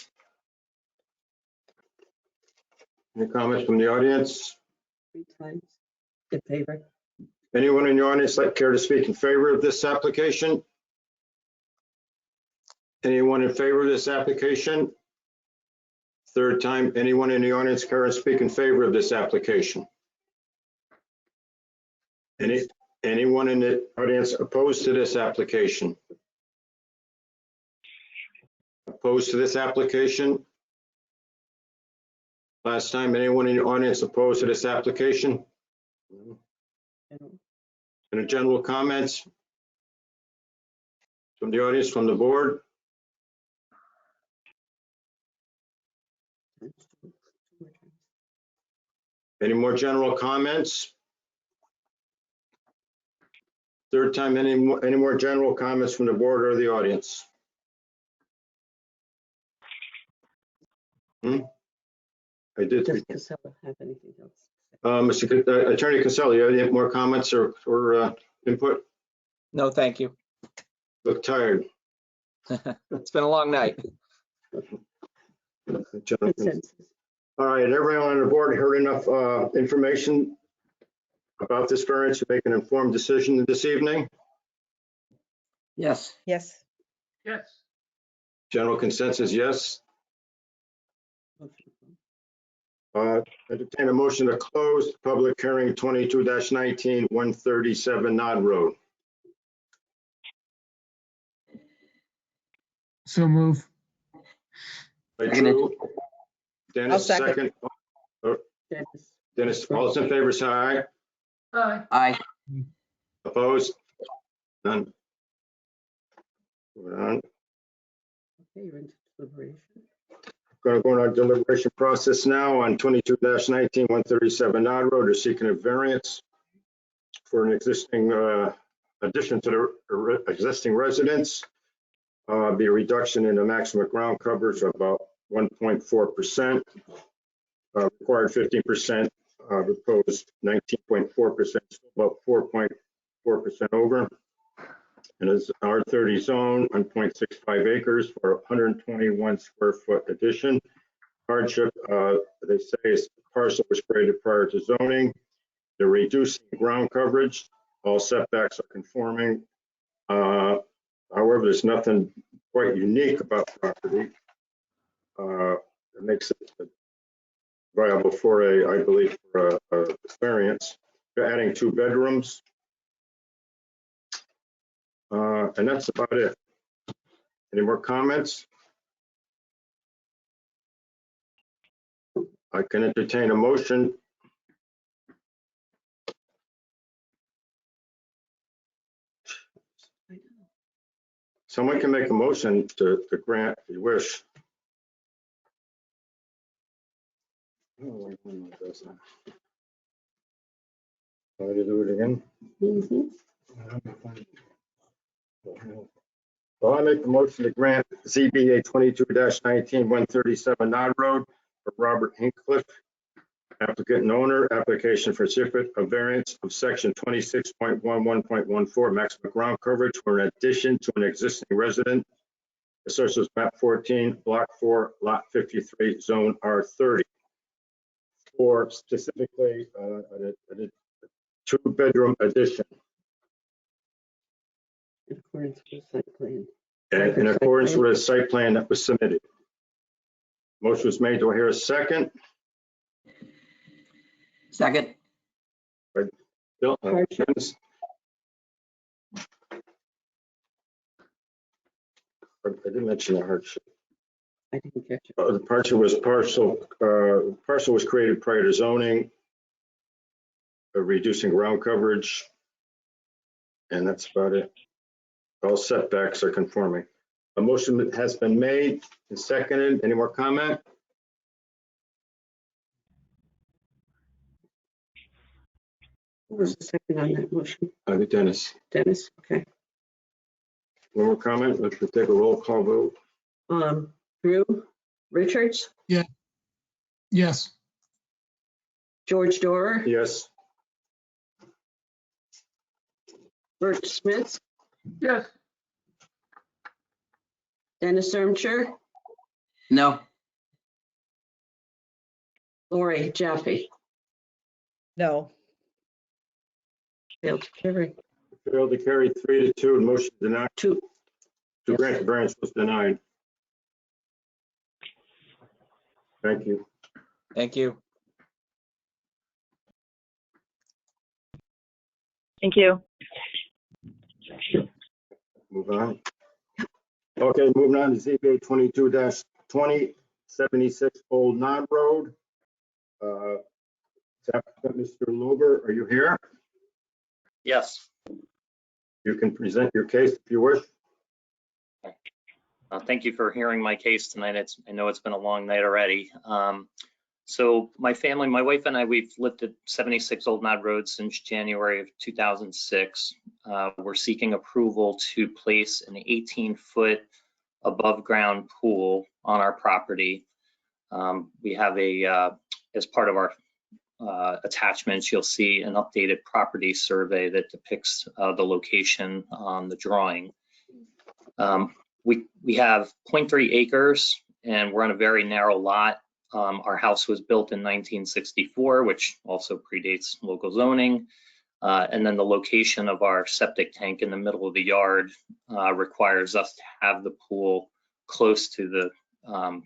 [SPEAKER 2] Any comments from the audience?
[SPEAKER 3] 3 times in favor.
[SPEAKER 2] Anyone in the audience like care to speak in favor of this application? Anyone in favor of this application? Third time, anyone in the audience care to speak in favor of this application? Anyone in the audience opposed to this application? Opposed to this application? Last time, anyone in the audience opposed to this application? Any general comments from the audience, from the board? Any more general comments? Third time, any more general comments from the board or the audience? I did.
[SPEAKER 3] Does Casella have anything else?
[SPEAKER 2] Attorney Casella, you have any more comments or input?
[SPEAKER 17] No, thank you.
[SPEAKER 2] Look tired.
[SPEAKER 17] It's been a long night.
[SPEAKER 3] Consensus.
[SPEAKER 2] All right, everyone on the board heard enough information about this variance to make an informed decision this evening?
[SPEAKER 5] Yes.
[SPEAKER 6] Yes.
[SPEAKER 14] Yes.
[SPEAKER 2] General consensus, yes. Entertain a motion to close public hearing 22-19, 137 Nod Road.
[SPEAKER 7] So move.
[SPEAKER 2] By Drew. Dennis,
[SPEAKER 6] I'll second.
[SPEAKER 2] second.
[SPEAKER 3] Dennis.
[SPEAKER 2] Dennis, all those in favor, say aye.
[SPEAKER 14] Aye.
[SPEAKER 5] Aye.
[SPEAKER 2] Opposed? None. Moving on.
[SPEAKER 3] Okay, you're into deliberation.
[SPEAKER 2] Going to go on our deliberation process now on 22-19, 137 Nod Road. They're seeking a variance for an existing addition to the existing residence. Be a reduction in the maximum ground coverage of about 1.4%. Required 15%, proposed 19.4%, about 4.4% over. And it's R30 zone, 1.65 acres for a 121 square foot addition. Hardship, they say is parcel was created prior to zoning. They're reducing ground coverage. All setbacks are conforming. However, there's nothing quite unique about the property. It makes it viable for I believe, for a variance. They're adding 2 bedrooms. And that's about it. Any more comments? I can entertain a motion. Someone can make a motion to grant if you wish. Oh, wait, wait, wait, that's not- Try to do it again. Well, I make the motion to grant ZBA 22-19, 137 Nod Road for Robert Hincliffe, applicant and owner, application for certificate of variance of section 26.11.14, maximum ground coverage for an addition to an existing resident. Assessors map 14, block 4, lot 53, zone R30. For specifically a 2-bedroom addition.
[SPEAKER 3] In accordance with the site plan.
[SPEAKER 2] And in accordance with the site plan that was submitted. Motion was made. Do I hear a second?
[SPEAKER 5] Second.
[SPEAKER 2] Bill?
[SPEAKER 3] Hardship.
[SPEAKER 2] I didn't mention the hardship.
[SPEAKER 3] I didn't catch it.
[SPEAKER 2] The parcel was created prior to zoning, reducing ground coverage, and that's about it. All setbacks are conforming. A motion has been made and seconded. Any more comment?
[SPEAKER 3] Who was the second on that motion?
[SPEAKER 2] Dennis.
[SPEAKER 3] Dennis, okay.
[SPEAKER 2] One more comment? Let's take a roll call vote.
[SPEAKER 3] Drew Richards,
[SPEAKER 7] Yes.
[SPEAKER 3] George Dorer,
[SPEAKER 2] Yes.
[SPEAKER 3] Bert Smith,
[SPEAKER 14] Yes.
[SPEAKER 3] Dennis Ermcher,
[SPEAKER 5] No.
[SPEAKER 3] Lori Jaffe.
[SPEAKER 6] No.
[SPEAKER 3] Failed to carry.
[SPEAKER 2] Failed to carry 3-2. Motion denied.
[SPEAKER 3] 2.
[SPEAKER 2] To grant the variance was denied. Thank you.
[SPEAKER 17] Thank you.
[SPEAKER 18] Thank you.
[SPEAKER 2] Move on. Okay, moving on to ZBA 22-20, 76 Old Nod Road. Applicant Mr. Luber, are you here?
[SPEAKER 19] Yes.
[SPEAKER 2] You can present your case if you wish.
[SPEAKER 19] Thank you for hearing my case tonight. I know it's been a long night already. So my family, my wife and I, we've lived at 76 Old Nod Road since January of 2006. We're seeking approval to place an 18-foot above ground pool on our property. We have as part of our attachments, you'll see an updated property survey that depicts the location on the drawing. We have 0.3 acres and we're on a very narrow lot. Our house was built in 1964, which also predates local zoning. And then the location of our septic tank in the middle of the yard requires us to have the pool close to the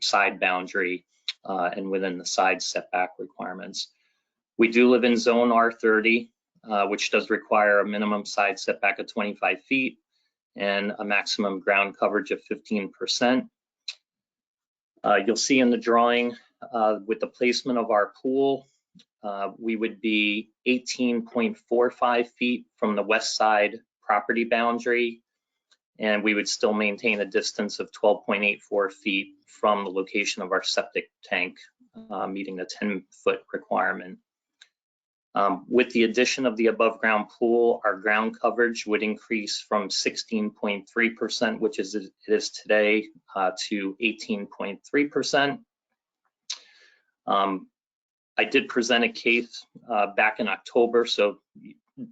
[SPEAKER 19] side boundary and within the side setback requirements. We do live in zone R30, which does require a minimum side setback of 25 feet and a maximum ground coverage of 15%. You'll see in the drawing with the placement of our pool, we would be 18.45 feet from the west side property boundary, and we would still maintain a distance of 12.84 feet from the location of our septic tank, meeting the 10-foot requirement. With the addition of the above ground pool, our ground coverage would increase from 16.3%, which is it is today, to 18.3%. I did present a case back in October, so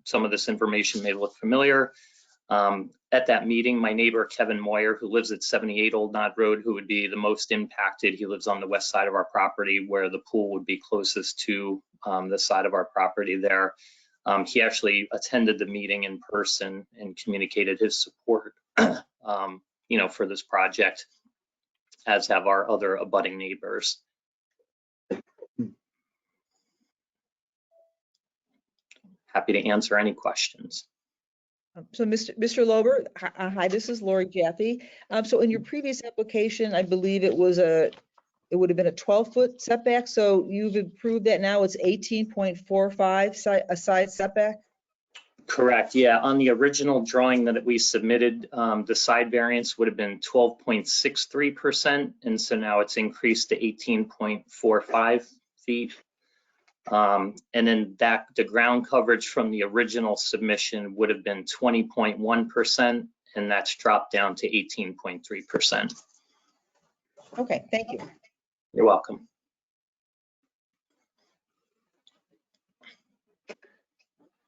[SPEAKER 19] some of this information may look familiar. At that meeting, my neighbor, Kevin Moyer, who lives at 78 Old Nod Road, who would be the most impacted, he lives on the west side of our property where the pool would be closest to the side of our property there. He actually attended the meeting in person and communicated his support, for this project, as have our other abutting neighbors. Happy to answer any questions.
[SPEAKER 6] So Mr. Lober, hi, this is Lori Jaffe. So in your previous application, I believe it would have been a 12-foot setback. So you've improved that now it's 18.45 a side setback?
[SPEAKER 19] Correct, yeah. On the original drawing that we submitted, the side variance would have been 12.63%. And so now it's increased to 18.45 feet. And then the ground coverage from the original submission would have been 20.1%, and that's dropped down to 18.3%.
[SPEAKER 6] Okay, thank you.
[SPEAKER 19] You're welcome.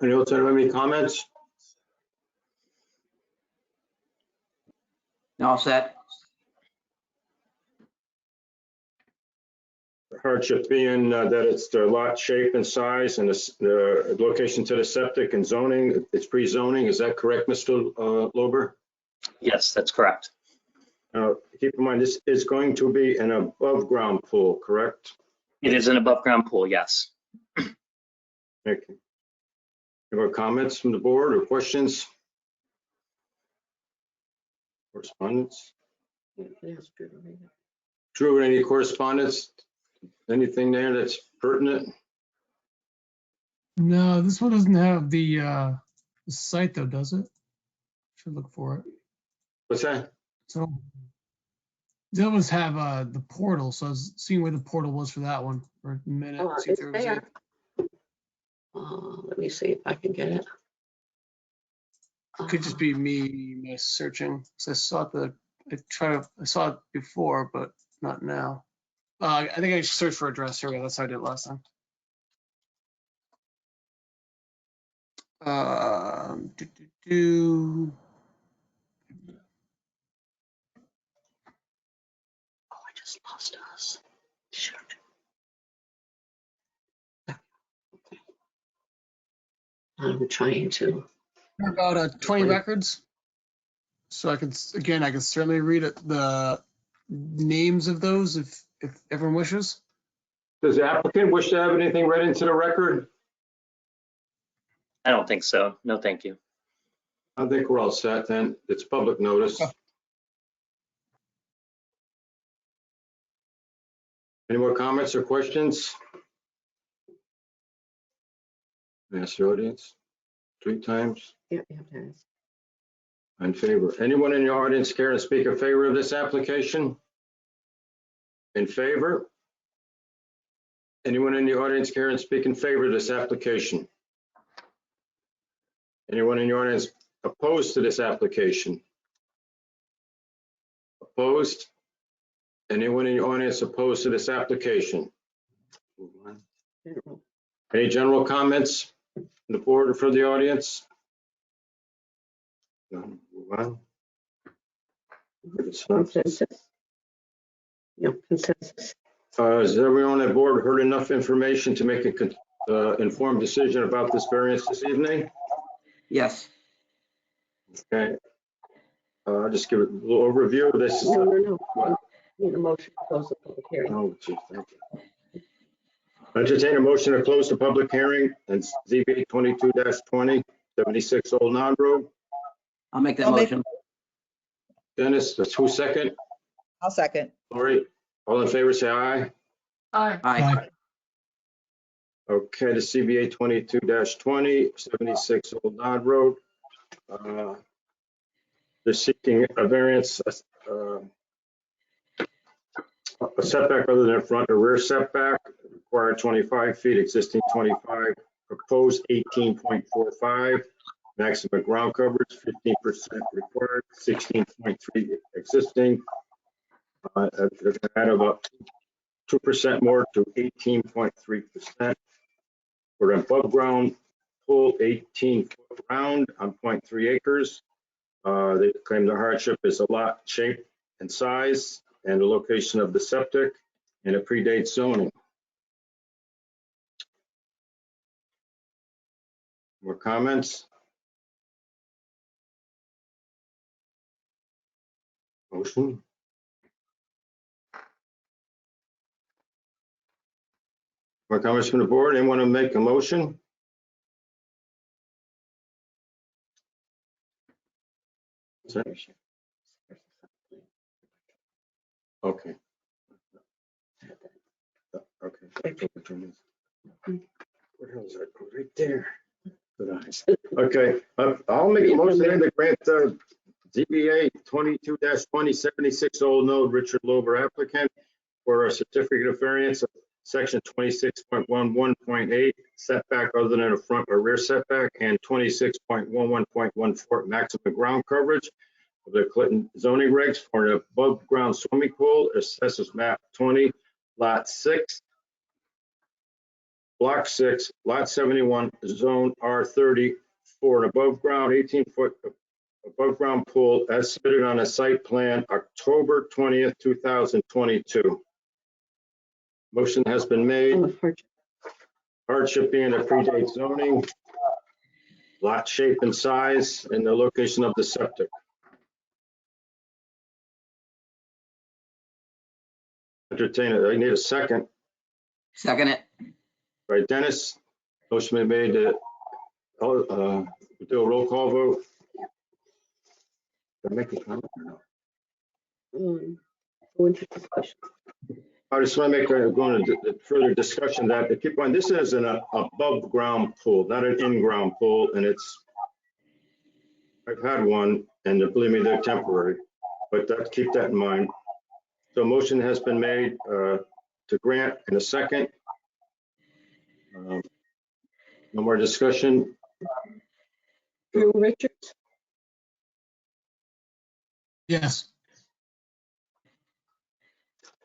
[SPEAKER 2] Anyone else have any comments?
[SPEAKER 5] All set.
[SPEAKER 2] Hardship being that it's the lot shape and size and the location to the septic and zoning, it's pre-zoning, is that correct, Mr. Lober?
[SPEAKER 19] Yes, that's correct.
[SPEAKER 2] Keep in mind, this is going to be an above-ground pool, correct?
[SPEAKER 19] It is an above-ground pool, yes.
[SPEAKER 2] Thank you. Any more comments from the board or questions? Correspondence? Drew, any correspondence? Anything there that's pertinent?
[SPEAKER 7] No, this one doesn't have the site though, does it? Should look for it.
[SPEAKER 2] What's that?
[SPEAKER 7] So the other ones have the portal, so I was seeing where the portal was for that one for a minute. See if
[SPEAKER 3] It's
[SPEAKER 7] there was
[SPEAKER 3] there. Let me see if I can get it.
[SPEAKER 7] It could just be me searching. So I saw it before, but not now. I think I searched for address. Here we go. That's how I did it last time. Oh,
[SPEAKER 3] I just lost us. Shoot. Okay. I'm trying to.
[SPEAKER 7] About 20 records. So I can certainly read the names of those if everyone wishes.
[SPEAKER 2] Does the applicant wish to have anything read into the record?
[SPEAKER 19] I don't think so. No, thank you.
[SPEAKER 2] I think we're all set then. It's public notice. Any more comments or questions? Ask the audience 3 times.
[SPEAKER 3] Yeah, you have to ask.
[SPEAKER 2] In favor. Anyone in the audience care to speak in favor of this application? In favor? Anyone in the audience care to speak in favor of this application? Anyone in the audience opposed to this application? Opposed? Anyone in the audience opposed to this application? Any general comments from the board or for the audience? No. Move on.
[SPEAKER 3] Consensus. No, consensus.
[SPEAKER 2] Has everyone on board heard enough information to make an informed decision about this variance this evening?
[SPEAKER 5] Yes.
[SPEAKER 2] Okay. I'll just give it a little overview. This is.
[SPEAKER 3] No. Need a motion to close the public hearing.
[SPEAKER 2] Oh, geez, thank you. Entertain a motion to close the public hearing and ZB 22-20, 76 Old Nod Road.
[SPEAKER 5] I'll make that motion.
[SPEAKER 2] Dennis, that's who second?
[SPEAKER 6] I'll second.
[SPEAKER 2] Lori, all in favor, say aye.
[SPEAKER 14] Aye.
[SPEAKER 5] Aye.
[SPEAKER 2] Okay, the CBA 22-20, 76 Old Nod Road. They're seeking a variance, a setback other than front or rear setback, required 25 feet, existing 25, proposed 18.45, maximum ground coverage 15% required, 16.3 existing. They're going to add about 2% more to 18.3%. For an above ground pool, 18-foot round on 0.3 acres. They claim the hardship is a lot shape and size and the location of the septic, and it predates zoning. More comments? Motion? More comments from the board? Anyone want to make a motion? Okay. Okay. Where is it? Right there. Good eyes. Okay, I'll make a motion to grant ZBA 22-20, 76 Old Node, Richard Lober applicant for a certificate of variance of section 26.11.8 setback other than a front or rear setback, and 26.11.14 maximum ground coverage of the Clinton zoning regs for an above ground swimming pool, assessors map 20, lot 6, block 6, lot 71, zone R30 for an above ground 18-foot above ground pool as submitted on a site plan October 20th, 2022. Motion has been made. Hardship being a predate zoning, lot shape and size, and the location of the septic. Entertain it. I need a second.
[SPEAKER 5] Second it.
[SPEAKER 2] Right, Dennis. Motion been made to do a roll call vote. Did I make a comment or no? I just want to make go into further discussion that keep on. This is an above ground pool, not an in ground pool, and it's. I've had one, and believe me, they're temporary, but keep that in mind. So motion has been made to grant in a second. No more discussion.
[SPEAKER 3] Drew Richards,
[SPEAKER 7] Yes.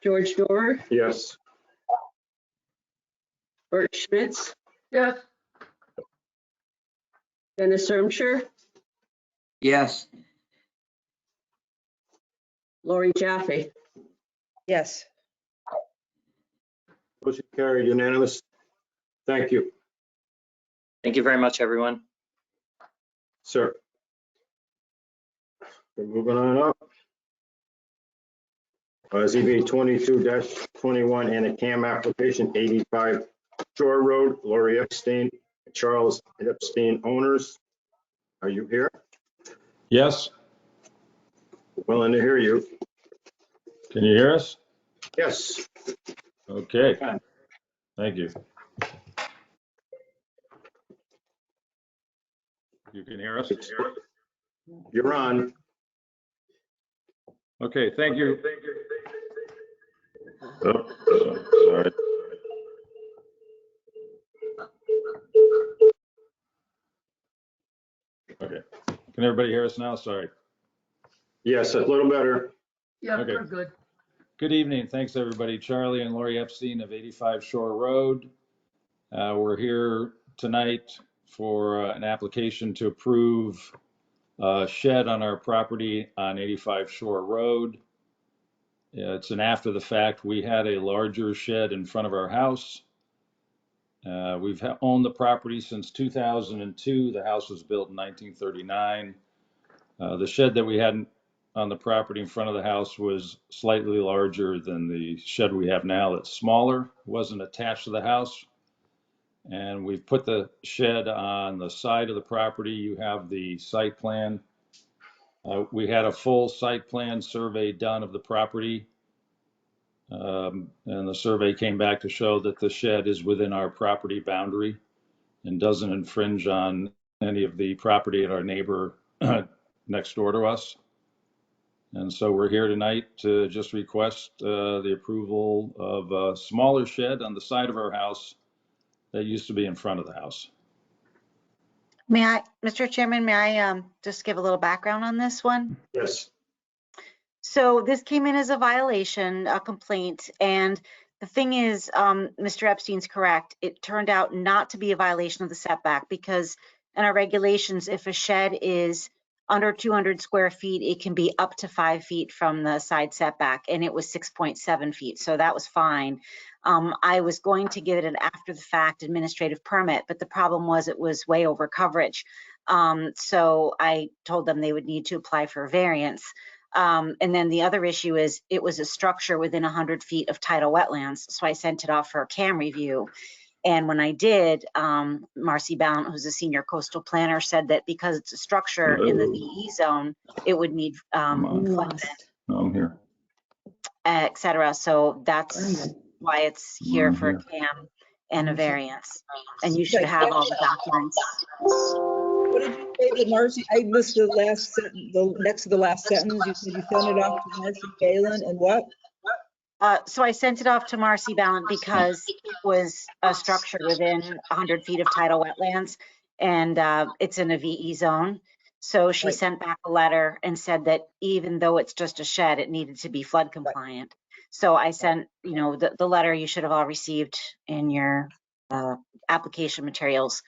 [SPEAKER 3] George Dorr,
[SPEAKER 2] Yes.
[SPEAKER 3] Bert Schmitz,
[SPEAKER 14] Yes.
[SPEAKER 3] Dennis Ermshire,
[SPEAKER 5] Yes.
[SPEAKER 3] Lori Jaffe.
[SPEAKER 6] Yes.
[SPEAKER 2] Motion carried unanimous. Thank you,
[SPEAKER 19] Thank you very much, everyone.
[SPEAKER 2] sir. We're moving on up. ZB 22-21 and a CAM application 85 Shore Road, Lori Epstein, Charles Epstein owners. Are you here?
[SPEAKER 18] Yes,
[SPEAKER 2] Willing to hear you.
[SPEAKER 18] can you hear us?
[SPEAKER 2] Yes.
[SPEAKER 18] Okay, thank you. You can hear us?
[SPEAKER 2] You're on.
[SPEAKER 18] Okay, thank you. Oh, sorry. Okay, can everybody hear us now? Sorry.
[SPEAKER 2] Yes, a little better.
[SPEAKER 14] Yeah,
[SPEAKER 18] Okay.
[SPEAKER 14] we're good.
[SPEAKER 18] Good evening. Thanks, everybody. Charlie and Lori Epstein of 85 Shore Road. We're here tonight for an application to approve a shed on our property on 85 Shore Road. It's an after the fact. We had a larger shed in front of our house. We've owned the property since 2002. The house was built in 1939. The shed that we had on the property in front of the house was slightly larger than the shed we have now. That's smaller, wasn't attached to the house. And we've put the shed on the side of the property. You have the site plan. We had a full site plan survey done of the property. And the survey came back to show that the shed is within our property boundary and doesn't infringe on any of the property at our neighbor next door to us. And so we're here tonight to just request the approval of a smaller shed on the side of our house that used to be in front of the house.
[SPEAKER 9] May I, Mr. Chairman, may I just give a little background on this one?
[SPEAKER 2] Yes.
[SPEAKER 9] So this came in as a violation, a complaint, and the thing is, Mr. Epstein's correct. It turned out not to be a violation of the setback because in our regulations, if a shed is under 200 square feet, it can be up to 5 feet from the side setback, and it was 6.7 feet, so that was fine. I was going to give it an after the fact administrative permit, but the problem was it was way over coverage. So I told them they would need to apply for a variance. And then the other issue is it was a structure within 100 feet of tidal wetlands. So I sent it off for a CAM review. And when I did, Marcy Ballant, who's a senior coastal planner, said that because it's a structure in the VE zone, it would need flood vent,
[SPEAKER 18] I'm here.
[SPEAKER 9] et cetera. So that's why it's here for a CAM and a variance. And you should have all the documents.
[SPEAKER 6] What did you say that Marcy, I missed the last, the next to the last sentence. You said you sent it off to Marcy Ballant and what?
[SPEAKER 9] So I sent it off to Marcy Ballant because it was a structure within 100 feet of tidal wetlands, and it's in a VE zone. So she sent back a letter and said that even though it's just a shed, it needed to be flood compliant. So I sent, you know, the letter you should have all received in your application materials.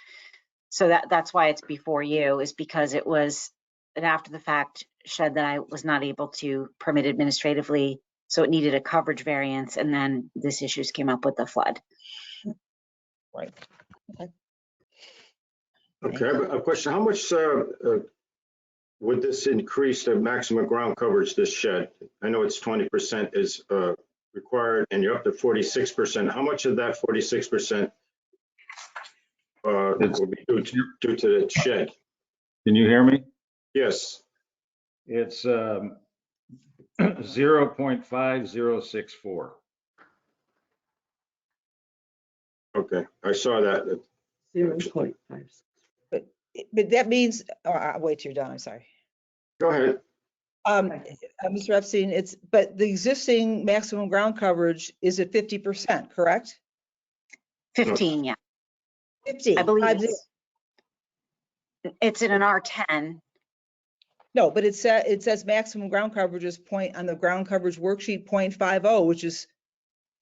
[SPEAKER 9] So that's why it's before you, is because it was an after the fact shed that I was not able to permit administratively. So it needed a coverage variance, and then this issues came up with the flood.
[SPEAKER 6] Right. Okay.
[SPEAKER 2] Okay, I have a question. How much would this increase the maximum ground coverage, this shed? I know it's 20% is required and you're up to 46%. How much of that 46% will be due to the shed?
[SPEAKER 18] Can you hear me?
[SPEAKER 2] Yes.
[SPEAKER 18] It's 0.5064.
[SPEAKER 2] Okay, I saw that.
[SPEAKER 3] 0.5.
[SPEAKER 6] But that means, wait till you're done, I'm sorry.
[SPEAKER 2] Go ahead.
[SPEAKER 6] Mr. Epstein, but the existing maximum ground coverage is at 50%, correct?
[SPEAKER 9] 15, yeah.
[SPEAKER 6] 50.
[SPEAKER 9] I believe it's in an R10.
[SPEAKER 6] No, but it says maximum ground coverage is on the ground coverage worksheet 0.50, which is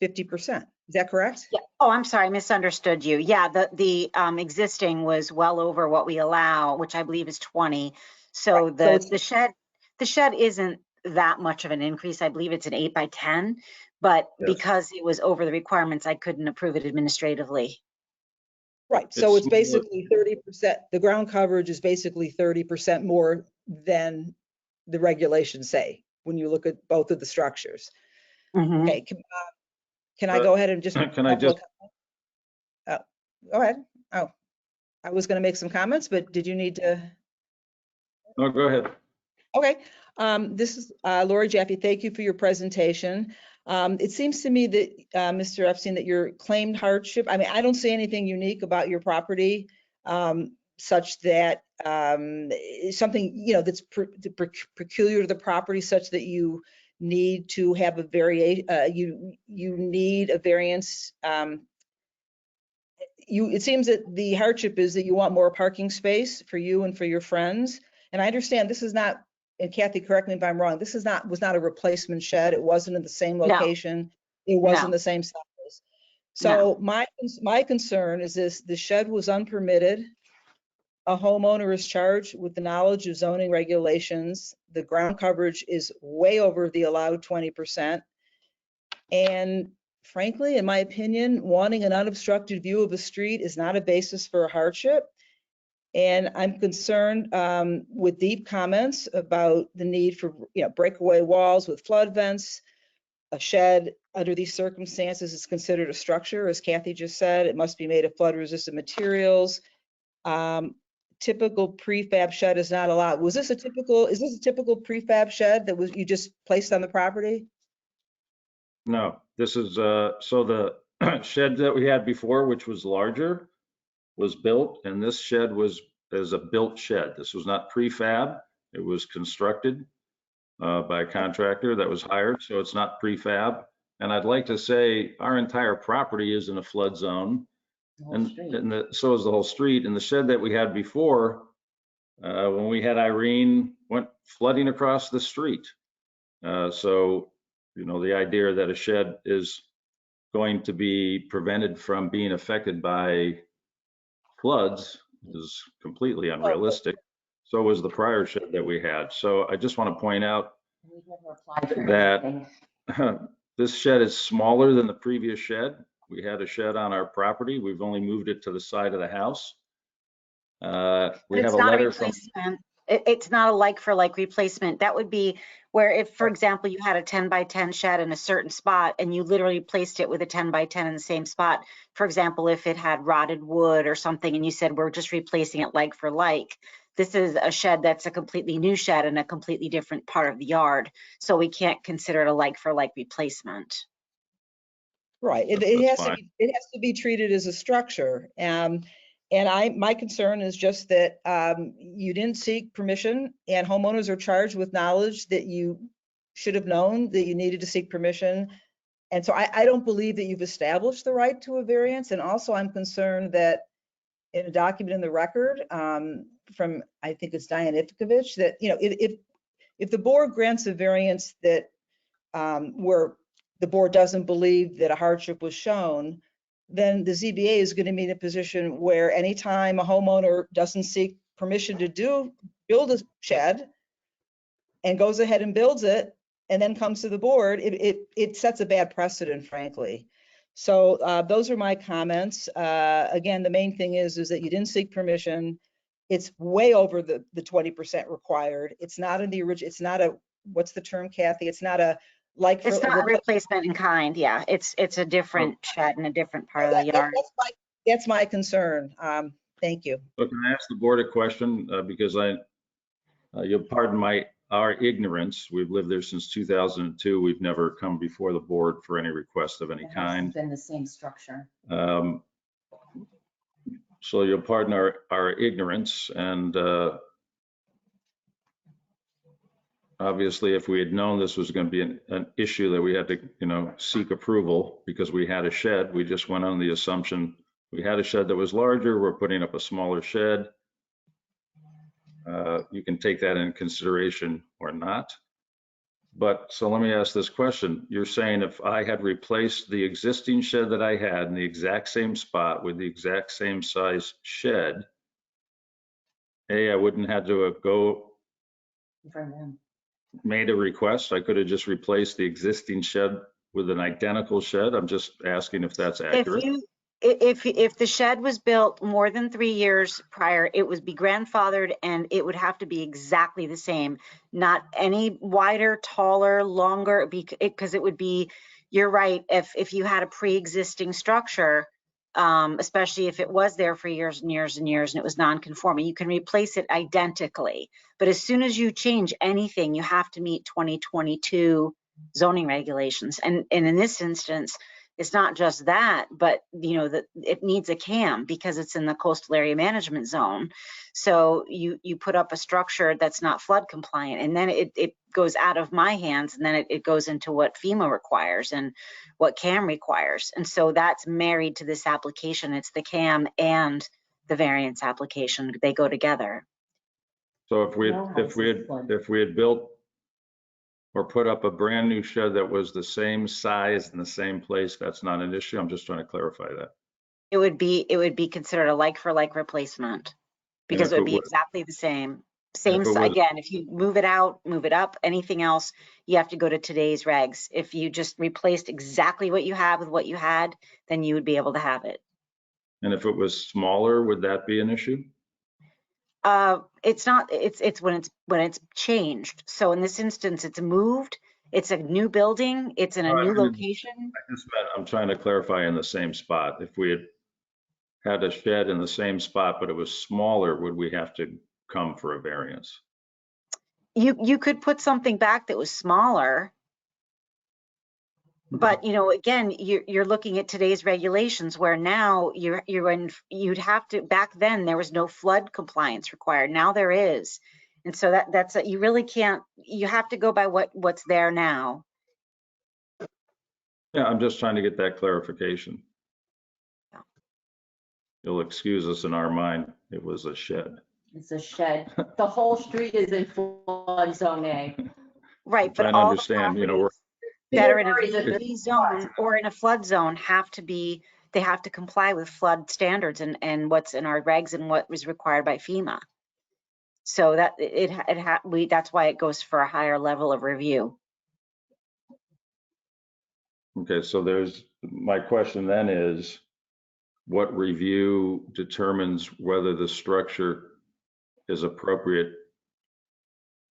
[SPEAKER 6] 50%. Is that correct?
[SPEAKER 9] Yeah. Oh, I'm sorry, I misunderstood you. Yeah, the existing was well over what we allow, which I believe is 20. So
[SPEAKER 6] Right.
[SPEAKER 9] the shed isn't that much of an increase. I believe it's an 8 by 10, but because it was over the requirements, I couldn't approve it administratively.
[SPEAKER 6] Right. So it's basically 30%. The ground coverage is basically 30% more than the regulations say when you look at both of the structures.
[SPEAKER 9] Mm-hmm.
[SPEAKER 6] Okay. Can I go ahead and just?
[SPEAKER 18] Can I just?
[SPEAKER 6] Oh, go ahead. Oh, I was going to make some comments, but did you need to?
[SPEAKER 18] No, go ahead.
[SPEAKER 6] Okay. This is Lori Jaffe. Thank you for your presentation. It seems to me that, Mr. Epstein, that your claimed hardship, I mean, I don't see anything unique about your property such that something, you know, that's peculiar to the property such that you need to have a variation, you need a variance. It seems that the hardship is that you want more parking space for you and for your friends. And I understand this is not, and Kathy, correct me if I'm wrong, this was not a replacement shed. It wasn't in the same location. No. It wasn't the same size. So my concern is this: the shed was unpermitted. A homeowner is charged with the knowledge of zoning regulations. The ground coverage is way over the allowed 20%. And frankly, in my opinion, wanting an unobstructed view of a street is not a basis for a hardship. And I'm concerned with deep comments about the need for, you know, breakaway walls with flood vents. A shed under these circumstances is considered a structure, as Kathy just said. It must be made of flood-resistant materials. Typical prefab shed is not allowed. Is this a typical prefab shed that you just placed on the property?
[SPEAKER 18] No. This is, so the shed that we had before, which was larger, was built, and this shed is a built shed. This was not prefab. It was constructed by a contractor that was hired, so it's not prefab. And I'd like to say our entire property is in a flood zone, and so is the whole street. And the shed that we had before, when we had Irene, went flooding across the street. So, you know, the idea that a shed is going to be prevented from being affected by floods is completely unrealistic. So was the prior shed that we had. So I just want to point out that this shed is smaller than the previous shed. We had a shed on our property. We've only moved it to the side of the house. We have a letter from.
[SPEAKER 9] It's not a like for like replacement. That would be where if, for example, you had a 10 by 10 shed in a certain spot and you literally placed it with a 10 by 10 in the same spot. For example, if it had rotted wood or something and you said, we're just replacing it like for like, this is a shed that's a completely new shed in a completely different part of the yard. So we can't consider it a like for like replacement.
[SPEAKER 6] Right. It has to be treated as a structure. And my concern is just that you didn't seek permission, and homeowners are charged with knowledge that you should have known that you needed to seek permission. And so I don't believe that you've established the right to a variance. And also I'm concerned that in a document in the record from, I think it's Diane Ivkovich, that, you know, if the board grants a variance that where the board doesn't believe that a hardship was shown, then the ZBA is going to be in a position where anytime a homeowner doesn't seek permission to build a shed and goes ahead and builds it and then comes to the board, it sets a bad precedent, frankly. So those are my comments. Again, the main thing is that you didn't seek permission. It's way over the 20% required. It's not in the original, it's not a, what's the term, Kathy? It's not a like for
[SPEAKER 9] it's not a replacement in kind. Yeah, it's a different shed in a different part of the yard.
[SPEAKER 6] That's my concern. Thank you.
[SPEAKER 18] Look, can I ask the board a question? Because you'll pardon our ignorance. We've lived there since 2002. We've never come before the board for any request of any kind.
[SPEAKER 20] It's been the same structure.
[SPEAKER 18] So you'll pardon our ignorance, and obviously, if we had known this was going to be an issue that we had to, you know, seek approval because we had a shed, we just went on the assumption we had a shed that was larger, we're putting up a smaller shed. You can take that in consideration or not. But so let me ask this question. You're saying if I had replaced the existing shed that I had in the exact same spot with the exact same size shed, I wouldn't have to go made a request. I could have just replaced the existing shed with an identical shed. I'm just asking if that's accurate.
[SPEAKER 9] If the shed was built more than 3 years prior, it would be grandfathered and it would have to be exactly the same, not any wider, taller, longer, because it would be, you're right, if you had a pre-existing structure, especially if it was there for years and years and years and it was non-conforming, you can replace it identically. But as soon as you change anything, you have to meet 2022 zoning regulations. And in this instance, it's not just that, but you know that it needs a CAM because it's in the coastal area management zone. So you put up a structure that's not flood compliant, and then it goes out of my hands, and then it goes into what FEMA requires and what CAM requires. And so that's married to this application. It's the CAM and the variance application. They go together.
[SPEAKER 18] So if we had built or put up a brand new shed that was the same size in the same place, that's not an issue. I'm just trying to clarify that.
[SPEAKER 9] It would be considered a like for like replacement because it would be exactly the same. Again, if you move it out, move it up, anything else, you have to go to today's regs. If you just replaced exactly what you have with what you had, then you would be able to have it.
[SPEAKER 18] And if it was smaller, would that be an issue?
[SPEAKER 9] It's not, it's when it's changed. So in this instance, it's moved, it's a new building, it's in a new location.
[SPEAKER 18] I'm trying to clarify in the same spot. If we had a shed in the same spot, but it was smaller, would we have to come for a variance?
[SPEAKER 9] You could put something back that was smaller. But, again, you're looking at today's regulations where now you'd have to, back then, there was no flood compliance required. Now there is. And so that's, you really can't, you have to go by what's there now.
[SPEAKER 18] Yeah, I'm just trying to get that clarification.
[SPEAKER 9] Yeah.
[SPEAKER 18] You'll excuse us, in our mind, it was a shed.
[SPEAKER 20] It's a shed. The whole street is in flood zone A.
[SPEAKER 9] Right,
[SPEAKER 18] Trying
[SPEAKER 9] but
[SPEAKER 18] to
[SPEAKER 9] all the
[SPEAKER 18] understand, we're
[SPEAKER 9] that are in a VE zone or in a flood zone they have to comply with flood standards and what's in our regs and what was required by FEMA. So that that's why it goes for a higher level of review.
[SPEAKER 18] okay. So my question then is, what review determines whether the structure is appropriate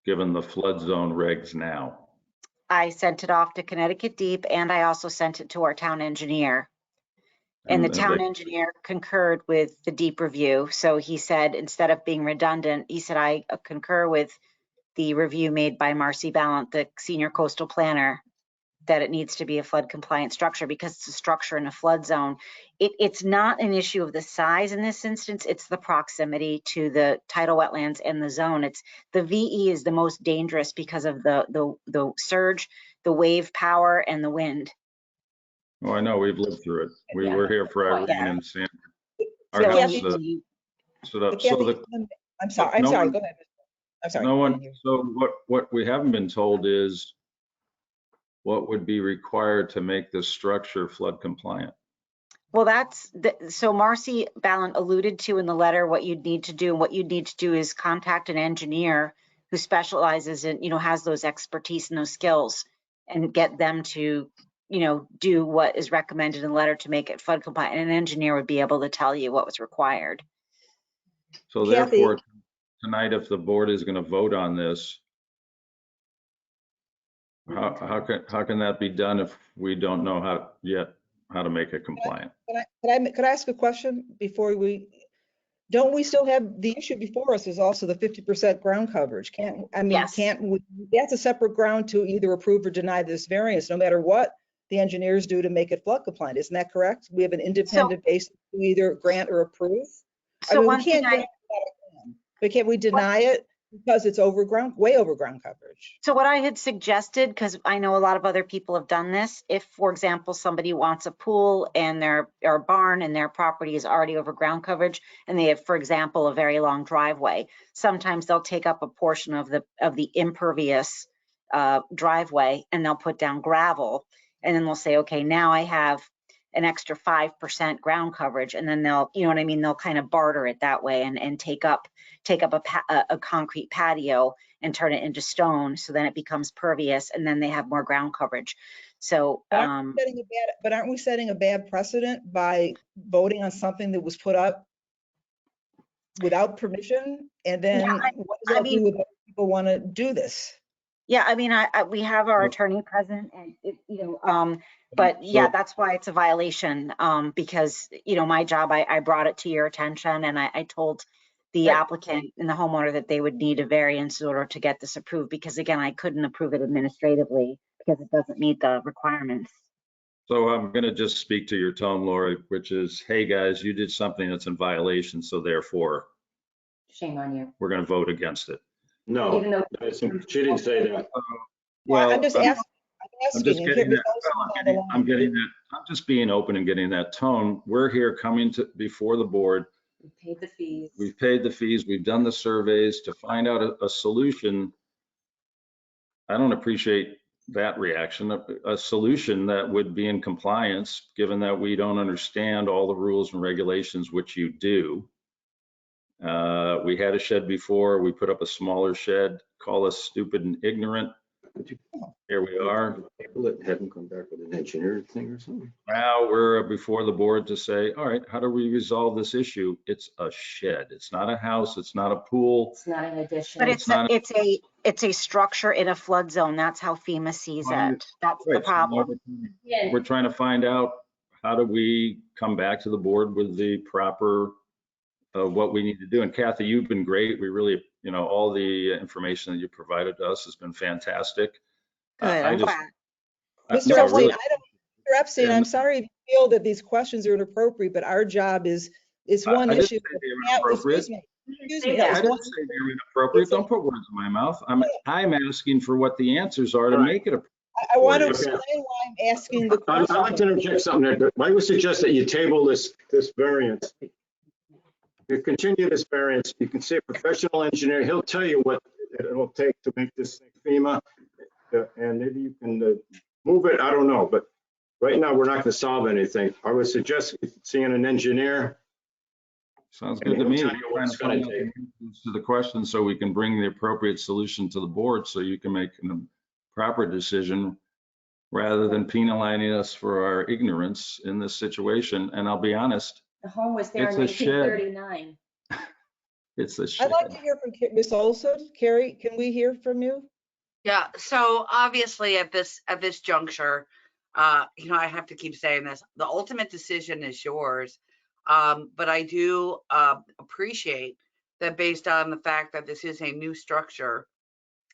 [SPEAKER 18] given the flood zone regs now?
[SPEAKER 9] I sent it off to Connecticut Deep and I also sent it to our town engineer. And the town engineer concurred with the deep review. So he said, instead of being redundant, he said, I concur with the review made by Marcy Ballant, the senior coastal planner, that it needs to be a flood compliant structure because it's a structure in a flood zone. It's not an issue of the size in this instance, it's the proximity to the tidal wetlands and the zone. It's the VE is the most dangerous because of the surge, the wave power, and the wind.
[SPEAKER 18] Oh, I know, we've lived through it. We were here for Irene and Sandy. Our
[SPEAKER 6] So
[SPEAKER 18] house
[SPEAKER 6] Kathy,
[SPEAKER 18] stood up.
[SPEAKER 6] I'm sorry, go ahead. I'm sorry.
[SPEAKER 18] No one, so what we haven't been told is what would be required to make this structure flood compliant.
[SPEAKER 9] Well, so Marcy Ballant alluded to in the letter what you'd need to do. And what you'd need to do is contact an engineer who specializes in, has those expertise and those skills and get them to, do what is recommended in the letter to make it flood compliant. And an engineer would be able to tell you what was required.
[SPEAKER 18] So therefore, tonight, if the board is going to vote on this, how can that be done if we don't know how to make it compliant?
[SPEAKER 6] Could I ask a question before don't we still have the issue before us is also the 50% ground coverage? That's a separate ground to either approve or deny this variance, no matter what the engineers do to make it flood compliant. Isn't that correct? We have an independent basis to either grant or approve. Can't we deny it because it's way over ground coverage?
[SPEAKER 9] So what I had suggested, because I know a lot of other people have done this, if, for example, somebody wants a pool and or a barn and their property is already over ground coverage, and they have, for example, a very long driveway, sometimes they'll take up a portion of the impervious driveway and they'll put down gravel, and then they'll say, okay, now I have an extra 5% ground coverage, and then they'll, they'll kind of barter it that way and take up a concrete patio and turn it into stone, so then it becomes pervious, and then they have more ground coverage. So,
[SPEAKER 6] but aren't we setting a bad precedent by voting on something that was put up without permission? And then what does that do with people want to do this?
[SPEAKER 9] Yeah, we have our attorney present, and but yeah, that's why it's a violation, because, my job, I brought it to your attention, and I told the applicant and the homeowner that they would need a variance in order to get this approved, because again, I couldn't approve it administratively because it doesn't meet the requirements.
[SPEAKER 18] So I'm going to just speak to your tone, Lori, which is, hey guys, you did something that's in violation, so therefore,
[SPEAKER 20] shame on you.
[SPEAKER 18] We're going to vote against it.
[SPEAKER 2] No, she didn't say that.
[SPEAKER 6] Well, I'm just asking.
[SPEAKER 18] I'm just getting that. I'm getting that. I'm just being open and getting that tone. We're here coming before the board.
[SPEAKER 20] We paid the fees.
[SPEAKER 18] We've paid the fees. We've done the surveys to find out a solution. I don't appreciate that reaction. A solution that would be in compliance, given that we don't understand all the rules and regulations, which you do. We had a shed before. We put up a smaller shed. Call us stupid and ignorant. Here we are.
[SPEAKER 2] Have them come back with an engineer thing or something.
[SPEAKER 18] Now we're before the board to say, all right, how do we resolve this issue? It's a shed. It's not a house. It's not a pool.
[SPEAKER 20] It's not an addition.
[SPEAKER 9] But it's a structure in a flood zone. That's how FEMA sees it. That's the problem.
[SPEAKER 18] We're trying to find out, how do we come back to the board with the proper what we need to do. And Kathy, you've been great. We really, all the information that you provided to us has been fantastic.
[SPEAKER 9] Good, I'm glad.
[SPEAKER 6] Mr. Epstein, Epstein, I'm
[SPEAKER 18] And-
[SPEAKER 6] sorry if you feel that these questions are inappropriate, but our job is, it's one
[SPEAKER 18] I didn't
[SPEAKER 6] issue.
[SPEAKER 18] say they were
[SPEAKER 6] Now,
[SPEAKER 18] inappropriate.
[SPEAKER 6] excuse me.
[SPEAKER 18] I
[SPEAKER 6] it's
[SPEAKER 18] didn't
[SPEAKER 6] one-
[SPEAKER 18] say they were inappropriate. Don't put words in my mouth. I'm asking for what the answers are to make it.
[SPEAKER 6] I want to
[SPEAKER 2] Okay.
[SPEAKER 6] explain why I'm asking the
[SPEAKER 2] I'd
[SPEAKER 6] question.
[SPEAKER 2] like to interject something there, but I would suggest that you table this variance. You continue this variance, you can see a professional engineer, he'll tell you what it'll take to make this thing FEMA. And maybe you can move it, I don't know, but right now, we're not going to solve anything. I would suggest seeing an engineer.
[SPEAKER 18] Sounds
[SPEAKER 2] And
[SPEAKER 18] good to
[SPEAKER 2] he'll
[SPEAKER 18] me.
[SPEAKER 2] tell
[SPEAKER 18] We're
[SPEAKER 2] you what
[SPEAKER 18] trying
[SPEAKER 2] it's
[SPEAKER 18] to find
[SPEAKER 2] gonna
[SPEAKER 18] out the answers to the question so we can bring the appropriate solution to the board so you can make a proper decision rather than penalizing us for our ignorance in this situation. And I'll be honest,
[SPEAKER 20] The home was there
[SPEAKER 18] It's
[SPEAKER 20] in
[SPEAKER 18] a shed.
[SPEAKER 20] 1939.
[SPEAKER 18] it's a
[SPEAKER 6] I'd
[SPEAKER 18] shame.
[SPEAKER 6] like to hear from Ms. Olson. Carrie, can we hear from you?
[SPEAKER 13] Yeah, so obviously at this juncture, I have to keep saying this, the ultimate decision is yours. But I do appreciate that based on the fact that this is a new structure,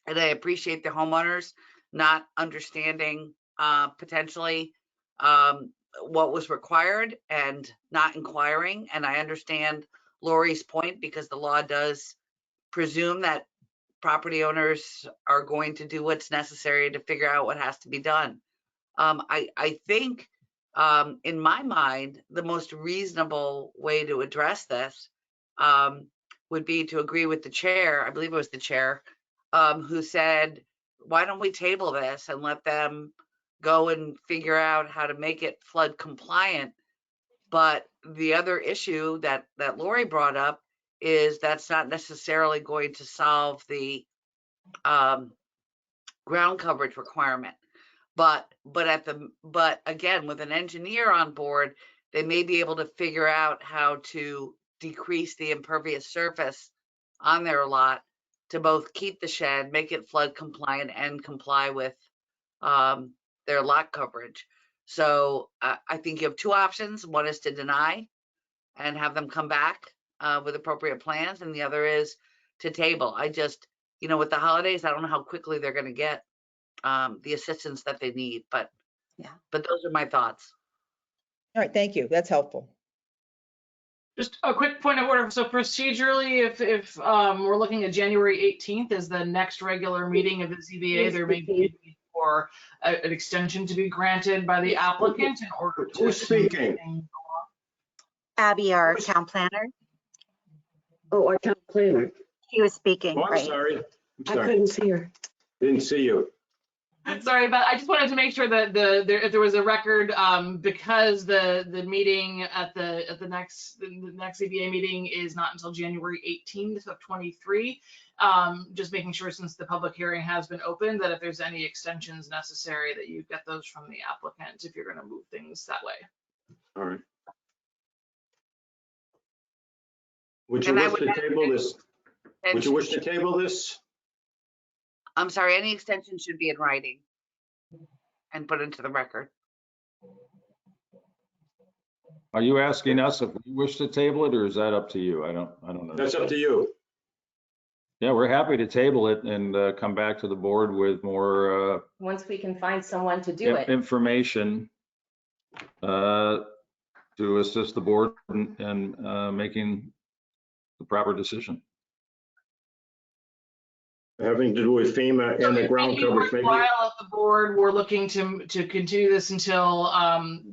[SPEAKER 13] and I appreciate the homeowners not understanding potentially what was required and not inquiring. And I understand Lori's point because the law does presume that property owners are going to do what's necessary to figure out what has to be done. I think, in my mind, the most reasonable way to address this would be to agree with the chair. I believe it was the chair who said, why don't we table this and let them go and figure out how to make it flood compliant? But the other issue that Lori brought up is that's not necessarily going to solve the ground coverage requirement. But again, with an engineer on board, they may be able to figure out how to decrease the impervious surface on their lot to both keep the shed, make it flood compliant, and comply with their lot coverage. So I think you have two options. One is to deny and have them come back with appropriate plans, and the other is to table. I just, with the holidays, I don't know how quickly they're going to get the assistance that they need, but those are my thoughts.
[SPEAKER 6] All right, thank you. That's helpful.
[SPEAKER 16] Just a quick point of order. So procedurally, if we're looking at January 18th as the next regular meeting of the ZBA, there may be a need for an extension to be granted by the applicant in order to.
[SPEAKER 2] Who's speaking?
[SPEAKER 9] Abby, our town planner,
[SPEAKER 3] Oh, our town planner.
[SPEAKER 9] she was speaking,
[SPEAKER 2] Oh, I'm
[SPEAKER 9] right?
[SPEAKER 2] sorry. I'm
[SPEAKER 3] I
[SPEAKER 2] sorry.
[SPEAKER 3] couldn't see her.
[SPEAKER 2] Didn't see you.
[SPEAKER 16] Sorry, but I just wanted to make sure that if there was a record, because the meeting at the next ZBA meeting is not until January 18th of 23. Just making sure, since the public hearing has been opened, that if there's any extensions necessary, that you get those from the applicant if you're going to move things that way.
[SPEAKER 2] All right. Would you
[SPEAKER 13] And I
[SPEAKER 2] wish
[SPEAKER 13] would
[SPEAKER 2] to table this? Would you wish to table this?
[SPEAKER 13] I'm sorry, any extension should be in writing and put into the record.
[SPEAKER 18] Are you asking us if we wish to table it, or is that up to you? I don't know.
[SPEAKER 2] That's up to you.
[SPEAKER 18] Yeah, we're happy to table it and come back to the board with more
[SPEAKER 20] Once we can find someone to do it.
[SPEAKER 18] information to assist the board in making the proper decision.
[SPEAKER 2] Having to do with FEMA and the ground coverage, maybe?
[SPEAKER 16] While at the board, we're looking to continue this until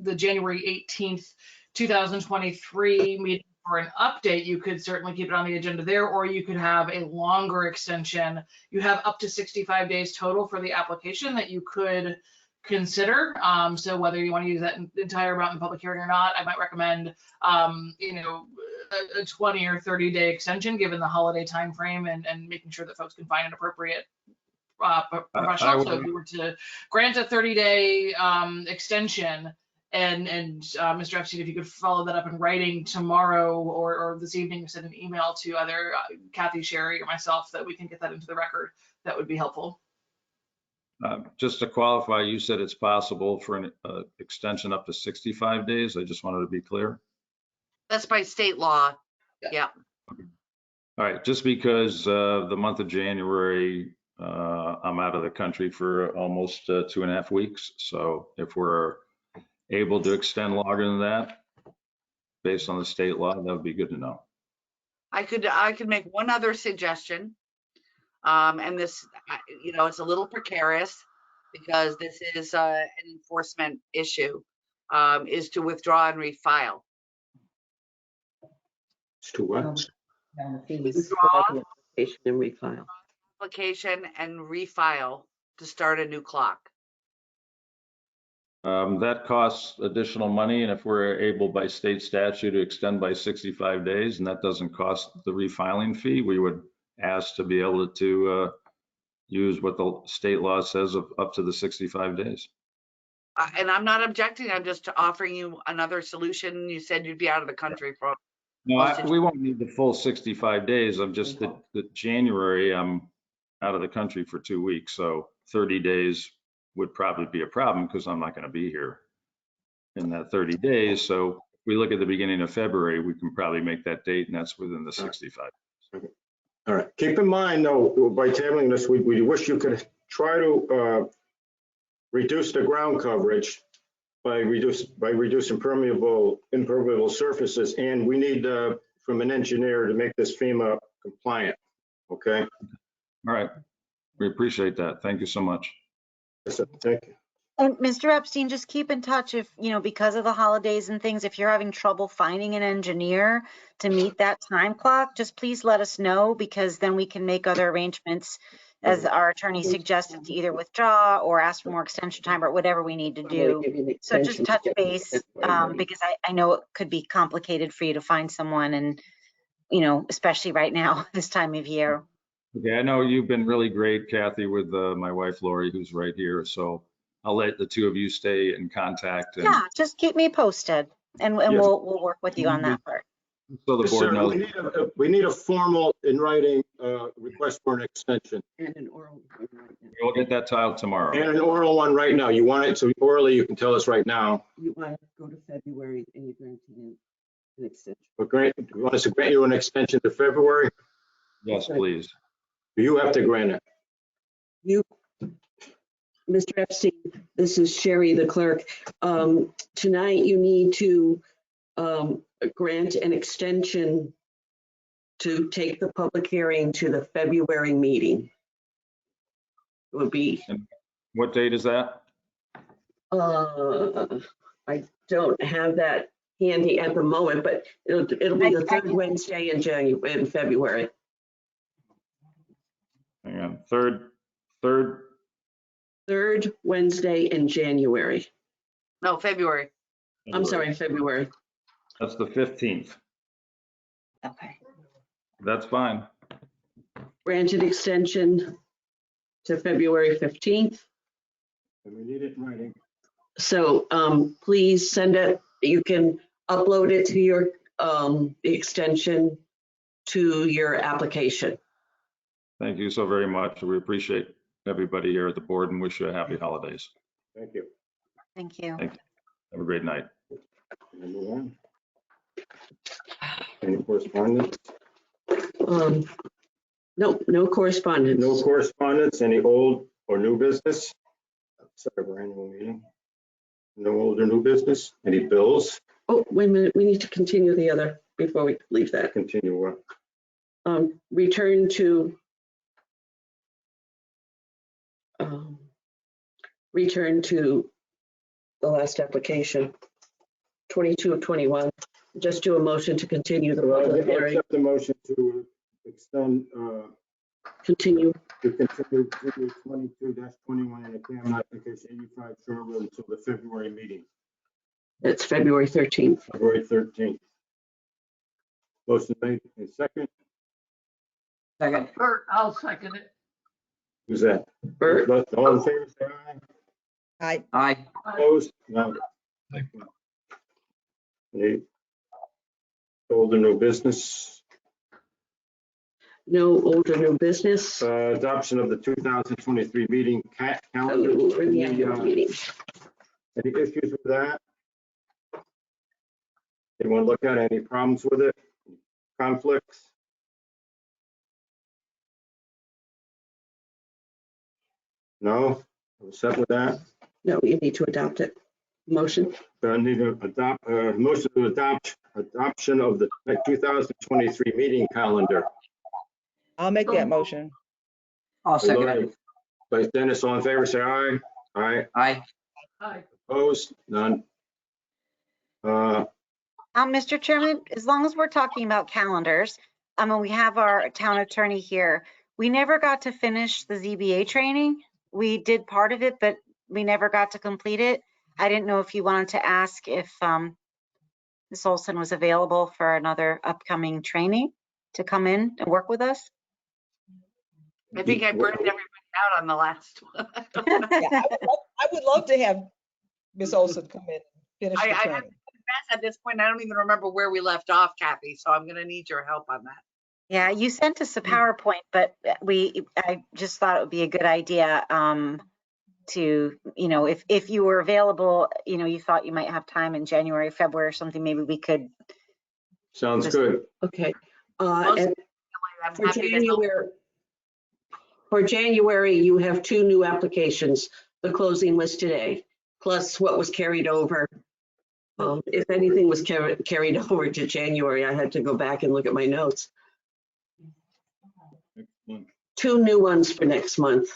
[SPEAKER 16] the January 18th, 2023 meeting for an update. You could certainly keep it on the agenda there, or you could have a longer extension. You have up to 65 days total for the application that you could consider. So whether you want to use that entire amount in public hearing or not, I might recommend, a 20 or 30 day extension given the holiday time frame and making sure that folks can find an appropriate professional. So if we were to grant a 30-day extension and Mr. Epstein, if you could follow that up in writing tomorrow or this evening, send an email to either Kathy, Sherry, or myself that we can get that into the record, that would be helpful.
[SPEAKER 18] Just to qualify, you said it's possible for an extension up to 65 days. I just wanted to be clear.
[SPEAKER 13] That's by state law. Yeah.
[SPEAKER 18] All right, just because the month of January, I'm out of the country for almost 2.5 weeks. So if we're able to extend longer than that, based on the state law, that would be good to know.
[SPEAKER 13] I could make one other suggestion. And this, it's a little precarious because this is an enforcement issue, is to withdraw and refile.
[SPEAKER 2] It's to what?
[SPEAKER 13] Withdraw
[SPEAKER 3] Application and refile.
[SPEAKER 13] application and refile to start a new clock.
[SPEAKER 18] That costs additional money, and if we're able by state statute to extend by 65 days, and that doesn't cost the refiling fee, we would ask to be able to use what the state law says of up to the 65 days.
[SPEAKER 13] And I'm not objecting, I'm just offering you another solution. You said you'd be out of the country for.
[SPEAKER 18] No, we won't need the full 65 days. I'm just that January, I'm out of the country for 2 weeks, so 30 days would probably be a problem because I'm not going to be here in that 30 days. So if we look at the beginning of February, we can probably make that date, and that's within the 65.
[SPEAKER 2] All right. Keep in mind, though, by tabling this, we wish you could try to reduce the ground coverage by reducing impermeable surfaces, and we need from an engineer to make this FEMA compliant. Okay.
[SPEAKER 18] All right. We appreciate that. Thank you so much.
[SPEAKER 2] Thank you.
[SPEAKER 9] And Mr. Epstein, just keep in touch if, because of the holidays and things, if you're having trouble finding an engineer to meet that time clock, just please let us know, because then we can make other arrangements, as our attorney suggested, to either withdraw or ask for more extension time or whatever we need to do. So just touch base, because I know it could be complicated for you to find someone, and, especially right now, this time of year.
[SPEAKER 18] Okay, I know you've been really great, Kathy, with my wife, Lori, who's right here. So I'll let the two of you stay in contact. And
[SPEAKER 9] Yeah, just keep me posted, and
[SPEAKER 18] Yes.
[SPEAKER 9] we'll work with you on that part.
[SPEAKER 18] so the
[SPEAKER 2] Yes,
[SPEAKER 18] board
[SPEAKER 2] sir.
[SPEAKER 18] knows.
[SPEAKER 2] We need a formal in writing request for an extension.
[SPEAKER 3] And an oral.
[SPEAKER 18] We'll get that tiled tomorrow.
[SPEAKER 2] And an oral one right now. You want it, so orally you can tell us right now.
[SPEAKER 3] You want to go to February and you're granting an extension.
[SPEAKER 2] But you want us to grant you an extension to February?
[SPEAKER 18] Yes, please.
[SPEAKER 2] You have to grant it.
[SPEAKER 3] Mr. Epstein, this is Sherry, the clerk. Tonight you need to grant an extension to take the public hearing to the February meeting. It would be,
[SPEAKER 18] And what date is that?
[SPEAKER 3] I don't have that handy at the moment, but it'll be the third Wednesday in February.
[SPEAKER 18] Hang on. Third.
[SPEAKER 3] Third Wednesday in January.
[SPEAKER 13] No, February.
[SPEAKER 3] I'm sorry, February.
[SPEAKER 18] That's the 15th.
[SPEAKER 9] Okay.
[SPEAKER 18] That's fine.
[SPEAKER 3] Granted extension to February 15th.
[SPEAKER 2] And we need it in writing.
[SPEAKER 3] So please send it. You can upload it to your the extension to your application.
[SPEAKER 18] Thank you so very much. We appreciate everybody here at the board and wish you a happy holidays.
[SPEAKER 2] Thank you.
[SPEAKER 9] Thank you.
[SPEAKER 18] Thank you. Have a great night.
[SPEAKER 2] Number one. Any correspondence?
[SPEAKER 3] No, no correspondence.
[SPEAKER 2] No correspondence. Any old or new business? Outside of our annual meeting. No old or new business. Any bills?
[SPEAKER 3] Oh, wait a minute. We need to continue the other before we leave that.
[SPEAKER 2] Continue what?
[SPEAKER 3] Return to the last application, 22 of 21. Just do a motion to continue the public hearing.
[SPEAKER 2] Accept the motion to extend,
[SPEAKER 3] Continue.
[SPEAKER 2] to continue 22-21 in the Cam application 85 Shore Road until the February meeting,
[SPEAKER 3] It's February 13th.
[SPEAKER 2] February 13th. Motion made in second.
[SPEAKER 5] Second.
[SPEAKER 14] Bert, I'll second it.
[SPEAKER 2] Who's that?
[SPEAKER 3] Bert?
[SPEAKER 2] All in favor, say aye.
[SPEAKER 5] Aye.
[SPEAKER 2] Opposed? No. Any old or new business?
[SPEAKER 3] No old or new business.
[SPEAKER 2] Adoption of the 2023 meeting calendar.
[SPEAKER 3] Or the annual meeting.
[SPEAKER 2] Any issues with that? Anyone look at it? Any problems with it? Conflicts? No? All set with that?
[SPEAKER 3] No, you need to adopt it. Motion?
[SPEAKER 2] Need to adopt, motion to adoption of the 2023 meeting calendar.
[SPEAKER 6] I'll make that motion.
[SPEAKER 5] I'll second it.
[SPEAKER 2] By Dennis, all in favor, say aye. Aye.
[SPEAKER 5] Aye.
[SPEAKER 14] Aye.
[SPEAKER 2] Opposed? None.
[SPEAKER 9] Mr. Chairman, as long as we're talking about calendars, we have our town attorney here. We never got to finish the ZBA training. We did part of it, but we never got to complete it. I didn't know if you wanted to ask if Ms. Olson was available for another upcoming training to come in and work with us.
[SPEAKER 13] I think I burned everybody out on the last one.
[SPEAKER 6] Yeah, I would love to have Ms. Olson come in and finish the
[SPEAKER 13] I have to
[SPEAKER 6] training.
[SPEAKER 13] confess, at this point, I don't even remember where we left off, Kathy, so I'm gonna need your help on that.
[SPEAKER 9] Yeah, you sent us a PowerPoint, but I just thought it would be a good idea to, if you were available, you thought you might have time in January, February or something, maybe we could.
[SPEAKER 2] Sounds good.
[SPEAKER 3] Okay.
[SPEAKER 13] Most
[SPEAKER 3] And
[SPEAKER 13] I'm
[SPEAKER 3] for
[SPEAKER 13] happy to help.
[SPEAKER 3] January, you have 2 new applications. The closing was today, plus what was carried over. If anything was carried over to January, I had to go back and look at my notes. 2 new ones for next month.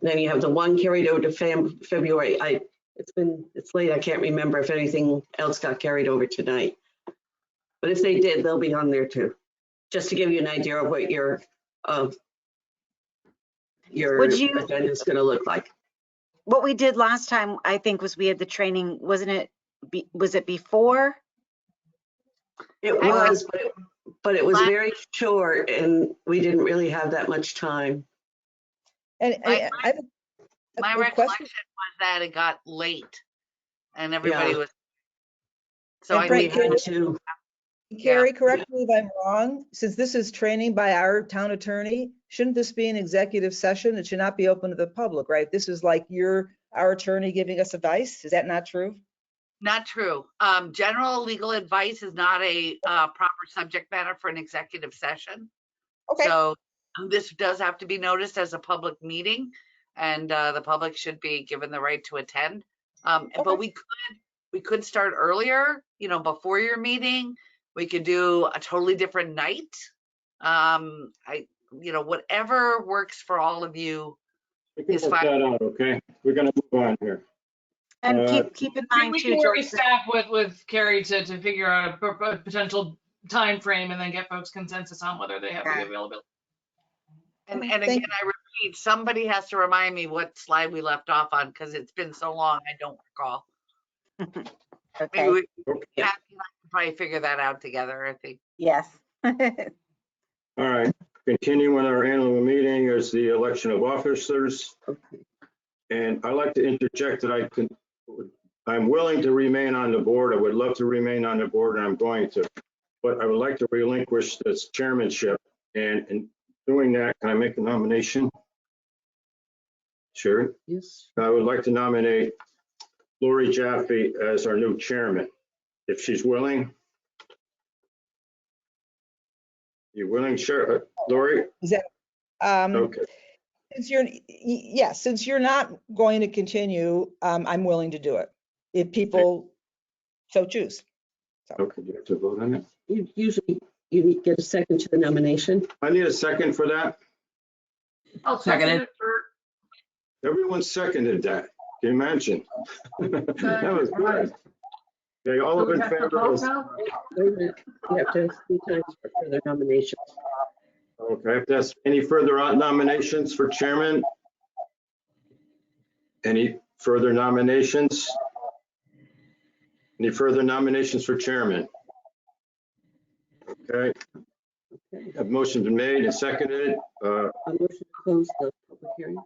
[SPEAKER 3] Then you have the 1 carried over to February. It's late. I can't remember if anything else got carried over tonight. But if they did, they'll be on there too. Just to give you an idea of what your agenda is going to look like.
[SPEAKER 9] What we did last time, I think, was we had the training, wasn't it? Was it before?
[SPEAKER 3] It was, but it was very short and we didn't really have that much time.
[SPEAKER 6] And
[SPEAKER 13] My recollection was that it got late and everybody was. So
[SPEAKER 6] And
[SPEAKER 13] I
[SPEAKER 6] Frank,
[SPEAKER 13] think
[SPEAKER 6] Carrie, correct me if I'm wrong. Since this is training by our town attorney, shouldn't this be an executive session? It should not be open to the public, right? This is like our attorney giving us advice. Is that not true?
[SPEAKER 13] not true. General legal advice is not a proper subject matter for an executive session.
[SPEAKER 6] Okay.
[SPEAKER 13] So this does have to be noticed as a public meeting, and the public should be given the right to attend. But we could start earlier, before your meeting. We could do a totally different night. Whatever works for all of you is
[SPEAKER 2] Work
[SPEAKER 13] fine.
[SPEAKER 2] that out, okay? We're gonna move on here.
[SPEAKER 9] And keep in mind
[SPEAKER 16] We
[SPEAKER 9] too,
[SPEAKER 16] can work
[SPEAKER 9] Joyce,
[SPEAKER 16] staff with Carrie to figure out a potential time frame and then get folks consensus on whether they have the availability.
[SPEAKER 13] And again, I repeat, somebody has to remind me what slide we left off on, because it's been so long, I don't recall.
[SPEAKER 9] Okay.
[SPEAKER 13] Maybe Kathy and I can probably figure that out together, I think.
[SPEAKER 9] Yes.
[SPEAKER 2] All right, continuing our annual meeting is the election of officers. And I'd like to interject that I'm willing to remain on the board. I would love to remain on the board, and I'm going to. But I would like to relinquish this chairmanship. And in doing that, can I make a nomination? Sure.
[SPEAKER 3] Yes.
[SPEAKER 2] I would like to nominate Lori Jaffe as our new chairman, if she's willing. You willing, sure, Lori?
[SPEAKER 6] Is that,
[SPEAKER 2] Okay.
[SPEAKER 6] since you're not going to continue, I'm willing to do it if people so choose.
[SPEAKER 2] Okay, you have to vote on it.
[SPEAKER 3] Usually you get a second to the nomination.
[SPEAKER 2] I need a second for that.
[SPEAKER 14] I'll second it.
[SPEAKER 2] Everyone seconded that. Can you imagine? That was good. Okay, all
[SPEAKER 14] Do
[SPEAKER 2] in
[SPEAKER 14] we have to
[SPEAKER 2] favor
[SPEAKER 14] vote
[SPEAKER 2] is,
[SPEAKER 14] now?
[SPEAKER 3] You have to ask 3 times for further nominations.
[SPEAKER 2] okay, if there's any further nominations for chairman? Any further nominations? Any further nominations for chairman? Okay. A motion been made and seconded.
[SPEAKER 3] A motion to close the public hearing.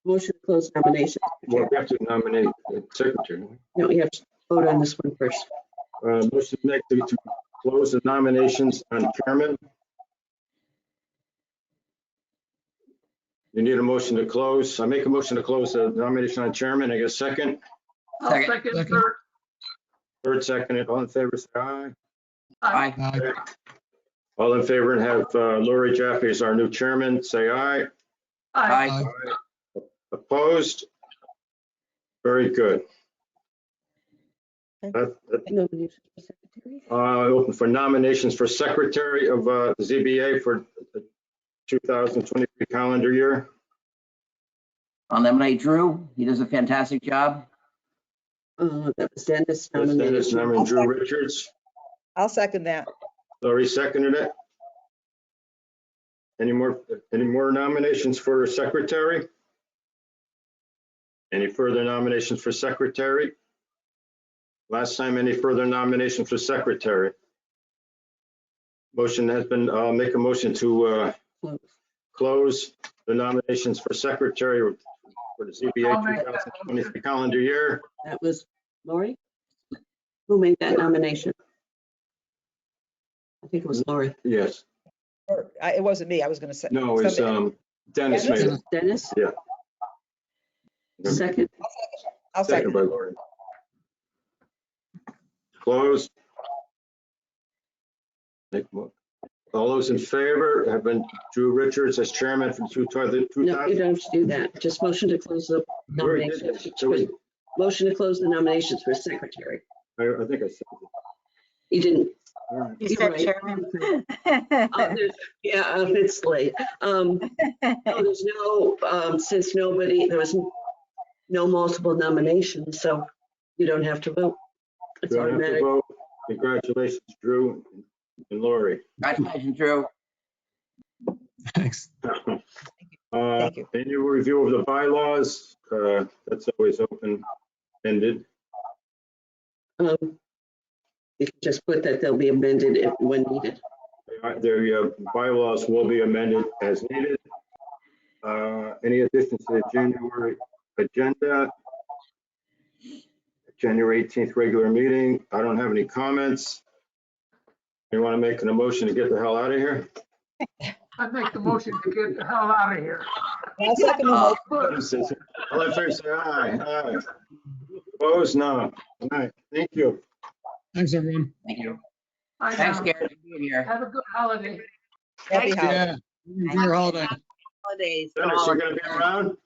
[SPEAKER 3] Motion to close nominations.
[SPEAKER 2] Well, we have to nominate the secretary.
[SPEAKER 3] No, you have to vote on this one first.
[SPEAKER 2] Motion made to close the nominations on chairman. You need a motion to close. I make a motion to close the nomination on chairman. I get a second.
[SPEAKER 14] I'll second Bert.
[SPEAKER 2] Third, seconded. All in favor, say aye.
[SPEAKER 14] Aye.
[SPEAKER 2] Okay. All in favor and have Lori Jaffe as our new chairman, say aye.
[SPEAKER 14] Aye.
[SPEAKER 2] Opposed? Very good. Open for nominations for secretary of ZBA for the 2023 calendar year.
[SPEAKER 5] I'll nominate Drew. He does a fantastic job.
[SPEAKER 3] That was Dennis.
[SPEAKER 2] That's Dennis nominating Drew Richards.
[SPEAKER 6] I'll second that.
[SPEAKER 2] Lori seconded it. Any more nominations for secretary? Any further nominations for secretary? Last time, any further nominations for secretary? Motion has been, I'll make a motion to close the nominations for secretary for the ZBA 2023 calendar year.
[SPEAKER 3] That was Lori? Who made that nomination? I think it was Lori.
[SPEAKER 2] Yes.
[SPEAKER 6] It wasn't me. I was going to say.
[SPEAKER 2] No, it's Dennis made it.
[SPEAKER 3] Dennis?
[SPEAKER 2] Yeah.
[SPEAKER 3] Second?
[SPEAKER 6] I'll second.
[SPEAKER 2] By Lori. Closed. All those in favor have been Drew Richards as chairman from 2000.
[SPEAKER 3] No, you don't have to do that. Just motion to close the nominations. Motion to close the nominations for secretary.
[SPEAKER 2] I think I said it.
[SPEAKER 3] You didn't.
[SPEAKER 9] You
[SPEAKER 3] You're
[SPEAKER 9] said
[SPEAKER 3] right.
[SPEAKER 9] chairman.
[SPEAKER 3] Yeah, it's late. No, there's no, since there was no multiple nominations, so you don't have to vote. It's
[SPEAKER 2] You don't have to
[SPEAKER 3] automatic.
[SPEAKER 2] vote. Congratulations, Drew and Lori.
[SPEAKER 5] Congratulations, Drew.
[SPEAKER 7] Thanks.
[SPEAKER 6] Thank you.
[SPEAKER 2] Annual review of the bylaws, that's always open-ended.
[SPEAKER 3] You can just put that they'll be amended when needed.
[SPEAKER 2] The bylaws will be amended as needed. Any additions to the January agenda? January 18th regular meeting. I don't have any comments. You want to make an motion to get the hell out of here?
[SPEAKER 14] I make the motion to get the hell out of here.
[SPEAKER 6] I'll second the motion.
[SPEAKER 2] All in favor, say aye. Aye. Opposed? No. All right. Thank you.
[SPEAKER 7] Thanks, everyone.
[SPEAKER 5] Thank you.
[SPEAKER 14] I
[SPEAKER 5] Thanks,
[SPEAKER 14] know.
[SPEAKER 5] Gary, for being here.
[SPEAKER 14] Have a good holiday.
[SPEAKER 6] Happy
[SPEAKER 5] Thanks,
[SPEAKER 6] holidays.
[SPEAKER 7] Yeah. Enjoy your holiday.
[SPEAKER 13] Holidays. to
[SPEAKER 2] Dennis,
[SPEAKER 13] all
[SPEAKER 2] you
[SPEAKER 13] of
[SPEAKER 2] gonna
[SPEAKER 13] you.
[SPEAKER 2] be around?